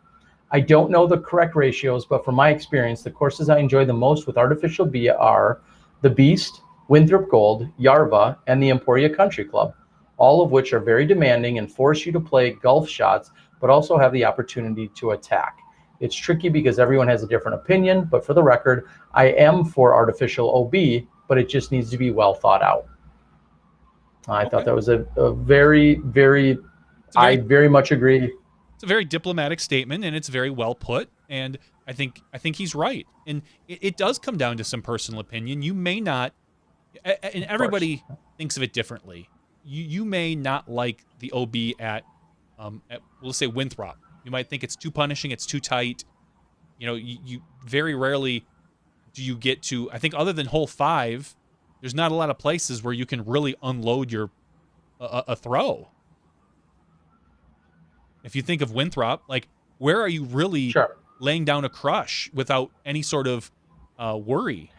S1: I don't know the correct ratios, but from my experience, the courses I enjoy the most with artificial B are the Beast, Winthrop Gold, Yarva, and the Emporia Country Club, all of which are very demanding and force you to play golf shots, but also have the opportunity to attack. It's tricky because everyone has a different opinion, but for the record, I am for artificial OB, but it just needs to be well thought out. I thought that was a very, very, I very much agree.
S2: It's a very diplomatic statement, and it's very well put, and I think he's right. And it does come down to some personal opinion. You may not, and everybody thinks of it differently. You may not like the OB at we'll say Winthrop. You might think it's too punishing, it's too tight. You very rarely do you get to, I think other than hole 5, there's not a lot of places where you can really unload your a throw. If you think of Winthrop, like, where are you really laying down a crush without any sort of worry?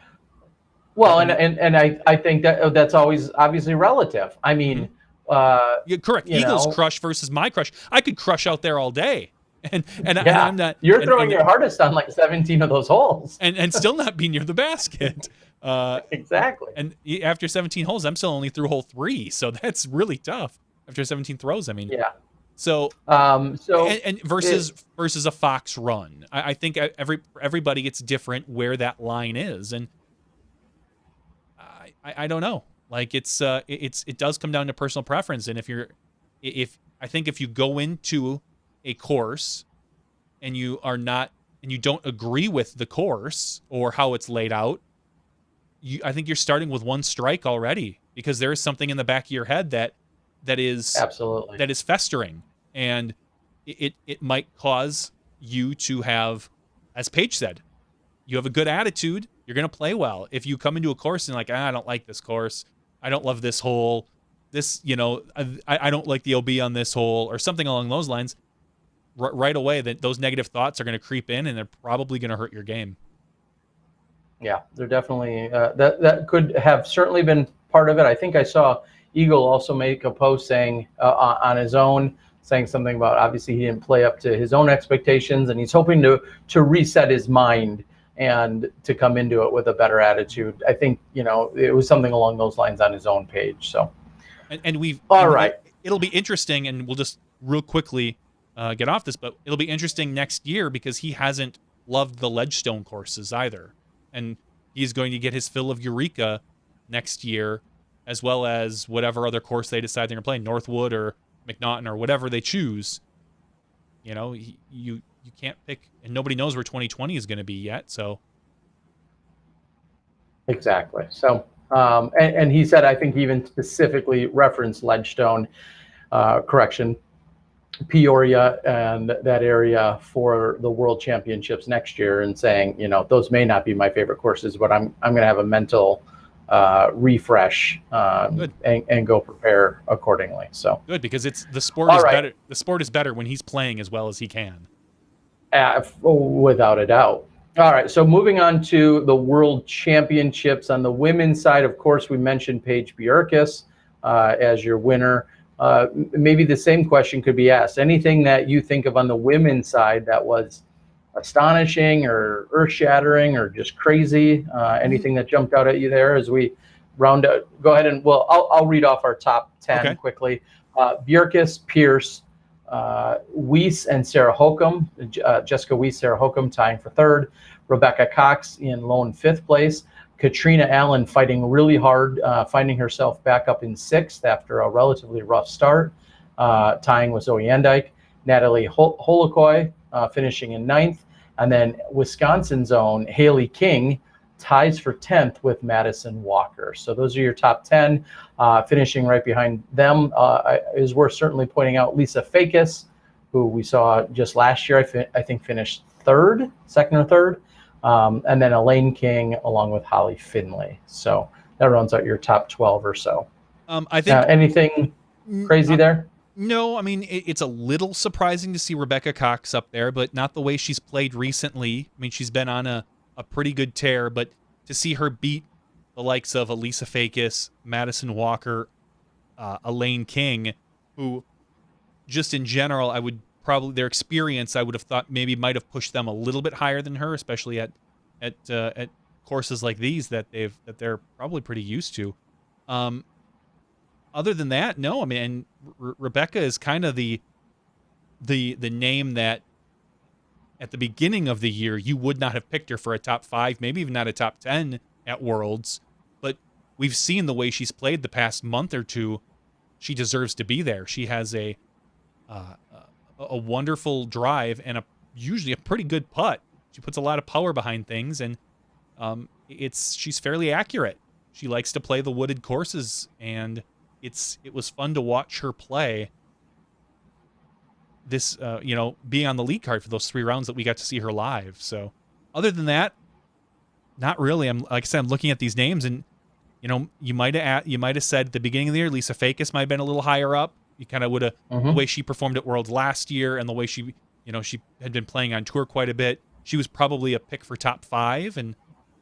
S1: Well, and I think that's always obviously relative. I mean,
S2: correct. Eagle's crush versus my crush. I could crush out there all day. And I'm not.
S1: You're throwing your hardest on like 17 of those holes,
S2: and still not be near the basket.
S1: Exactly.
S2: And after 17 holes, I'm still only through hole 3, so that's really tough. After 17 throws, I mean.
S1: Yeah.
S2: So versus a Fox Run, I think everybody gets different where that line is, and I don't know. Like it does come down to personal preference, and if you go into a course and you don't agree with the course or how it's laid out, I think you're starting with one strike already, because there is something in the back of your head that is
S1: absolutely
S2: that is festering, and it might cause you to have, as Paige said, you have a good attitude, you're going to play well. If you come into a course and like, I don't like this course, I don't love this hole, I don't like the OB on this hole, or something along those lines, right away that those negative thoughts are going to creep in, and they're probably going to hurt your game.
S1: Yeah, they're definitely that could have certainly been part of it. I think I saw Eagle also make a post saying on his own, saying something about obviously he didn't play up to his own expectations, and he's hoping to reset his mind and to come into it with a better attitude. I think, it was something along those lines on his own page. So,
S2: and we've
S1: all right.
S2: It'll be interesting, and we'll just real quickly get off this, but it'll be interesting next year because he hasn't loved the Ledgestone courses either, and he's going to get his fill of Eureka next year, as well as whatever other course they decide they're going to play, Northwood or McNaughton or whatever they choose. You can't pick, and nobody knows where 2020 is going to be yet. So
S1: exactly. So and he said, I think he even specifically referenced Ledgestone, Peoria and that area for the World Championships next year, and saying, those may not be my favorite courses, but I'm going to have a mental refresh and go prepare accordingly. So
S2: good, because the sport is better. The sport is better when he's playing as well as he can.
S1: Without a doubt. All right, so moving on to the World Championships on the women's side, of course, we mentioned Paige Bjerkaas as your winner. Maybe the same question could be asked. Anything that you think of on the women's side that was astonishing or earth-shattering or just crazy? Anything that jumped out at you there as we round out? Go ahead and, I'll read off our top 10 quickly. Bjerkaas, Pierce, Weiss and Sarah Hokum, Jessica Weiss, Sarah Hokum tying for third, Rebecca Cox in lone fifth place, Katrina Allen fighting really hard, finding herself back up in sixth after a relatively rough start, tying with Zoe Endike, Natalie Holokoy finishing in ninth, and then Wisconsin's own Haley King ties for 10th with Madison Walker. So those are your top 10. Finishing right behind them is worth certainly pointing out Lisa Fakis, who we saw just last year, I think finished second or third. And then Elaine King along with Holly Finley. So that rounds out your top 12 or so.
S2: I think
S1: anything crazy there?
S2: No, I mean, it's a little surprising to see Rebecca Cox up there, but not the way she's played recently. I mean, she's been on a pretty good tear, but to see her beat the likes of Elisa Fakis, Madison Walker, Elaine King, who just in general, their experience, I would have thought maybe might have pushed them a little bit higher than her, especially at courses like these that they're probably pretty used to. Other than that, no. I mean, Rebecca is kind of the name that at the beginning of the year you would not have picked her for a top 5, maybe even not a top 10 at Worlds. But we've seen the way she's played the past month or two. She deserves to be there. She has a wonderful drive and usually a pretty good putt. She puts a lot of power behind things, and she's fairly accurate. She likes to play the wooded courses, and it was fun to watch her play this, being on the lead card for those 3 rounds that we got to see her live. So other than that, not really. Like I said, I'm looking at these names, and you might have said at the beginning of the year Lisa Fakis might have been a little higher up. You kind of would have the way she performed at Worlds last year and the way she had been playing on tour quite a bit. She was probably a pick for top 5, and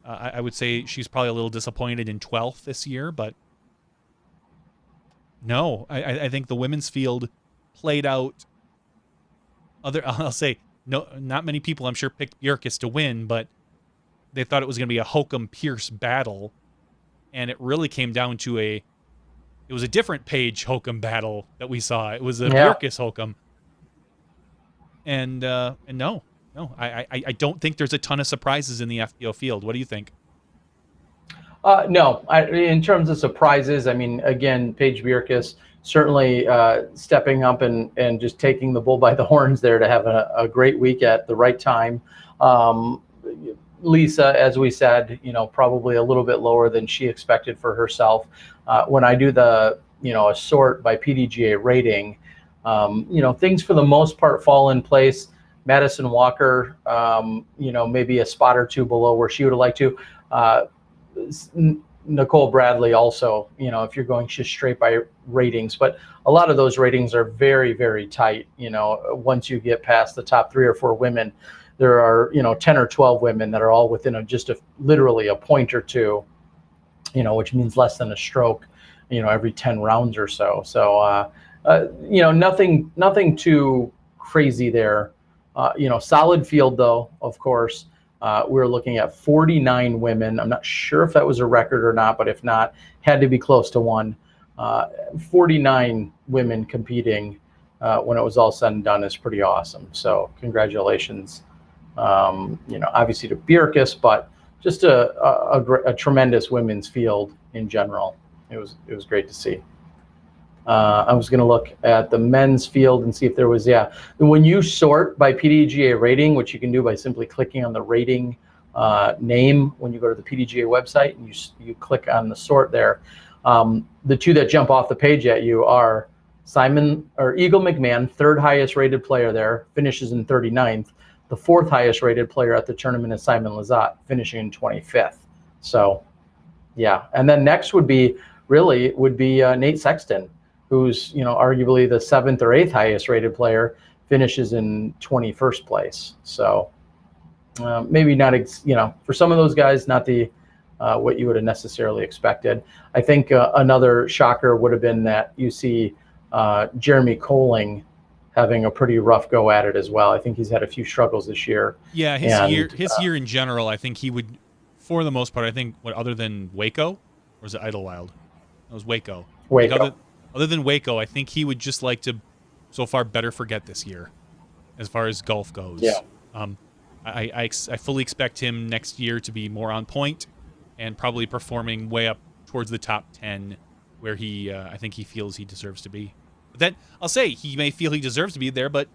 S2: I would say she's probably a little disappointed in 12th this year. But no, I think the women's field played out. I'll say no, not many people I'm sure picked Bjerkaas to win, but they thought it was going to be a Hokum-Pierce battle, and it really came down to it was a different Paige Hokum battle that we saw. It was a Bjerkaas Hokum, and no, I don't think there's a ton of surprises in the FPO field. What do you think?
S1: No, in terms of surprises, I mean, again, Paige Bjerkaas certainly stepping up and just taking the bull by the horns there to have a great week at the right time. Lisa, as we said, probably a little bit lower than she expected for herself. When I do the, a sort by PDGA rating, things for the most part fall in place. Madison Walker, maybe a spot or two below where she would have liked to. Nicole Bradley also, if you're going just straight by ratings, but a lot of those ratings are very, very tight. Once you get past the top 3 or 4 women, there are, 10 or 12 women that are all within literally a point or two. which means less than a stroke, every 10 rounds or so. So, nothing too crazy there. Solid field though, of course. We're looking at 49 women. I'm not sure if that was a record or not, but if not, had to be close to one. 49 women competing when it was all said and done is pretty awesome. So congratulations, obviously to Bjerkaas, but just a tremendous women's field in general. It was great to see. I was going to look at the men's field and see if there was, when you sort by PDGA rating, which you can do by simply clicking on the rating name when you go to the PDGA website and you click on the sort there. The two that jump off the page at you are Eagle McMahon, third highest rated player there, finishes in 39th. The fourth highest rated player at the tournament is Simon Lizotte, finishing in 25th. So, yeah. And then next would be Nate Sexton, who's, arguably the 7th or 8th highest rated player, finishes in 21st place. So maybe not, for some of those guys, not the what you would have necessarily expected. I think another shocker would have been that you see Jeremy Colling having a pretty rough go at it as well. I think he's had a few struggles this year.
S2: Yeah, his year in general, I think he would, for the most part, I think, other than Waco, or was it Idlewild? It was Waco. Other than Waco, I think he would just like to, so far, better forget this year, as far as golf goes.
S1: Yeah.
S2: I fully expect him next year to be more on point and probably performing way up towards the top 10, where I think he feels he deserves to be. But then I'll say he may feel he deserves to be there, but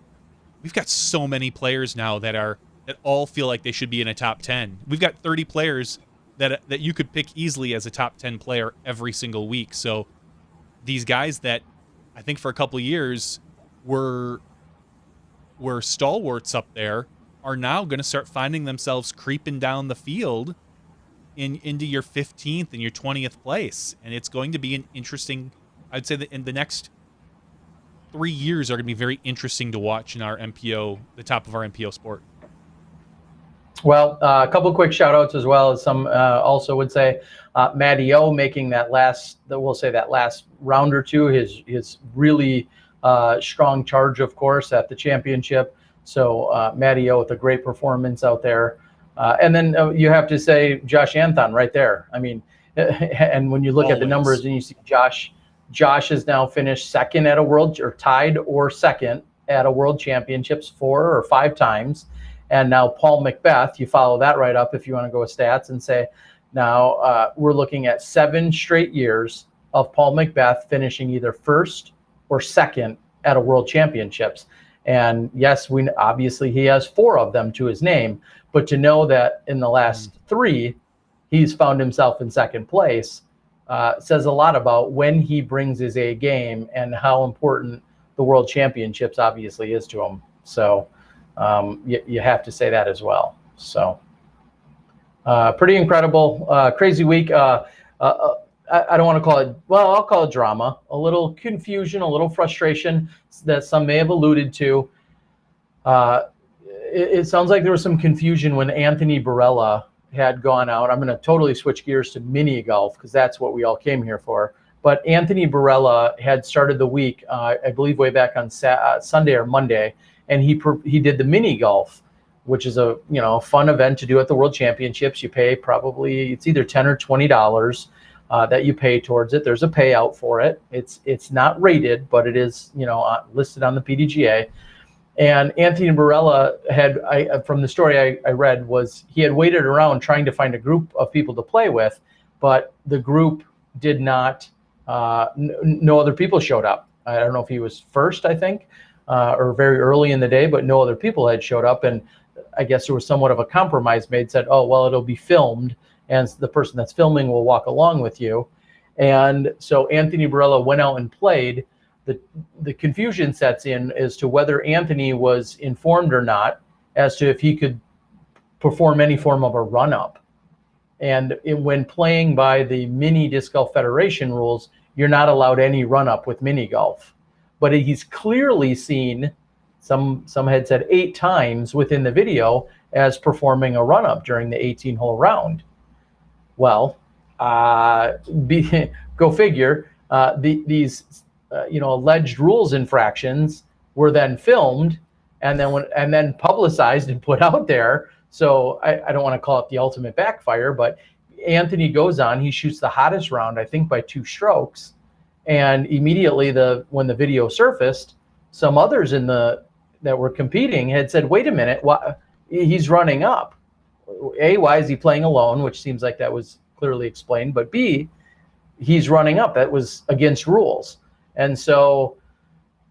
S2: we've got so many players now that all feel like they should be in a top 10. We've got 30 players that you could pick easily as a top 10 player every single week. So these guys that I think for a couple of years were stalwarts up there are now going to start finding themselves creeping down the field into your 15th and your 20th place. And it's going to be an interesting, I'd say that in the next 3 years are going to be very interesting to watch in our MPO, the top of our MPO sport.
S1: Well, a couple of quick shout outs as well as some also would say Matty O making that last round or two, his really strong charge, of course, at the championship. So Matty O with a great performance out there. And then you have to say Josh Anthon right there. I mean, and when you look at the numbers and you see Josh has now finished second at a world, or tied or second at a world championships 4 or 5 times. And now Paul Macbeth, you follow that right up if you want to go with stats and say, now we're looking at 7 straight years of Paul Macbeth finishing either first or second at a world championships. And yes, obviously he has 4 of them to his name, but to know that in the last 3, he's found himself in second place says a lot about when he brings his A game and how important the world championships obviously is to him. So you have to say that as well. So pretty incredible, crazy week. I don't want to call it, well, I'll call it drama, a little confusion, a little frustration that some may have alluded to. It sounds like there was some confusion when Anthony Barella had gone out. I'm going to totally switch gears to mini golf because that's what we all came here for. But Anthony Barella had started the week, I believe way back on Sunday or Monday, and he did the mini golf, which is a fun event to do at the World Championships. You pay probably, it's either $10 or $20 that you pay towards it. There's a payout for it. It's not rated, but it is listed on the PDGA. And Anthony Barella had, from the story I read, was he had waited around trying to find a group of people to play with, but the group did not, no other people showed up. I don't know if he was first, I think, or very early in the day, but no other people had showed up. And I guess there was somewhat of a compromise made, said, oh, well, it'll be filmed, and the person that's filming will walk along with you. And so Anthony Barella went out and played. The confusion sets in as to whether Anthony was informed or not as to if he could perform any form of a run-up. And when playing by the Mini Disc Golf Federation rules, you're not allowed any run-up with mini golf. But he's clearly seen, some had said 8 times within the video, as performing a run-up during the 18-hole round. Well, go figure, these alleged rules infractions were then filmed and then publicized and put out there. So I don't want to call it the ultimate backfire, but Anthony goes on, he shoots the hottest round, I think by 2 strokes, and immediately when the video surfaced, some others that were competing had said, wait a minute, he's running up. A, why is he playing alone, which seems like that was clearly explained, but B, he's running up. That was against rules. And so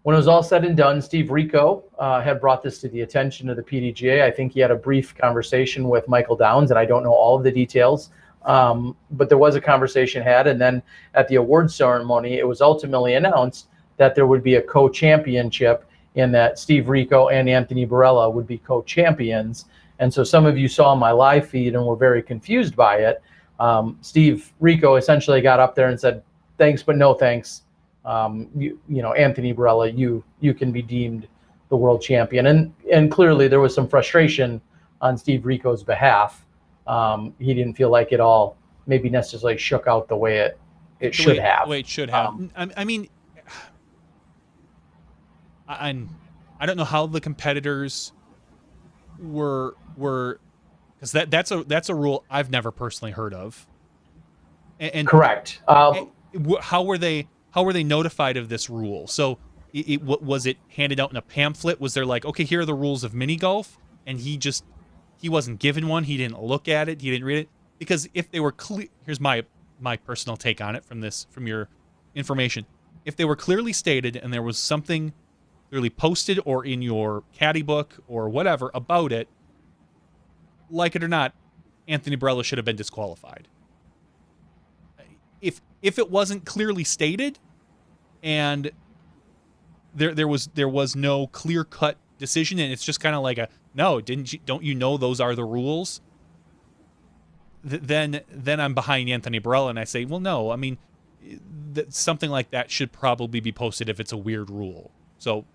S1: when it was all said and done, Steve Rico had brought this to the attention of the PDGA. I think he had a brief conversation with Michael Downs, and I don't know all of the details, but there was a conversation had. And then at the awards ceremony, it was ultimately announced that there would be a co-championship, in that Steve Rico and Anthony Barella would be co-champions. And so some of you saw my live feed and were very confused by it. Steve Rico essentially got up there and said, thanks, but no thanks. Anthony Barella, you can be deemed the world champion. And clearly there was some frustration on Steve Rico's behalf. He didn't feel like it all maybe necessarily shook out the way it should have.
S2: The way it should have. I mean, I don't know how the competitors were because that's a rule I've never personally heard of. And
S1: correct.
S2: How were they notified of this rule? So was it handed out in a pamphlet? Was there like, okay, here are the rules of mini golf, and he wasn't given one, he didn't look at it, he didn't read it? Because if they were clear, here's my personal take on it from your information. If they were clearly stated and there was something clearly posted or in your caddy book or whatever about it, like it or not, Anthony Barella should have been disqualified. If it wasn't clearly stated and there was no clear-cut decision, and it's just kind of like don't you know those are the rules? Then I'm behind Anthony Barella and I say, well, no, I mean, something like that should probably be posted if it's a weird rule. So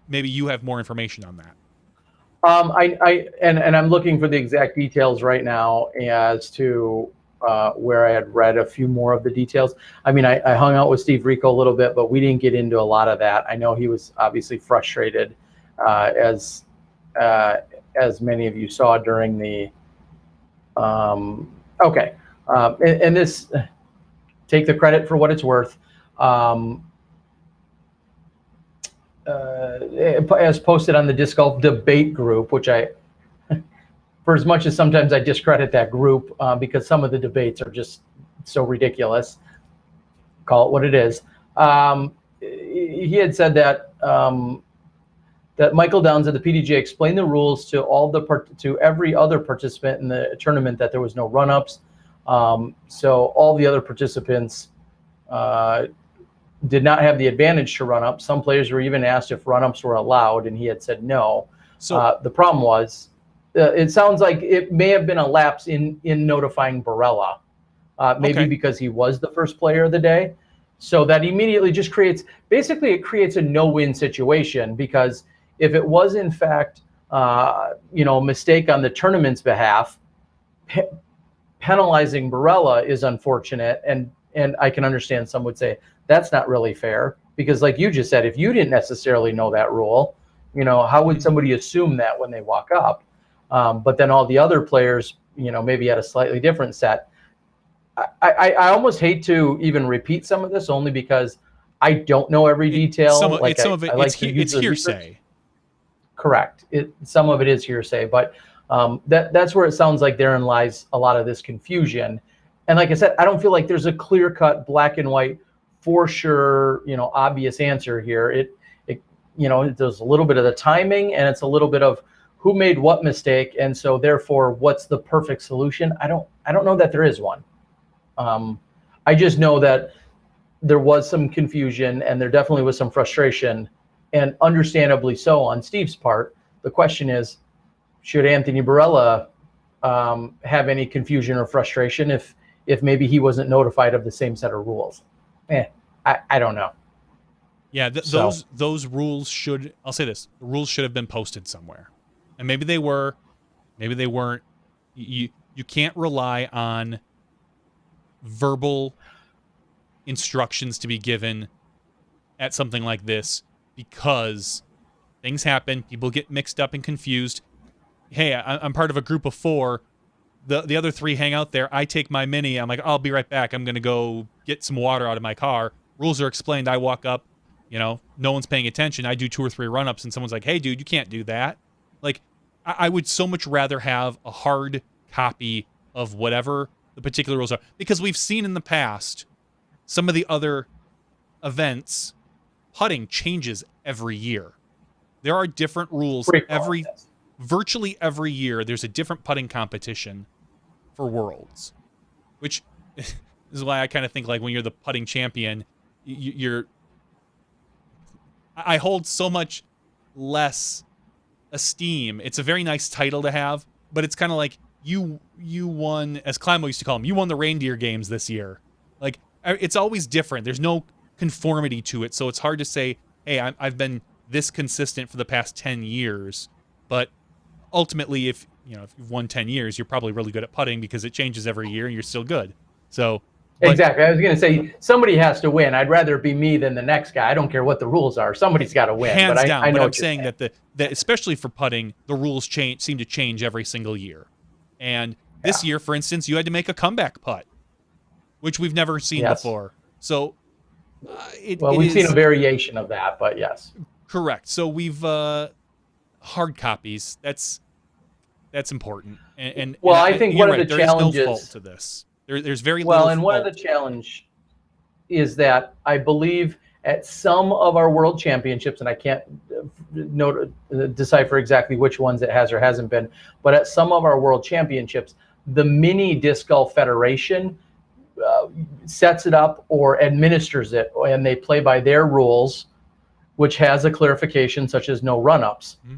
S2: maybe you have more information on that.
S1: I'm looking for the exact details right now as to where I had read a few more of the details. I mean, I hung out with Steve Rico a little bit, but we didn't get into a lot of that. I know he was obviously frustrated, as many of you saw during the. And this, take the credit for what it's worth. As posted on the Disc Golf debate group, which for as much as sometimes I discredit that group because some of the debates are just so ridiculous, call it what it is. He had said that that Michael Downs of the PDGA explained the rules to every other participant in the tournament, that there was no run-ups. So all the other participants did not have the advantage to run up. Some players were even asked if run-ups were allowed, and he had said no. So the problem was, it sounds like it may have been a lapse in notifying Barella, maybe because he was the first player of the day. So that immediately just creates a no-win situation, because if it was in fact a mistake on the tournament's behalf, penalizing Barella is unfortunate, and I can understand some would say that's not really fair, because like you just said, if you didn't necessarily know that rule, how would somebody assume that when they walk up? But then all the other players, maybe had a slightly different set. I almost hate to even repeat some of this, only because I don't know every detail.
S2: It's hearsay.
S1: Correct. Some of it is hearsay, but that's where it sounds like therein lies a lot of this confusion. And like I said, I don't feel like there's a clear-cut, black and white, for sure, obvious answer here. There's a little bit of the timing, and it's a little bit of who made what mistake, and so therefore, what's the perfect solution? I don't know that there is one. I just know that there was some confusion, and there definitely was some frustration, and understandably so on Steve's part. The question is, should Anthony Barella have any confusion or frustration if maybe he wasn't notified of the same set of rules? I don't know.
S2: Yeah, those rules should, I'll say this, the rules should have been posted somewhere. And maybe they were, maybe they weren't. You can't rely on verbal instructions to be given at something like this, because things happen, people get mixed up and confused. Hey, I'm part of a group of 4. The other 3 hang out there. I take my mini. I'm like, I'll be right back. I'm going to go get some water out of my car. Rules are explained. I walk up, no one's paying attention. I do 2 or 3 run-ups and someone's like, hey, dude, you can't do that. Like, I would so much rather have a hard copy of whatever the particular rules are, because we've seen in the past some of the other events, putting changes every year. There are different rules virtually every year. There's a different putting competition for Worlds, which is why I kind of think, like, when you're the putting champion, I hold so much less esteem. It's a very nice title to have, but it's kind of like you won, as Climo used to call them, you won the reindeer games this year. Like, it's always different. There's no conformity to it, so it's hard to say, hey, I've been this consistent for the past 10 years, but ultimately, if you've won 10 years, you're probably really good at putting, because it changes every year and you're still good. So
S1: exactly. I was going to say, somebody has to win. I'd rather it be me than the next guy. I don't care what the rules are. Somebody's got to win.
S2: Hands down. I know, but I'm saying that especially for putting, the rules seem to change every single year. And this year, for instance, you had to make a comeback putt, which we've never seen before. So
S1: we've seen a variation of that, but yes.
S2: Correct. So we've hard copies. That's important. And
S1: I think one of the challenges,
S2: there is no fault to this. There's very little.
S1: Well, and one of the challenge is that I believe at some of our world championships, and I can't decipher exactly which ones it has or hasn't been, but at some of our world championships, the mini disc golf federation sets it up or administers it, and they play by their rules, which has a clarification such as no run-ups. Mm-hmm.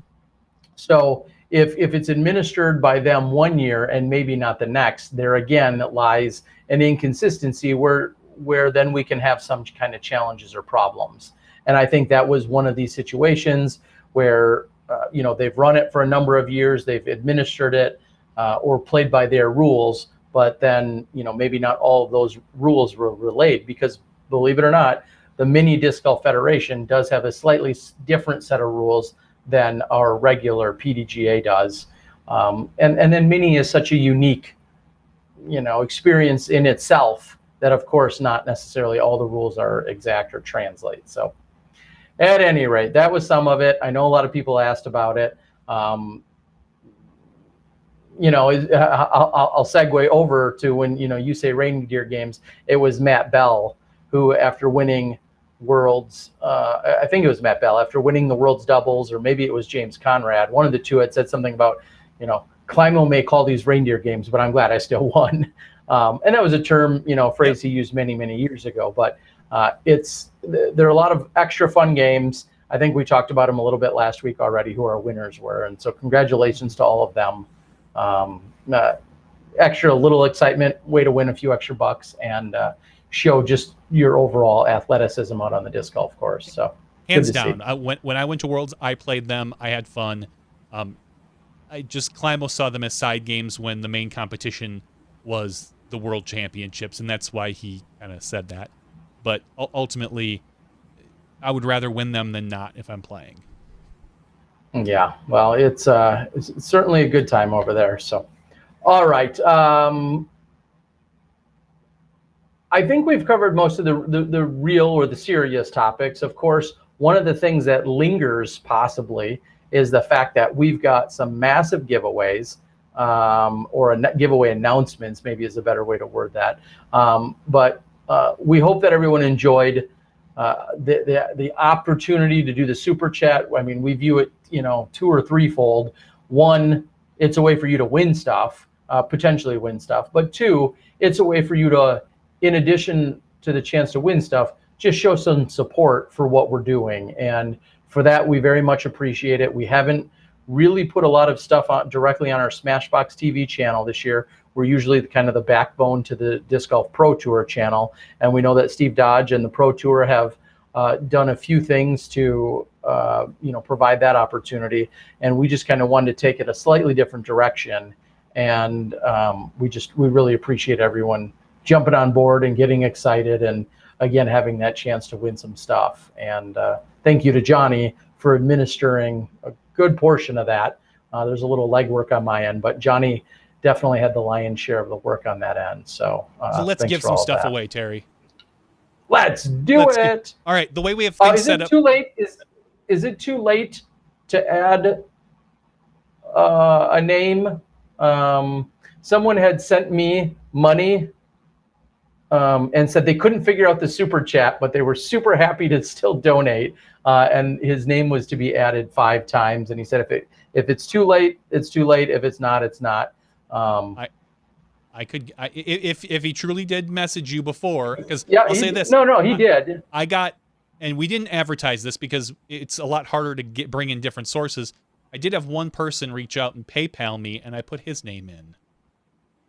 S1: So if it's administered by them one year and maybe not the next, there again lies an inconsistency where then we can have some kind of challenges or problems. And I think that was one of these situations where they've run it for a number of years, they've administered it or played by their rules, but then maybe not all of those rules were relayed, because believe it or not, the Mini Disc Golf Federation does have a slightly different set of rules than our regular PDGA does. And then Mini is such a unique, experience in itself that, of course, not necessarily all the rules are exact or translate. So at any rate, that was some of it. I know a lot of people asked about it. I'll segue over to when, you say reindeer games, it was Matt Bell who, after winning Worlds, I think it was Matt Bell, after winning the Worlds doubles, or maybe it was James Conrad, one of the two had said something about, Climo may call these reindeer games, but I'm glad I still won. And that was a term, phrase he used many, many years ago, but there are a lot of extra fun games. I think we talked about them a little bit last week already, who our winners were. And so congratulations to all of them. Extra little excitement, way to win a few extra bucks and show just your overall athleticism out on the disc golf course. So
S2: hands down, when I went to Worlds, I played them. I had fun. Climo saw them as side games when the main competition was the World Championships, and that's why he kind of said that. But ultimately, I would rather win them than not if I'm playing.
S1: Yeah, well, it's certainly a good time over there. So, all right. I think we've covered most of the real or the serious topics. Of course, one of the things that lingers possibly is the fact that we've got some massive giveaways, or giveaway announcements, maybe is a better way to word that. But we hope that everyone enjoyed the opportunity to do the super chat. I mean, we view it, 2 or 3-fold. One, it's a way for you to win stuff, potentially win stuff. But 2, it's a way for you to, in addition to the chance to win stuff, just show some support for what we're doing. And for that, we very much appreciate it. We haven't really put a lot of stuff directly on our SmashBoxxTV channel this year. We're usually kind of the backbone to the Disc Golf Pro Tour channel. And we know that Steve Dodge and the Pro Tour have done a few things to provide that opportunity. And we just kind of wanted to take it a slightly different direction. And we really appreciate everyone jumping on board and getting excited, and again having that chance to win some stuff. And thank you to Johnny for administering a good portion of that. There's a little legwork on my end, but Johnny definitely had the lion's share of the work on that end. So
S2: let's give some stuff away, Terry.
S1: Let's do it.
S2: All right, the way we have things set up.
S1: Too late? Is it too late to add a name? Someone had sent me money and said they couldn't figure out the super chat, but they were super happy to still donate. And his name was to be added 5 times. And he said, if it's too late, it's too late. If it's not, it's not.
S2: If he truly did message you before, because I'll say this.
S1: No, he did.
S2: And we didn't advertise this because it's a lot harder to bring in different sources. I did have one person reach out and PayPal me, and I put his name in.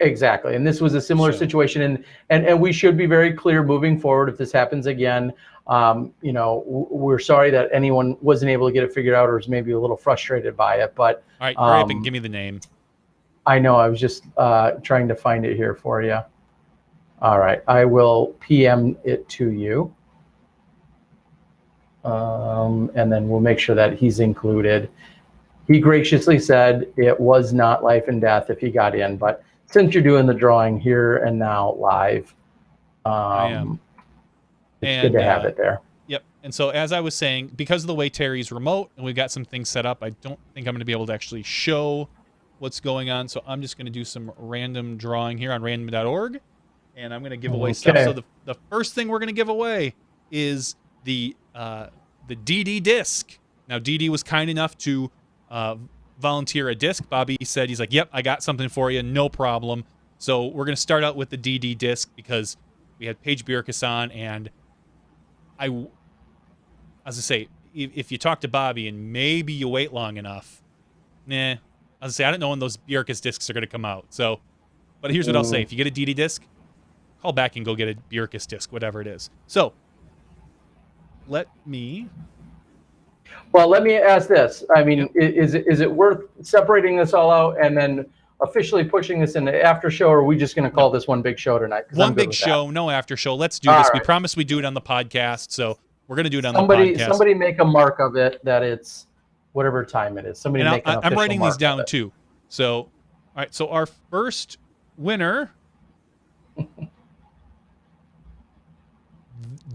S1: Exactly, and this was a similar situation, and we should be very clear moving forward if this happens again. We're sorry that anyone wasn't able to get it figured out or was maybe a little frustrated by it. But
S2: all right, hurry up and give me the name.
S1: I know, I was just trying to find it here for you. All right, I will PM it to you, and then we'll make sure that he's included. He graciously said it was not life and death if he got in, but since you're doing the drawing here and now live,
S2: I am.
S1: It's good to have it there.
S2: Yep. And so as I was saying, because of the way Terry's remote and we've got some things set up, I don't think I'm going to be able to actually show what's going on. So I'm just going to do some random drawing here on random.org, and I'm going to give away stuff. So the first thing we're going to give away is the DD disc. Now, DD was kind enough to volunteer a disc. Bobby said, he's like, yep, I got something for you, no problem. So we're going to start out with the DD disc because we had Paige Bjerkaas on, and as I say, if you talk to Bobby and maybe you wait long enough, as I say, I don't know when those Bjerkaas discs are going to come out. So, but here's what I'll say. If you get a DD disc, call back and go get a Bjerkaas disc, whatever it is. So let me ask this. I mean, is it worth separating this all out and then officially pushing this into after show, or are we just going to call this one big show tonight? One big show, no after show. Let's do this. Right. We promised we'd do it on the podcast, so we're going to do it on the podcast. Somebody
S1: make a mark of it that it's whatever time it is. Somebody make an official
S2: I'm writing
S1: mark
S2: these down too. So, all right. So our first winner,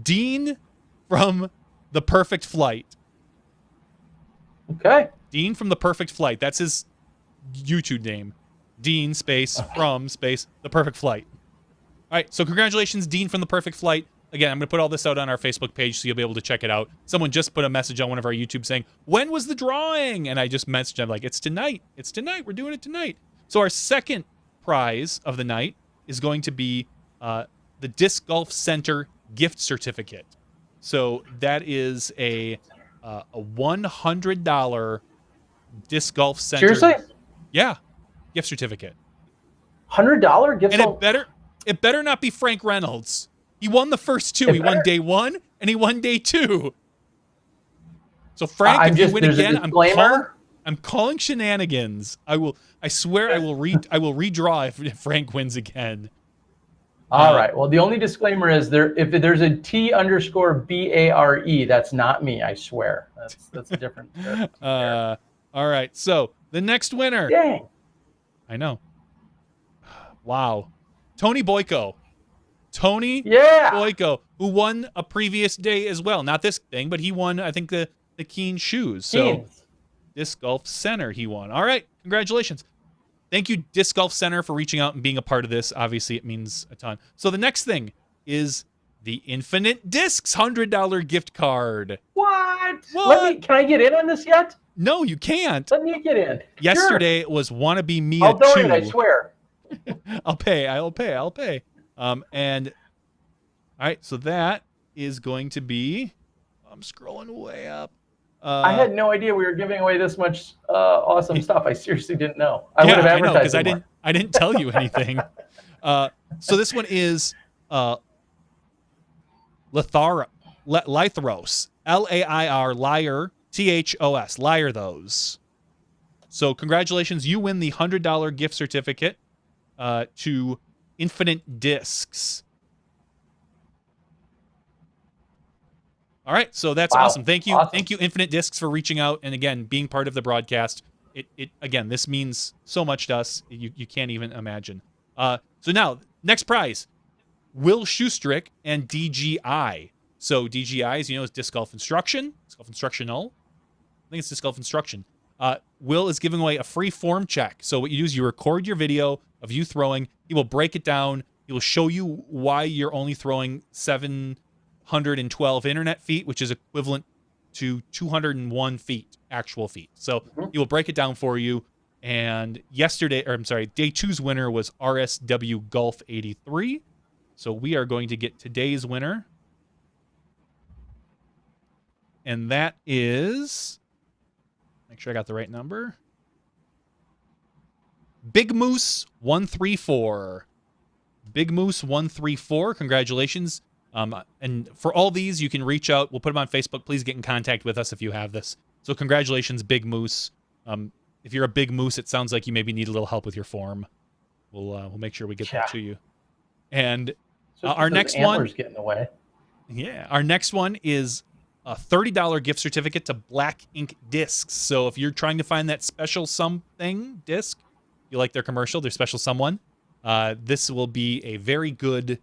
S2: Dean from The Perfect Flight.
S1: Okay.
S2: Dean from The Perfect Flight. That's his YouTube name. Dean space from space The Perfect Flight. All right. So congratulations, Dean from The Perfect Flight. Again, I'm going to put all this out on our Facebook page so you'll be able to check it out. Someone just put a message on one of our YouTube saying, when was the drawing? And I just messaged him like, it's tonight. It's tonight. We're doing it tonight. So our second prize of the night is going to be the Disc Golf Center gift certificate. So that is a $100 Disc Golf Center.
S1: Seriously?
S2: Yeah, gift certificate.
S1: $100 gift.
S2: And it better not be Frank Reynolds. He won the first two. He won day 1 and he won day 2. So Frank, if you win again, I'm calling shenanigans. I swear I will redraw if Frank wins again.
S1: All right. Well, the only disclaimer is if there's a T_BARE, that's not me. I swear. That's a different.
S2: All right. So the next winner.
S1: Dang.
S2: I know. Wow. Tony Boyko. Boyko, who won a previous day as well. Not this thing, but he won, I think, the Keen shoes. So Disc Golf Center he won. All right. Congratulations. Thank you, Disc Golf Center, for reaching out and being a part of this. Obviously, it means a ton. So the next thing is the Infinite Discs $100 gift card.
S1: What? Can I get in on this yet?
S2: No, you can't.
S1: Let me get in.
S2: Yesterday it was Wannabe Mia 2.
S1: I'll donate, I swear.
S2: I'll pay. And all right, so that is going to be. I'm scrolling way up.
S1: I had no idea we were giving away this much awesome stuff. I seriously didn't know. I would have advertised
S2: because I didn't tell you anything. So this one is Lythros, Lair, Liar, THOS, Liar those. So congratulations, you win the $100 gift certificate to Infinite Discs. All right, so that's
S1: Wow.
S2: awesome. Thank you.
S1: Awesome.
S2: Thank you, Infinite Discs, for reaching out and, again, being part of the broadcast. It again, this means so much to us. You can't even imagine. So now, next prize, Will Schustrick and DGI. So DGI, as you know, is Disc Golf Instruction. Disc Golf Instructional. I think it's Disc Golf Instruction. Will is giving away a free form check. So what you do is you record your video of you throwing. He will break it down. He will show you why you're only throwing 712 internet feet, which is equivalent to 201 feet, actual feet. So he will break it down for you. And day 2's winner was RSW Golf 83. So we are going to get today's winner. And that is, make sure I got the right number, Big Moose 134. Big Moose 134. Congratulations. And for all these, you can reach out. We'll put them on Facebook. Please get in contact with us if you have this. So congratulations, Big Moose. If you're a Big Moose, it sounds like you maybe need a little help with your form. We'll make sure we get that to you. And our next one,
S1: getting in the way.
S2: Yeah, our next one is a $30 gift certificate to Black Ink Discs. So if you're trying to find that special something disc, you like their commercial, their special someone, this will be a very good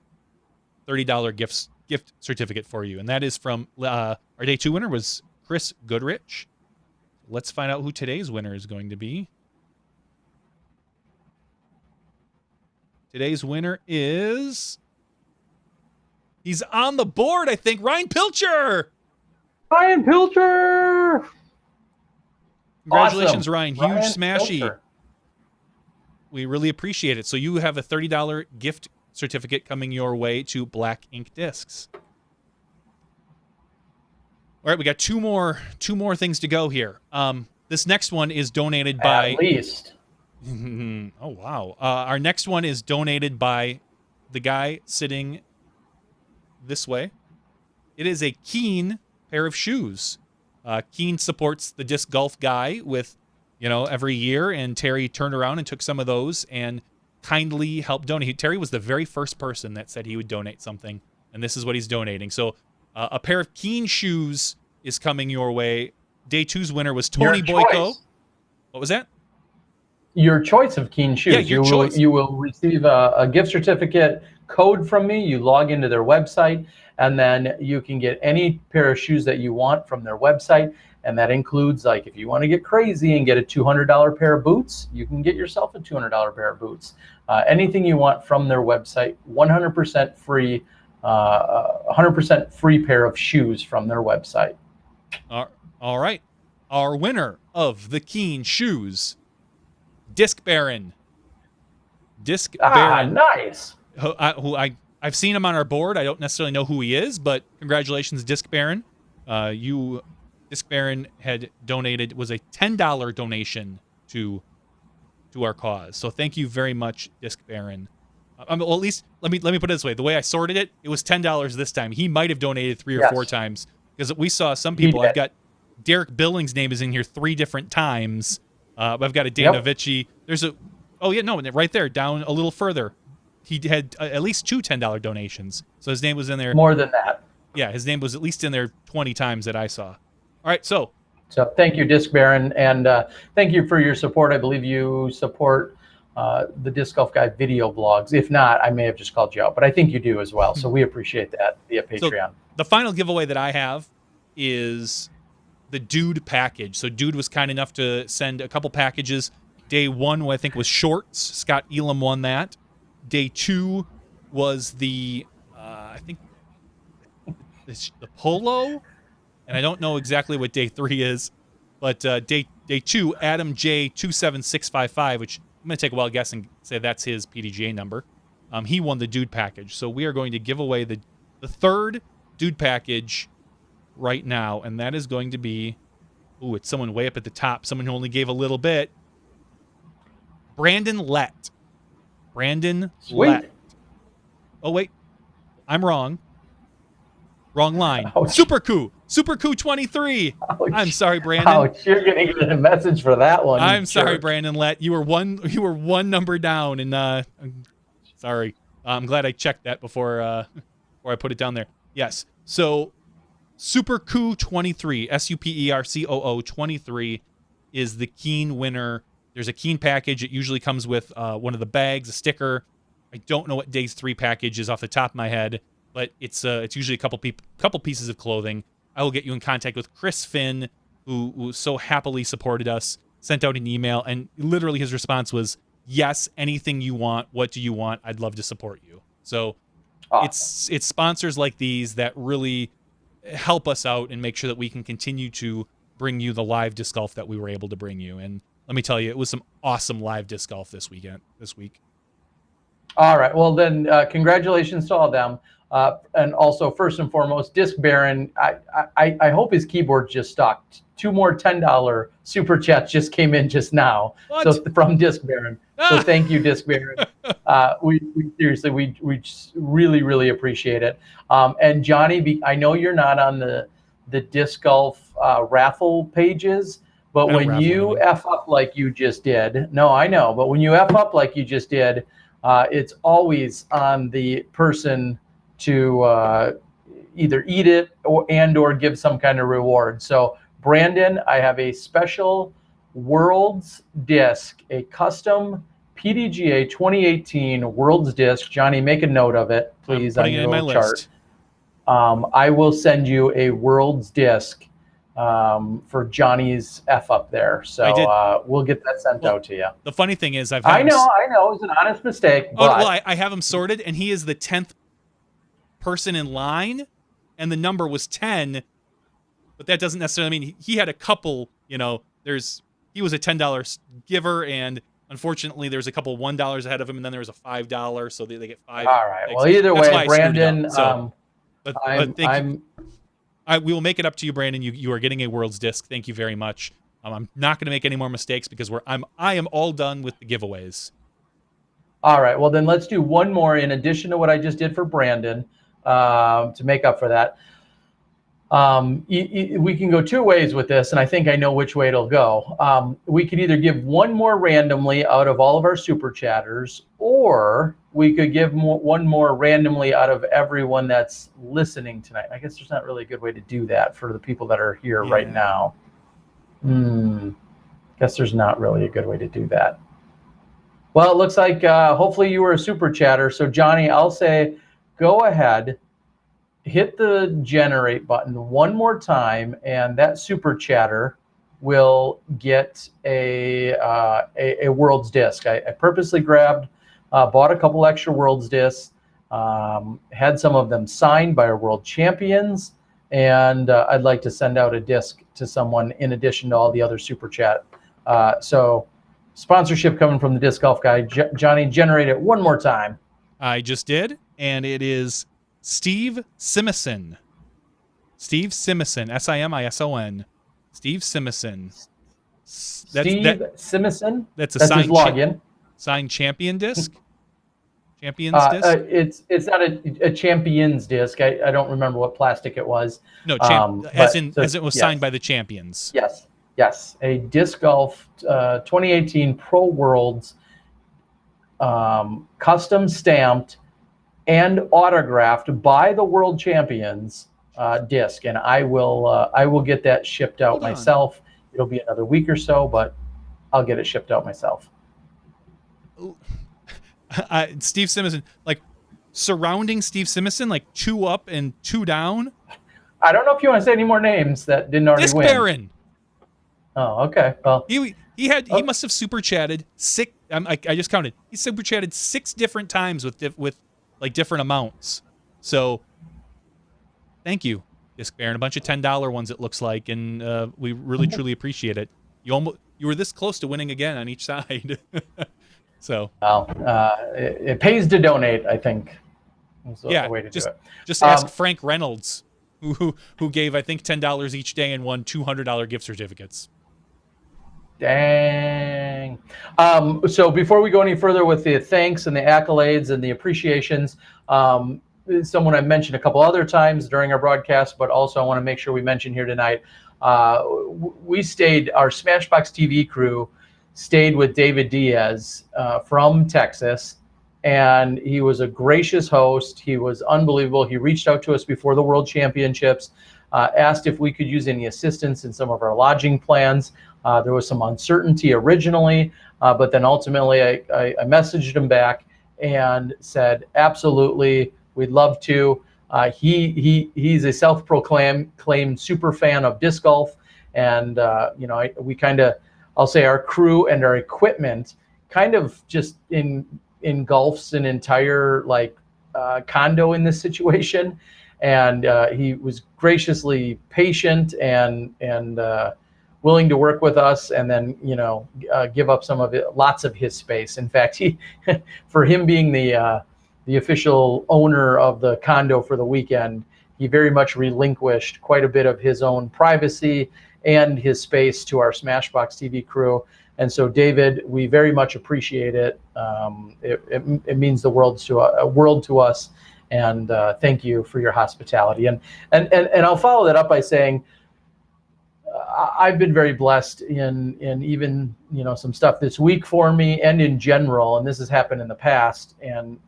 S2: $30 gift certificate for you. And that is from our day 2 winner was Chris Goodrich. Let's find out who today's winner is going to be. Today's winner is, he's on the board, I think, Ryan Pilcher.
S1: Ryan Pilcher!
S2: Congratulations,
S1: Awesome.
S2: Ryan. Huge
S1: Ryan
S2: smashy.
S1: Pilcher.
S2: We really appreciate it. So you have a $30 gift certificate coming your way to Black Ink Discs. All right, we got two more things to go here. This next one is donated by...
S1: At least.
S2: Oh, wow. Our next one is donated by the guy sitting this way. It is a Keen pair of shoes. Keen supports the disc golf guy with, every year, and Terry turned around and took some of those and kindly helped donate. Terry was the very first person that said he would donate something, and this is what he's donating. So a pair of Keen shoes is coming your way. Day 2's winner was Tony Boyko. What was that?
S1: Your choice of Keen shoes.
S2: Yeah, your choice.
S1: You will receive a gift certificate code from me. You log into their website, and then you can get any pair of shoes that you want from their website. And that includes, like, if you want to get crazy and get a $200 pair of boots, you can get yourself a $200 pair of boots. Anything you want from their website, 100% free, 100% free pair of shoes from their website.
S2: All right. Our winner of the Keen shoes, Disc Baron. Baron.
S1: Nice.
S2: I've seen him on our board. I don't necessarily know who he is, but congratulations, Disc Baron. Disc Baron had donated, was a $10 donation to our cause. So thank you very much, Disc Baron. Well, at least let me put it this way: the way I sorted it, it was $10 this time. He might have donated 3 or 4 times, because we saw some people. I've got Derek Billings' name is in here 3 different times. I've got a Dana Vici. There's right there, down a little further. He had at least 2 $10 donations. So his name was in there.
S1: More than that.
S2: Yeah, his name was at least in there 20 times that I saw. All right, so
S1: thank you, Disc Baron, and thank you for your support. I believe you support the Disc Golf Guy video blogs. If not, I may have just called you out, but I think you do as well. So we appreciate that via Patreon.
S2: So the final giveaway that I have is the Dude package. So Dude was kind enough to send a couple packages. Day 1, I think, was shorts. Scott Elam won that. Day 2 was the I think the polo, and I don't know exactly what day 3 is, but day 2, Adam J 27655, which I'm going to take a wild guess and say that's his PDGA number. He won the Dude package. So we are going to give away the third Dude package right now, and that is going to be, it's someone way up at the top, someone who only gave a little bit. Brandon Lett.
S1: Sweet.
S2: Lett. Oh, wait. I'm wrong. Wrong line.
S1: Ouch.
S2: Super Coup 23.
S1: Ouch.
S2: I'm sorry, Brandon.
S1: Ouch, you're going to get a message for that one.
S2: I'm sorry, Brandon Lett. You were one number down, and I'm sorry. I'm glad I checked that before I put it down there. Yes. So Supercoo 23, SUPERCOO 23 is the Keen winner. There's a Keen package. It usually comes with one of the bags, a sticker. I don't know what Days 3 package is off the top of my head, but it's usually a couple pieces of clothing. I will get you in contact with Chris Finn, who so happily supported us, sent out an email, and literally his response was, yes, anything you want. What do you want? I'd love to support you. So it's sponsors like these that really help us out and make sure that we can continue to bring you the live disc golf that we were able to bring you. And let me tell you, it was some awesome live disc golf this week.
S1: All right. Well, then congratulations to all of them. And also, first and foremost, Disc Baron, I hope his keyboard just stocked. 2 more $10 super chats just came in just now.
S2: What?
S1: So from Disc Baron. So thank you, Disc Baron. We seriously, we just really, really appreciate it. And Johnny, I know you're not on the disc golf raffle pages, but when you F up like you just did, no, I know, but when you F up like you just did, it's always on the person to either eat it or give some kind of reward. So Brandon, I have a special Worlds disc, a custom PDGA 2018 Worlds disc. Johnny, make a note of it, please, on your little chart. I will send you a Worlds disc for Johnny's F up there. So we'll get that sent out to you.
S2: The funny thing is,
S1: I know, it was an honest mistake. But
S2: I have him sorted, and he is the 10th person in line, and the number was 10. But that doesn't necessarily mean he had a couple. He was a $10 giver, and unfortunately, there's a couple $1 ahead of him, and then there was a $5, so they get 5.
S1: All right. Well, either way, Brandon.
S2: We will make it up to you, Brandon. You are getting a Worlds disc. Thank you very much. I'm not going to make any more mistakes because I am all done with the giveaways.
S1: All right. Well, then let's do one more in addition to what I just did for Brandon to make up for that. We can go 2 ways with this, and I think I know which way it'll go. We could either give one more randomly out of all of our super chatters, or we could give one more randomly out of everyone that's listening tonight. I guess there's not really a good way to do that for the people that are here right now. Guess there's not really a good way to do that. Well, it looks like hopefully you were a super chatter. So Johnny, I'll say go ahead, hit the generate button one more time, and that super chatter will get a Worlds disc. I purposely bought a couple extra Worlds discs, had some of them signed by our world champions, and I'd like to send out a disc to someone in addition to all the other super chat. So sponsorship coming from the disc golf guy. Johnny, generate it one more time.
S2: I just did, and it is Steve Simison. Steve Simison, Simison. Steve Simison.
S1: Simison?
S2: That's
S1: his login.
S2: Signed champion disc? Champions disc?
S1: It's not a champions disc. I don't remember what plastic it was.
S2: No, as it was signed by the champions.
S1: Yes. A disc golf 2018 Pro Worlds custom stamped and autographed by the world champions disc, and I will get that shipped out myself. It'll be another week or so, but I'll get it shipped out myself.
S2: Steve Simison, like surrounding Steve Simison, like 2 up and 2 down.
S1: I don't know if you want to say any more names that didn't already win.
S2: Baron.
S1: Oh, okay. Well,
S2: he must have super chatted 6. I just counted. He super chatted 6 different times with like different amounts. So thank you, Disc Baron. A bunch of $10 ones it looks like, and we really truly appreciate it. You were this close to winning again on each side. So
S1: it pays to donate, I think.
S2: Yeah,
S1: way to do it.
S2: Just ask Frank Reynolds, who gave I think $10 each day and won $200 gift certificates.
S1: Dang. So before we go any further with the thanks and the accolades and the appreciations, someone I mentioned a couple other times during our broadcast, but also I want to make sure we mention here tonight. Our SmashBoxxTV crew stayed with David Diaz from Texas, and he was a gracious host. He was unbelievable. He reached out to us before the World Championships, asked if we could use any assistance in some of our lodging plans. There was some uncertainty originally, but then ultimately I messaged him back and said, absolutely, we'd love to. He's a self-proclaimed super fan of disc golf, and I'll say our crew and our equipment kind of just engulfs an entire condo in this situation, and he was graciously patient and willing to work with us, and then give up lots of his space. In fact, for him being the official owner of the condo for the weekend, he very much relinquished quite a bit of his own privacy and his space to our SmashBoxxTV crew. And so, David, we very much appreciate it. It means the world to us. And thank you for your hospitality. And I'll follow that up by saying, I've been very blessed in even some stuff this week for me and in general. And this has happened in the past. And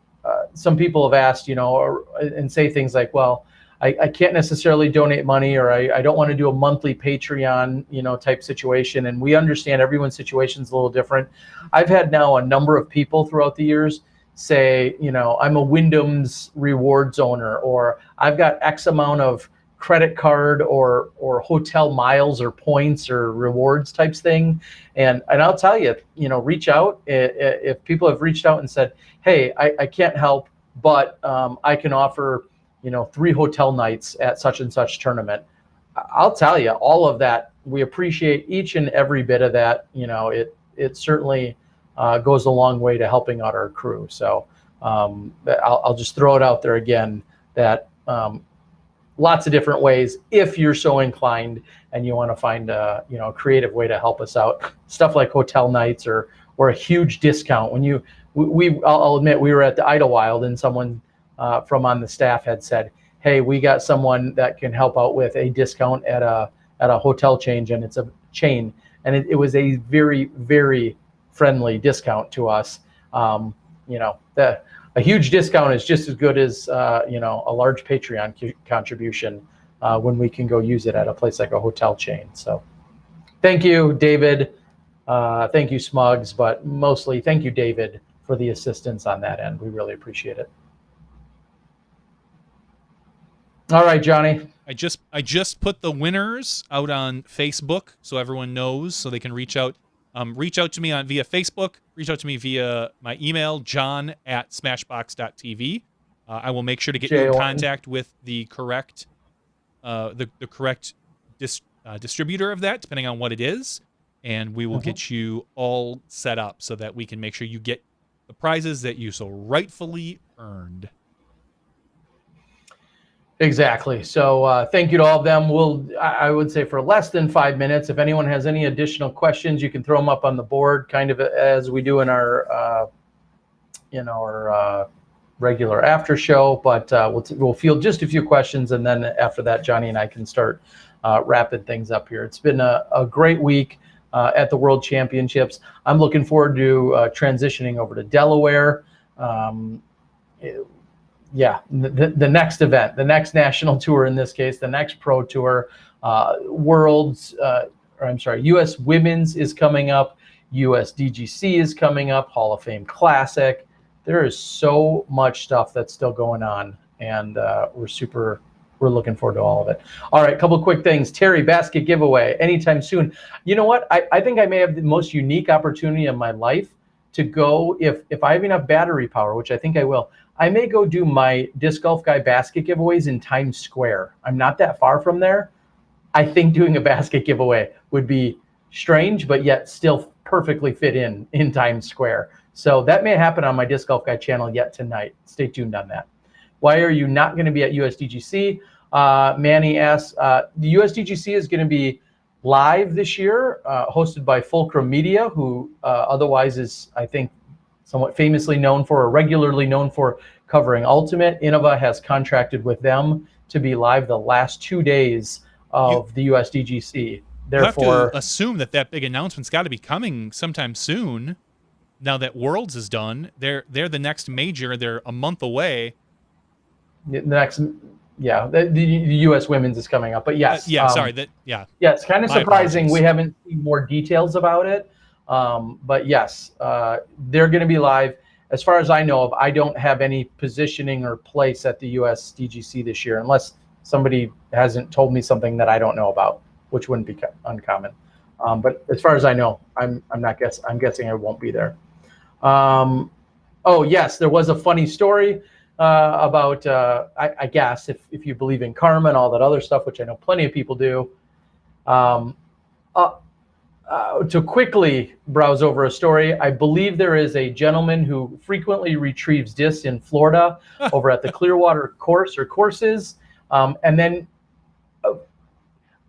S1: some people have asked, and say things like, well, I can't necessarily donate money, or I don't want to do a monthly Patreon, type situation. And we understand everyone's situation is a little different. I've had now a number of people throughout the years say, I'm a Wyndham's rewards owner, or I've got X amount of credit card or hotel miles or points or rewards types thing. And I'll tell you, reach out. If people have reached out and said, hey, I can't help, but I can offer 3 hotel nights at such and such tournament. I'll tell you, all of that, we appreciate each and every bit of that. It certainly goes a long way to helping out our crew. So I'll just throw it out there again that lots of different ways, if you're so inclined and you want to find a creative way to help us out. Stuff like hotel nights or a huge discount. When I'll admit, we were at the Idlewild and someone from on the staff had said, hey, we got someone that can help out with a discount at a hotel chain, and it's a chain, and it was a very, very friendly discount to us. A huge discount is just as good as a large Patreon contribution when we can go use it at a place like a hotel chain. So thank you, David. Thank you, Smugs, but mostly thank you, David, for the assistance on that end. We really appreciate it. All right, Johnny.
S2: I just put the winners out on Facebook so everyone knows, so they can reach out. Reach out to me via Facebook. Reach out to me via my email, john@smashboxx.tv. I will make sure to get you in contact with the correct distributor of that, depending on what it is, and we will get you all set up so that we can make sure you get the prizes that you so rightfully earned.
S1: Exactly. So thank you to all of them. I would say for less than 5 minutes, if anyone has any additional questions, you can throw them up on the board, kind of as we do in our regular after show. But we'll field just a few questions, and then after that, Johnny and I can start wrapping things up here. It's been a great week at the World Championships. I'm looking forward to transitioning over to Delaware. The next event, the next national tour in this case, the next pro tour, U.S. Women's is coming up, U.S. DGC is coming up, Hall of Fame Classic. There is so much stuff that's still going on, and we're looking forward to all of it. All right, a couple of quick things. Terry, basket giveaway anytime soon. You know what? I think I may have the most unique opportunity in my life to go, if I have enough battery power, which I think I will, I may go do my Disc Golf Guy basket giveaways in Times Square. I'm not that far from there. I think doing a basket giveaway would be strange, but yet still perfectly fit in Times Square. So that may happen on my Disc Golf Guy channel yet tonight. Stay tuned on that. Why are you not going to be at USDGC? Manny asks, the USDGC is going to be live this year, hosted by Fulcrum Media, who otherwise is, I think, somewhat famously known for, or regularly known for, covering Ultimate. Innova has contracted with them to be live the last 2 days of the USDGC. Therefore,
S2: you have to assume that big announcement's got to be coming sometime soon. now that Worlds is done, they're the next major. They're a month away.
S1: The next, the U.S. Women's is coming up, but yes.
S2: Yeah,
S1: It's kind of
S2: My
S1: surprising
S2: apologies.
S1: we haven't seen more details about it. But yes, they're going to be live. As far as I know of, I don't have any positioning or place at the U.S. DGC this year, unless somebody hasn't told me something that I don't know about, which wouldn't be uncommon. But as far as I know, I'm guessing I won't be there. Oh yes, there was a funny story about I guess if you believe in karma and all that other stuff, which I know plenty of people do. To quickly browse over a story, I believe there is a gentleman who frequently retrieves discs in Florida over at the Clearwater course or courses, and then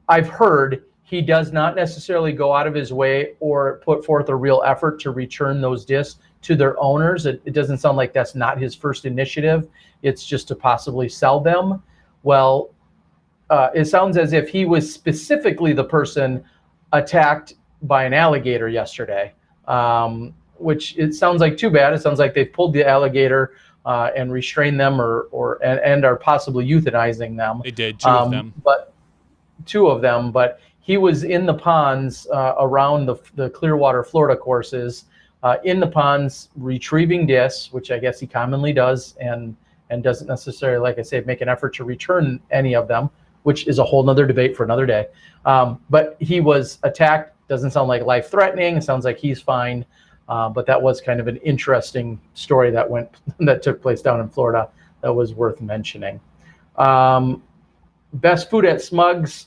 S1: I've heard he does not necessarily go out of his way or put forth a real effort to return those discs to their owners. It doesn't sound like that's not his first initiative. It's just to possibly sell them. Well, it sounds as if he was specifically the person attacked by an alligator yesterday, which it sounds like too bad. It sounds like they've pulled the alligator and restrained them and are possibly euthanizing them.
S2: They did, two of them. But he was in the ponds around the Clearwater, Florida courses, in the ponds retrieving discs, which I guess he commonly does, and doesn't necessarily, like I say, make an effort to return any of them, which is a whole nother debate for another day. But he was attacked. Doesn't sound like life-threatening. It sounds like he's fine. But that was kind of an interesting story that took place down in Florida that was worth mentioning. Best food at Smugs.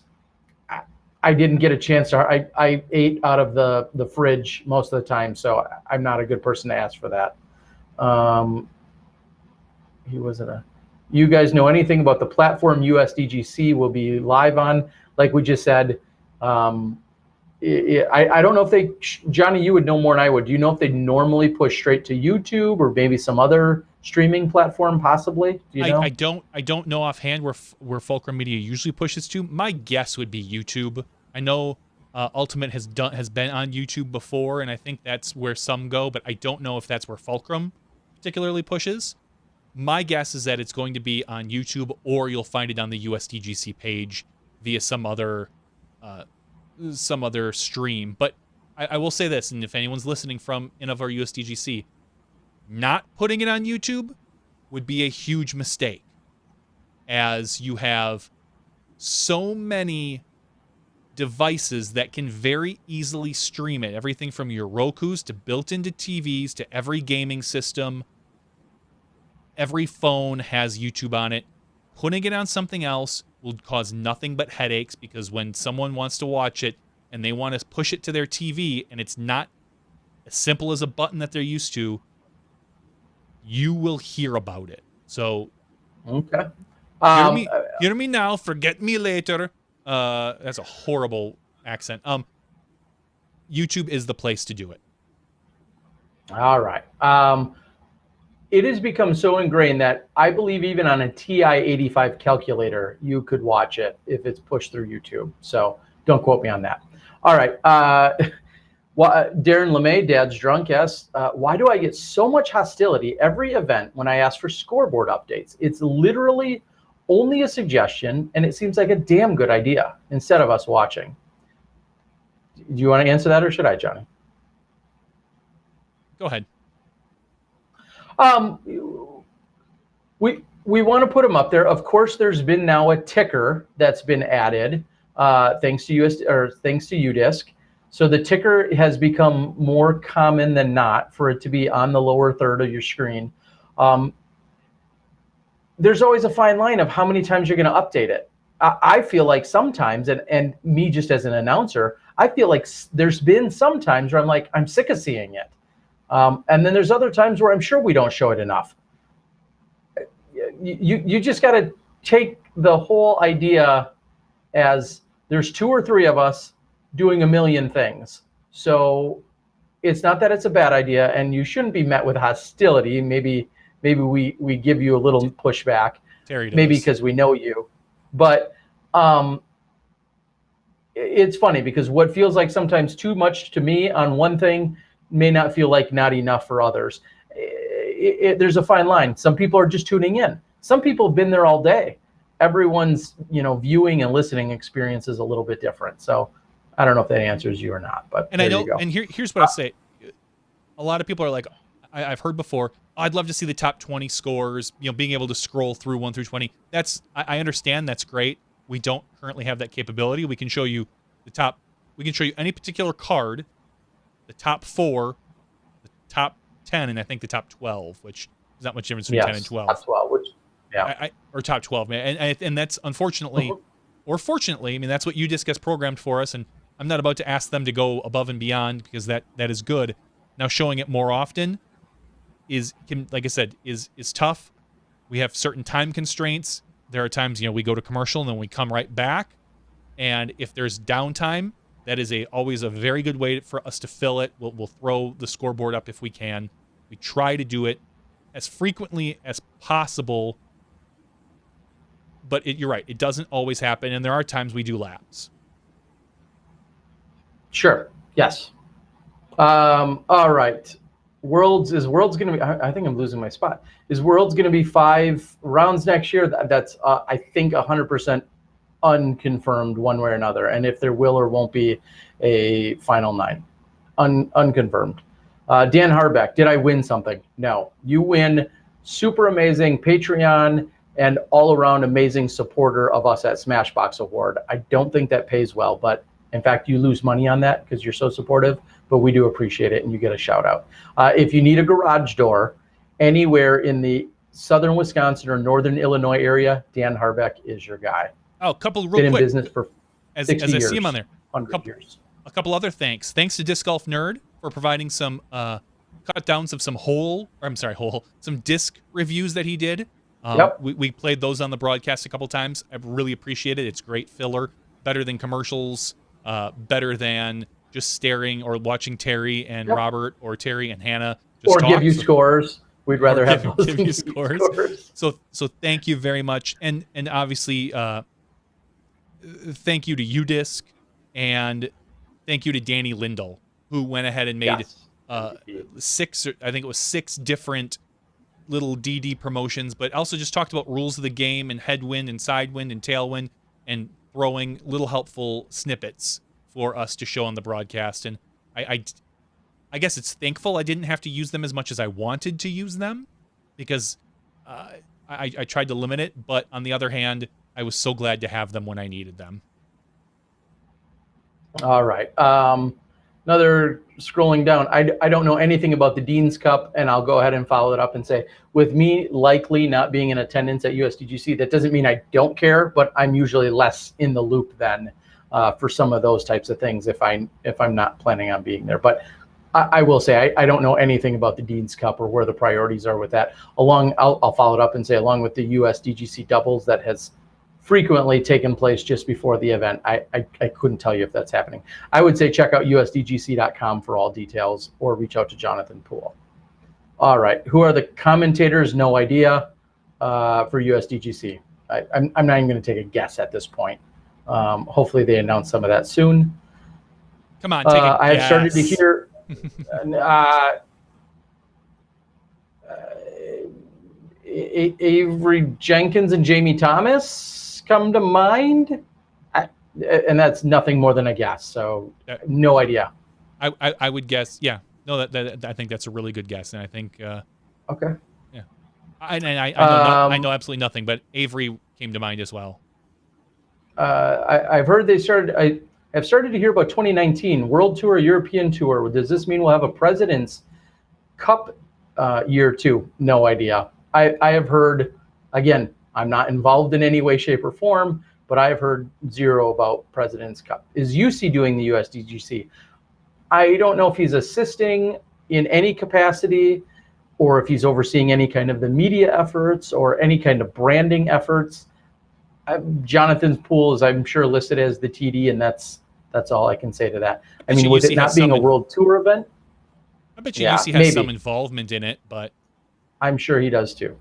S2: I didn't get a chance to. I ate out of the fridge most of the time, so I'm not a good person to ask for that. He wasn't You guys know anything about the platform USDGC will be live on? Like we just said, I don't know if they, Johnny, you would know more than I would. Do you know if they normally push straight to YouTube or maybe some other streaming platform possibly? Do you know? I don't know offhand where Fulcrum Media usually pushes to. My guess would be YouTube. I know Ultimate has been on YouTube before, and I think that's where some go, but I don't know if that's where Fulcrum particularly pushes. My guess is that it's going to be on YouTube, or you'll find it on the USDGC page via some other stream. But I will say this, and if anyone's listening from any of our USDGC, not putting it on YouTube would be a huge mistake, as you have so many devices that can very easily stream it. Everything from your Rokus to built-into TVs to every gaming system. Every phone has YouTube on it. Putting it on something else will cause nothing but headaches, because when someone wants to watch it and they want to push it to their TV and it's not as simple as a button that they're used to, you will hear about it. So,
S1: okay.
S2: Hear me now, forget me later. That's a horrible accent. YouTube is the place to do it.
S1: All right. It has become so ingrained that I believe even on a TI-85 calculator, you could watch it if it's pushed through YouTube. So don't quote me on that. All right. Darren LeMay, Dad's Drunk, asks, why do I get so much hostility every event when I ask for scoreboard updates? It's literally only a suggestion, and it seems like a damn good idea instead of us watching. Do you want to answer that, or should I, Johnny?
S2: Go ahead.
S1: We want to put them up there. Of course, there's been now a ticker that's been added, thanks to UDisc. So the ticker has become more common than not for it to be on the lower third of your screen. There's always a fine line of how many times you're going to update it. I feel like sometimes, and me just as an announcer, I feel like there's been some times where I'm like, I'm sick of seeing it. And then there's other times where I'm sure we don't show it enough. You just got to take the whole idea as there's 2 or 3 of us doing a million things. So it's not that it's a bad idea, and you shouldn't be met with hostility. Maybe we give you a little pushback, maybe because we know you. But it's funny because what feels like sometimes too much to me on one thing may not feel like not enough for others. There's a fine line. Some people are just tuning in. Some people have been there all day. Everyone's, viewing and listening experience is a little bit different. So I don't know if that answers you or not, but
S2: and
S1: there
S2: I know,
S1: you go.
S2: and here's what I say. A lot of people are like, I've heard before, I'd love to see the top 20 scores, being able to scroll through 1 through 20. I understand, that's great. We don't currently have that capability. We can show you we can show you any particular card, the top 4, the top 10, and I think the top 12, which is not much difference between 10 and 12.
S1: Top 12, which, yeah.
S2: Or top 12, man. And that's unfortunately, or fortunately, that's what UDisc has programmed for us, and I'm not about to ask them to go above and beyond because that is good. Now showing it more often like I said, is tough. We have certain time constraints. There are times, we go to commercial and then we come right back. And if there's downtime, that is always a very good way for us to fill it. We'll throw the scoreboard up if we can. We try to do it as frequently as possible. But you're right, it doesn't always happen, and there are times we do laps.
S1: Sure. Yes. All right. Is Worlds going to be? I think I'm losing my spot. Is Worlds going to be 5 rounds next year? That's I think 100% unconfirmed one way or another. And if there will or won't be a final 9, unconfirmed. Dan Harbeck, did I win something? No. You win super amazing Patreon and all around amazing supporter of us at Smashbox Award. I don't think that pays well, but in fact, you lose money on that because you're so supportive, but we do appreciate it and you get a shout out. If you need a garage door anywhere in the southern Wisconsin or northern Illinois area, Dan Harbeck is your guy.
S2: Oh, a couple real
S1: quick. Been in
S2: quick.
S1: business for 60
S2: as I
S1: years,
S2: see him on there.
S1: 100 years.
S2: A couple other thanks. Thanks to Disc Golf Nerd for providing some cut downs of some disc reviews that he did.
S1: Yep.
S2: We played those on the broadcast a couple times. I really appreciate it. It's great filler, better than commercials, better than just staring or watching Terry and Robert or Terry and Hannah just talk.
S1: Give you scores. We'd rather have those
S2: give you scores. So thank you very much, and obviously thank you to UDisc, and thank you to Danny Lindell, who went ahead and made 6 different little DD promotions, but also just talked about rules of the game and headwind and sidewind and tailwind and throwing little helpful snippets for us to show on the broadcast. And I guess it's thankful I didn't have to use them as much as I wanted to use them because I tried to limit it. But on the other hand, I was so glad to have them when I needed them.
S1: All right. Another scrolling down. I don't know anything about the Dean's Cup, and I'll go ahead and follow it up and say, with me likely not being in attendance at USDGC, that doesn't mean I don't care, but I'm usually less in the loop than for some of those types of things if I'm not planning on being there. But I will say I don't know anything about the Dean's Cup or where the priorities are with that. I'll follow it up and say along with the USDGC doubles that has frequently taken place just before the event. I couldn't tell you if that's happening. I would say check out usdgc.com for all details or reach out to Jonathan Poole. All right. Who are the commentators? No idea for USDGC. I'm not even going to take a guess at this point. Hopefully they announce some of that soon.
S2: Come on, take a guess.
S1: I have started to hear Avery Jenkins and Jamie Thomas come to mind, and that's nothing more than a guess. So no idea.
S2: I would guess, yeah. No, that I think that's a really good guess, and I think
S1: okay,
S2: yeah. I know absolutely nothing, but Avery came to mind as well.
S1: I've heard they started. I've started to hear about 2019 World Tour, European Tour. Does this mean we'll have a President's Cup year 2? No idea. I have heard, again, I'm not involved in any way, shape, or form, but I have heard zero about President's Cup. Is UC doing the USDGC? I don't know if he's assisting in any capacity or if he's overseeing any kind of the media efforts or any kind of branding efforts. Jonathan's Pool is, I'm sure, listed as the TD, and that's all I can say to that. I mean, with it not being a World Tour event,
S2: I bet you UC has some involvement in it, but
S1: I'm sure he does too.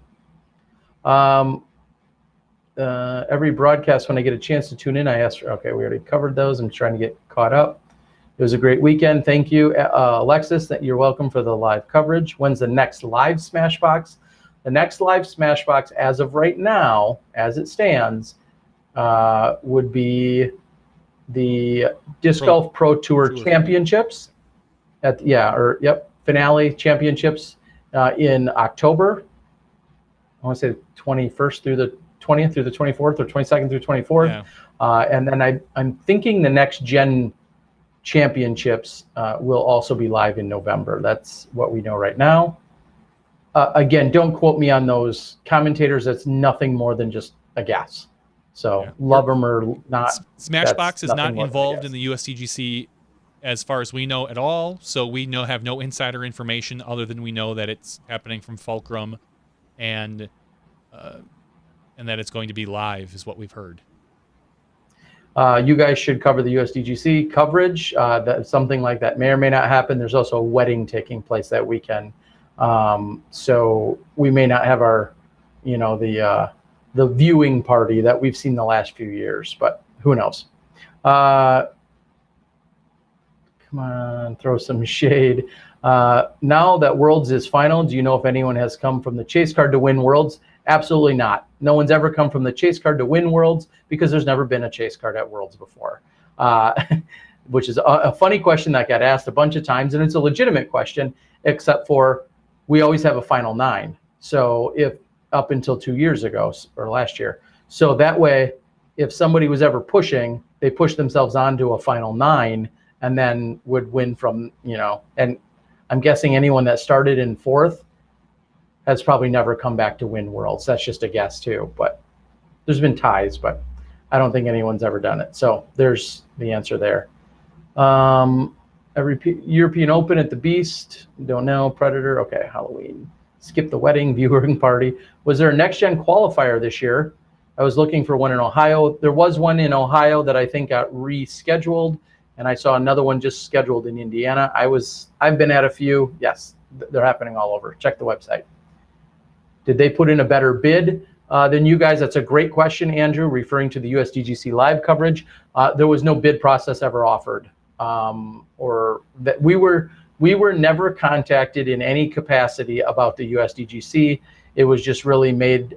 S1: Every broadcast, when I get a chance to tune in, I ask. Okay, we already covered those. I'm trying to get caught up. It was a great weekend. Thank you, Alexis. That you're welcome for the live coverage. When's the next live Smashbox? The next live Smashbox, as of right now, as it stands, would be the Disc Golf Pro Tour Championships. Finale championships in October. I want to say 21st through the 20th through the 24th, or 22nd through 24th. Yeah. And then I'm thinking the next gen championships will also be live in November. That's what we know right now. Again, don't quote me on those commentators. That's nothing more than just a guess. So love them or not.
S2: Smashbox is not involved in the USDGC as far as we know at all. So we have no insider information other than we know that it's happening from Fulcrum, and that it's going to be live is what we've heard.
S1: You guys should cover the USDGC coverage. That something like that may or may not happen. There's also a wedding taking place that weekend, so we may not have our, the viewing party that we've seen the last few years. But who knows? Come on, throw some shade. Now that Worlds is final, do you know if anyone has come from the chase card to win Worlds? Absolutely not. No one's ever come from the chase card to win Worlds because there's never been a chase card at Worlds before, which is a funny question that got asked a bunch of times, and it's a legitimate question, except for we always have a final 9. So if up until 2 years ago or last year. So that way, if somebody was ever pushing, they push themselves onto a final 9 and then would win from, and I'm guessing anyone that started in 4th has probably never come back to win Worlds. That's just a guess too, but there's been ties, but I don't think anyone's ever done it. So there's the answer there. Every European Open at the Beast, don't know. Predator, okay. Halloween, skip the wedding, viewing party. Was there a next gen qualifier this year? I was looking for one in Ohio. There was one in Ohio that I think got rescheduled, and I saw another one just scheduled in Indiana. I've been at a few. Yes, they're happening all over. Check the website. Did they put in a better bid than you guys? That's a great question, Andrew, referring to the USDGC live coverage. There was no bid process ever offered, or that we were never contacted in any capacity about the USDGC. It was just really made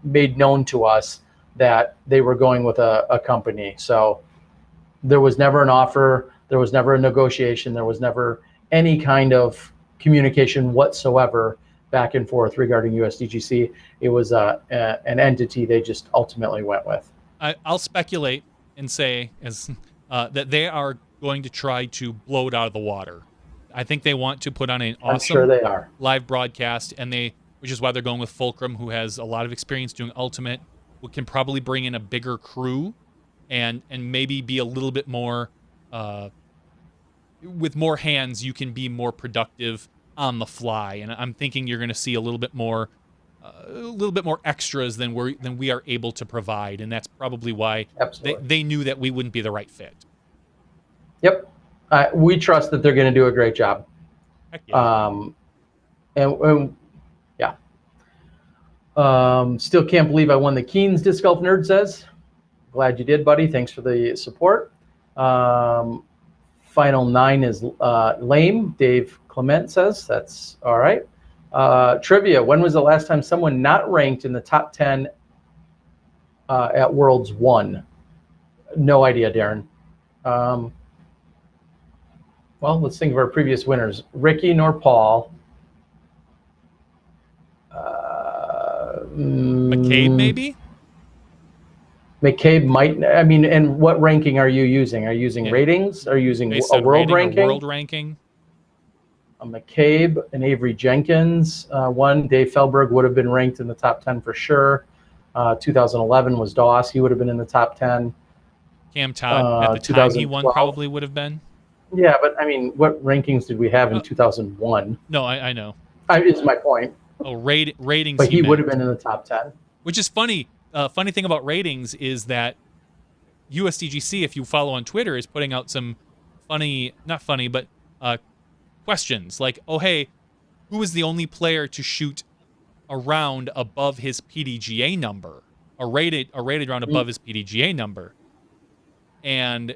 S1: known to us that they were going with a company. So there was never an offer. There was never a negotiation. There was never any kind of communication whatsoever back and forth regarding USDGC. It was an entity they just ultimately went with.
S2: I'll speculate and say that they are going to try to blow it out of the water. I think they want to put on an awesome live broadcast, which is why they're going with Fulcrum, who has a lot of experience doing Ultimate, who can probably bring in a bigger crew and maybe be a little bit more, with more hands, you can be more productive on the fly. And I'm thinking you're going to see a little bit more extras than we are able to provide. And that's probably why they knew that we wouldn't be the right fit.
S1: Yep. We trust that they're going to do a great job.
S2: Heck yeah.
S1: Still can't believe I won the Keen's Disc Golf Nerd says. Glad you did, buddy. Thanks for the support. Final 9 is lame. Dave Clement says that's all right. Trivia: when was the last time someone not ranked in the top 10 at Worlds won? No idea, Darren. Well, let's think of our previous winners. Ricky nor Paul.
S2: McCabe, maybe?
S1: McCabe might. I mean, and what ranking are you using? Are you using ratings? Are you using a world ranking?
S2: World ranking.
S1: McCabe and Avery Jenkins won. Dave Felberg would have been ranked in the top 10 for sure. 2011 was Doss. He would have been in the top 10.
S2: Cam Todd, at the time he won, probably would have been.
S1: Yeah, but I mean, what rankings did we have in 2001?
S2: No, I know.
S1: Is my point.
S2: Oh, ratings.
S1: But he would have been in the top 10.
S2: Which is funny. Funny thing about ratings is that USDGC, if you follow on Twitter, is putting out some not funny, but questions like, oh, hey, who is the only player to shoot a round above his PDGA number? A rated round above his PDGA number. And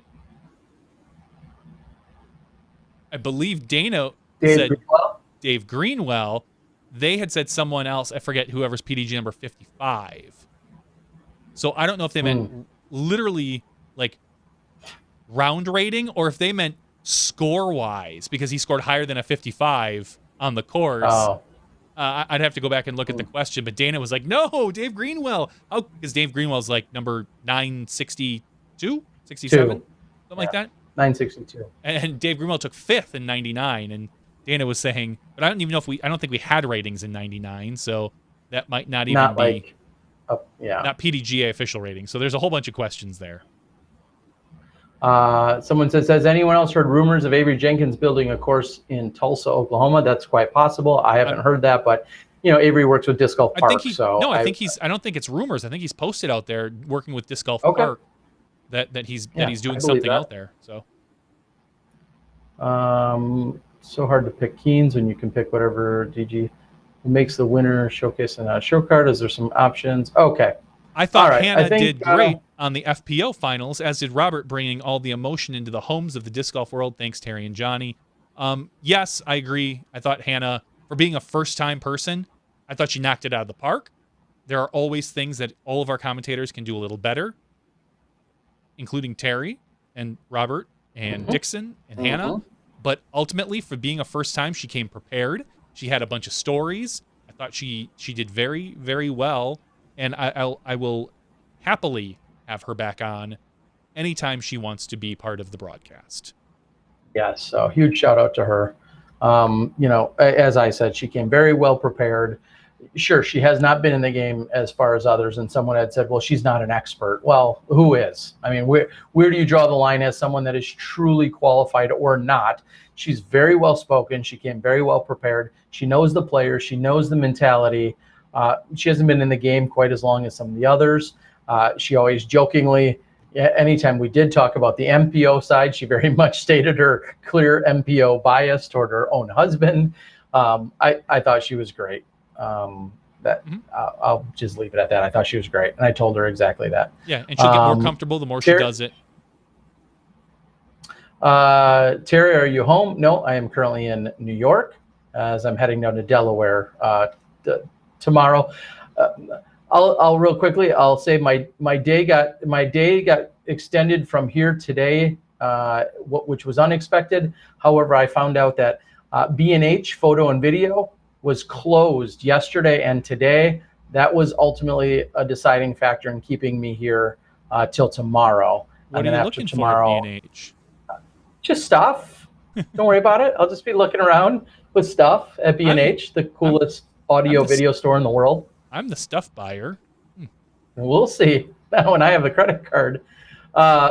S2: I believe Dana
S1: Dave
S2: said
S1: Greenwell?
S2: Dave Greenwell. They had said someone else. I forget whoever's PDG number 55. So I don't know if they meant literally like round rating or if they meant score wise, because he scored higher than a 55 on the course.
S1: Oh.
S2: I'd have to go back and look at the question, but Dana was like, no, Dave Greenwell. Oh, because Dave Greenwell's like number 962, 67, something like that.
S1: 962.
S2: And Dave Greenwell took 5th in 99. And Dana was saying, but I don't even know if I don't think we had ratings in 99. So that might not even be not PDGA official rating. So there's a whole bunch of questions there.
S1: Someone says, has anyone else heard rumors of Avery Jenkins building a course in Tulsa, Oklahoma? That's quite possible. I haven't heard that, but Avery works with Disc Golf Park.
S2: I don't think it's rumors. I think he's posted out there working with Disc Golf Park that he's doing something out there. So
S1: so hard to pick Keens when you can pick whatever DG makes the winner showcase and a show card. Is there some options? Okay.
S2: I thought Hannah did great on the FPO finals, as did Robert, bringing all the emotion into the homes of the disc golf world. Thanks, Terry and Johnny. Yes, I agree. I thought Hannah, for being a first-time person, I thought she knocked it out of the park. There are always things that all of our commentators can do a little better, including Terry and Robert and Dixon and Hannah. But ultimately, for being a first time, she came prepared. She had a bunch of stories. I thought she did very, very well. And I will happily have her back on anytime she wants to be part of the broadcast.
S1: Yes, so huge shout out to her. As I said, she came very well prepared. Sure, she has not been in the game as far as others, and someone had said, well, she's not an expert. Well, who is? I mean, where do you draw the line as someone that is truly qualified or not? She's very well spoken. She came very well prepared. She knows the players. She knows the mentality. She hasn't been in the game quite as long as some of the others. She always jokingly, anytime we did talk about the MPO side, she very much stated her clear MPO bias toward her own husband. I thought she was great. I'll just leave it at that. I thought she was great, and I told her exactly that.
S2: Yeah, and she'll get more comfortable the more she does it.
S1: Terry, are you home? No, I am currently in New York as I'm heading down to Delaware tomorrow. I'll real quickly. I'll say my day got extended from here today, which was unexpected. However, I found out that B&H Photo and Video was closed yesterday and today. That was ultimately a deciding factor in keeping me here till tomorrow.
S2: What are you looking for at B&H?
S1: Just stuff. Don't worry about it. I'll just be looking around with stuff at B&H, the coolest audio video store in the world.
S2: I'm the stuff buyer.
S1: We'll see when I have a credit card.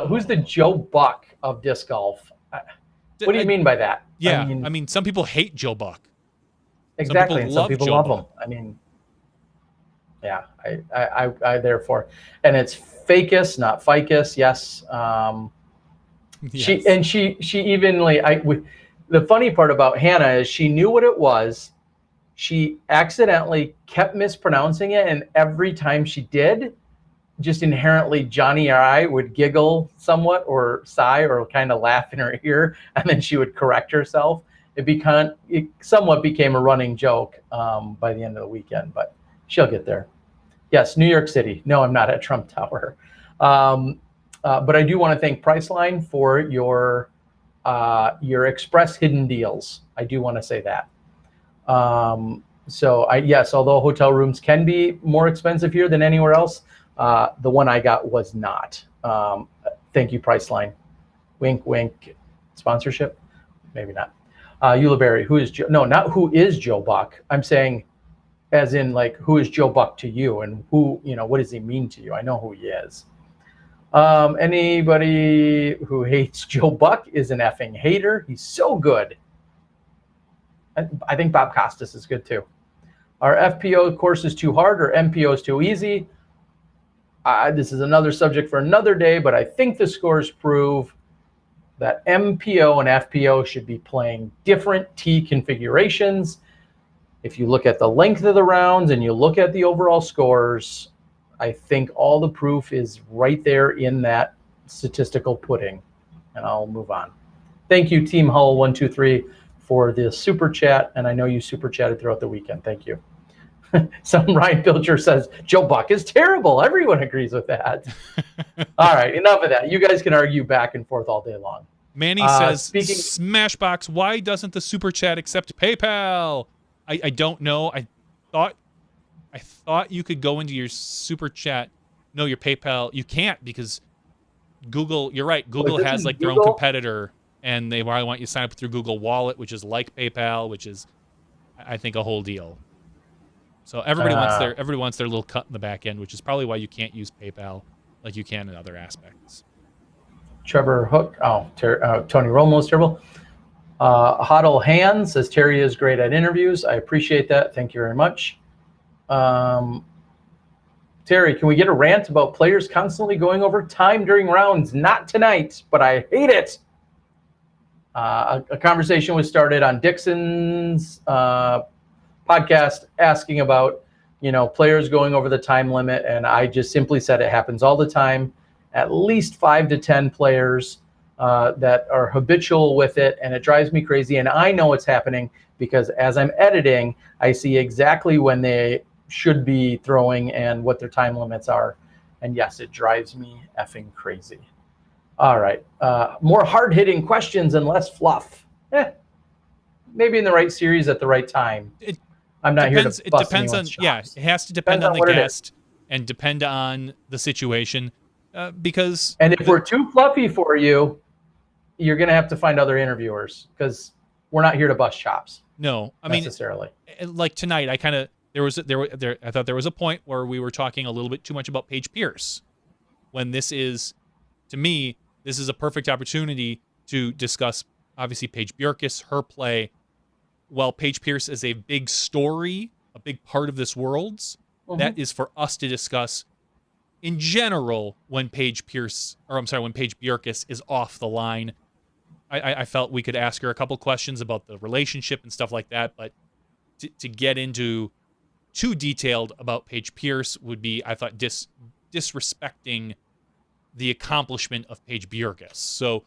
S1: Who's the Joe Buck of disc golf? What do you mean by that?
S2: Yeah, I mean, some people hate Joe Buck.
S1: Exactly, and some people love him. I mean, yeah, I therefore, and it's Facus, not Ficus. Yes.
S2: Yes.
S1: She evenly. The funny part about Hannah is she knew what it was. She accidentally kept mispronouncing it, and every time she did, just inherently Johnny or I would giggle somewhat or sigh or kind of laugh in her ear, and then she would correct herself. It somewhat became a running joke by the end of the weekend, but she'll get there. Yes, New York City. No, I'm not at Trump Tower. But I do want to thank Priceline for your express hidden deals. I do want to say that. Yes, although hotel rooms can be more expensive here than anywhere else, the one I got was not. Thank you, Priceline. Wink, wink. Sponsorship? Maybe not. Eula Berry, who is Joe? No, not who is Joe Buck. I'm saying, as in, like, who is Joe Buck to you, and who, what does he mean to you? I know who he is. Anybody who hates Joe Buck is an effing hater. He's so good. I think Bob Costas is good too. Our FPO course is too hard, or MPO is too easy. This is another subject for another day, but I think the scores prove that MPO and FPO should be playing different tee configurations. If you look at the length of the rounds and you look at the overall scores, I think all the proof is right there in that statistical pudding. And I'll move on. Thank you, Team Hull123, for the super chat. And I know you super chatted throughout the weekend. Thank you. Some Ryan Pilcher says, Joe Buck is terrible. Everyone agrees with that. All right, enough of that. You guys can argue back and forth all day long.
S2: Manny says, Smashbox, why doesn't the super chat accept PayPal? I don't know. I thought you could go into your super chat. No, your PayPal. You can't because Google, you're right. Google has like their own competitor, and they probably want you to sign up through Google Wallet, which is like PayPal, which is, I think, a whole deal. So everybody wants their little cut in the back end, which is probably why you can't use PayPal like you can in other aspects.
S1: Trevor Hook. Tony Romo's terrible. Huddle Hands says Terry is great at interviews. I appreciate that. Thank you very much. Terry, can we get a rant about players constantly going over time during rounds? Not tonight, but I hate it. A conversation was started on Dixon's podcast asking about, players going over the time limit, and I just simply said it happens all the time. At least 5 to 10 players that are habitual with it, and it drives me crazy. And I know it's happening because as I'm editing, I see exactly when they should be throwing and what their time limits are. And yes, it drives me effing crazy. All right. More hard-hitting questions and less fluff. Maybe in the right series at the right time. I'm not here to bust
S2: depends on,
S1: chops.
S2: it has to depend on the guest and depend on the situation. Because
S1: if we're too fluffy for you, you're going to have to find other interviewers because we're not here to bust chops.
S2: No, I mean, necessarily. Like tonight, I thought there was a point where we were talking a little bit too much about Paige Pierce, when this is, to me, this is a perfect opportunity to discuss, obviously, Paige Bjerkaas, her play. While Paige Pierce is a big story, a big part of this world's, that is for us to discuss in general when Paige Bjerkaas is off the line. I felt we could ask her a couple questions about the relationship and stuff like that, but to get into too detailed about Paige Pierce would be, I thought, disrespecting the accomplishment of Paige Bjerkaas. So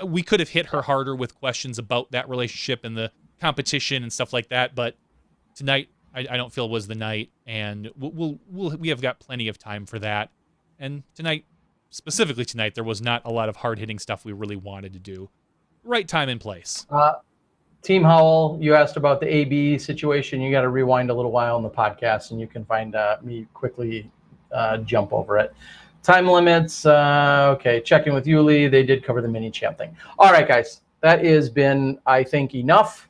S2: we could have hit her harder with questions about that relationship and the competition and stuff like that, but tonight I don't feel was the night, and we have got plenty of time for that. And specifically tonight, there was not a lot of hard-hitting stuff we really wanted to do. Right time and place.
S1: Team Howell, you asked about the AB situation. You got to rewind a little while in the podcast, and you can find me quickly jump over it. Time limits. Okay, checking with Yuli. They did cover the mini champ thing. All right, guys. That has been, I think, enough.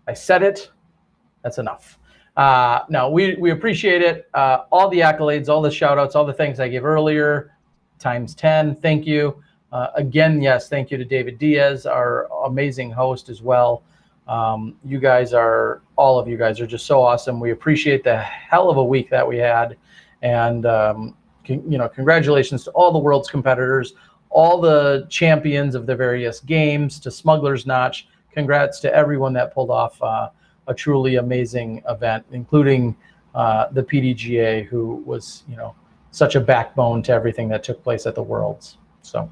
S1: I said it. That's enough. No, we appreciate it. All the accolades, all the shout-outs, all the things I gave earlier, times 10. Thank you. Again, yes, thank you to David Diaz, our amazing host as well. All of you guys are just so awesome. We appreciate the hell of a week that we had. And, congratulations to all the world's competitors, all the champions of the various games, to Smuggler's Notch. Congrats to everyone that pulled off a truly amazing event, including the PDGA, who was, such a backbone to everything that took place at the Worlds. So, all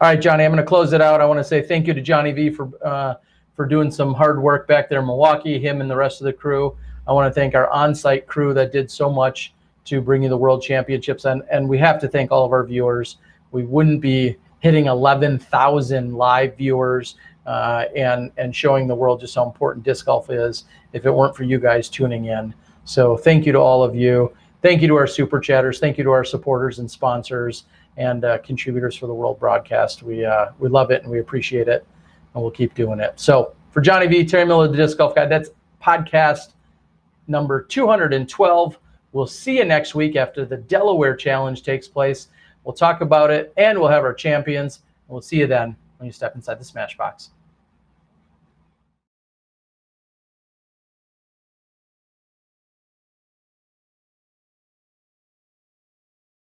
S1: right, Johnny, I'm going to close it out. I want to say thank you to Johnny V for doing some hard work back there in Milwaukee, him and the rest of the crew. I want to thank our on-site crew that did so much to bring you the World Championships. And we have to thank all of our viewers. We wouldn't be hitting 11,000 live viewers and showing the world just how important disc golf is if it weren't for you guys tuning in. So thank you to all of you. Thank you to our super chatters. Thank you to our supporters and sponsors and contributors for the world broadcast. We love it and we appreciate it, and we'll keep doing it. So for Johnny V, Terry Miller, the Disc Golf Guy, that's podcast number 212. We'll see you next week after the Delaware Challenge takes place. We'll talk about it, and we'll have our champions. And we'll see you then when you step inside the Smash Box.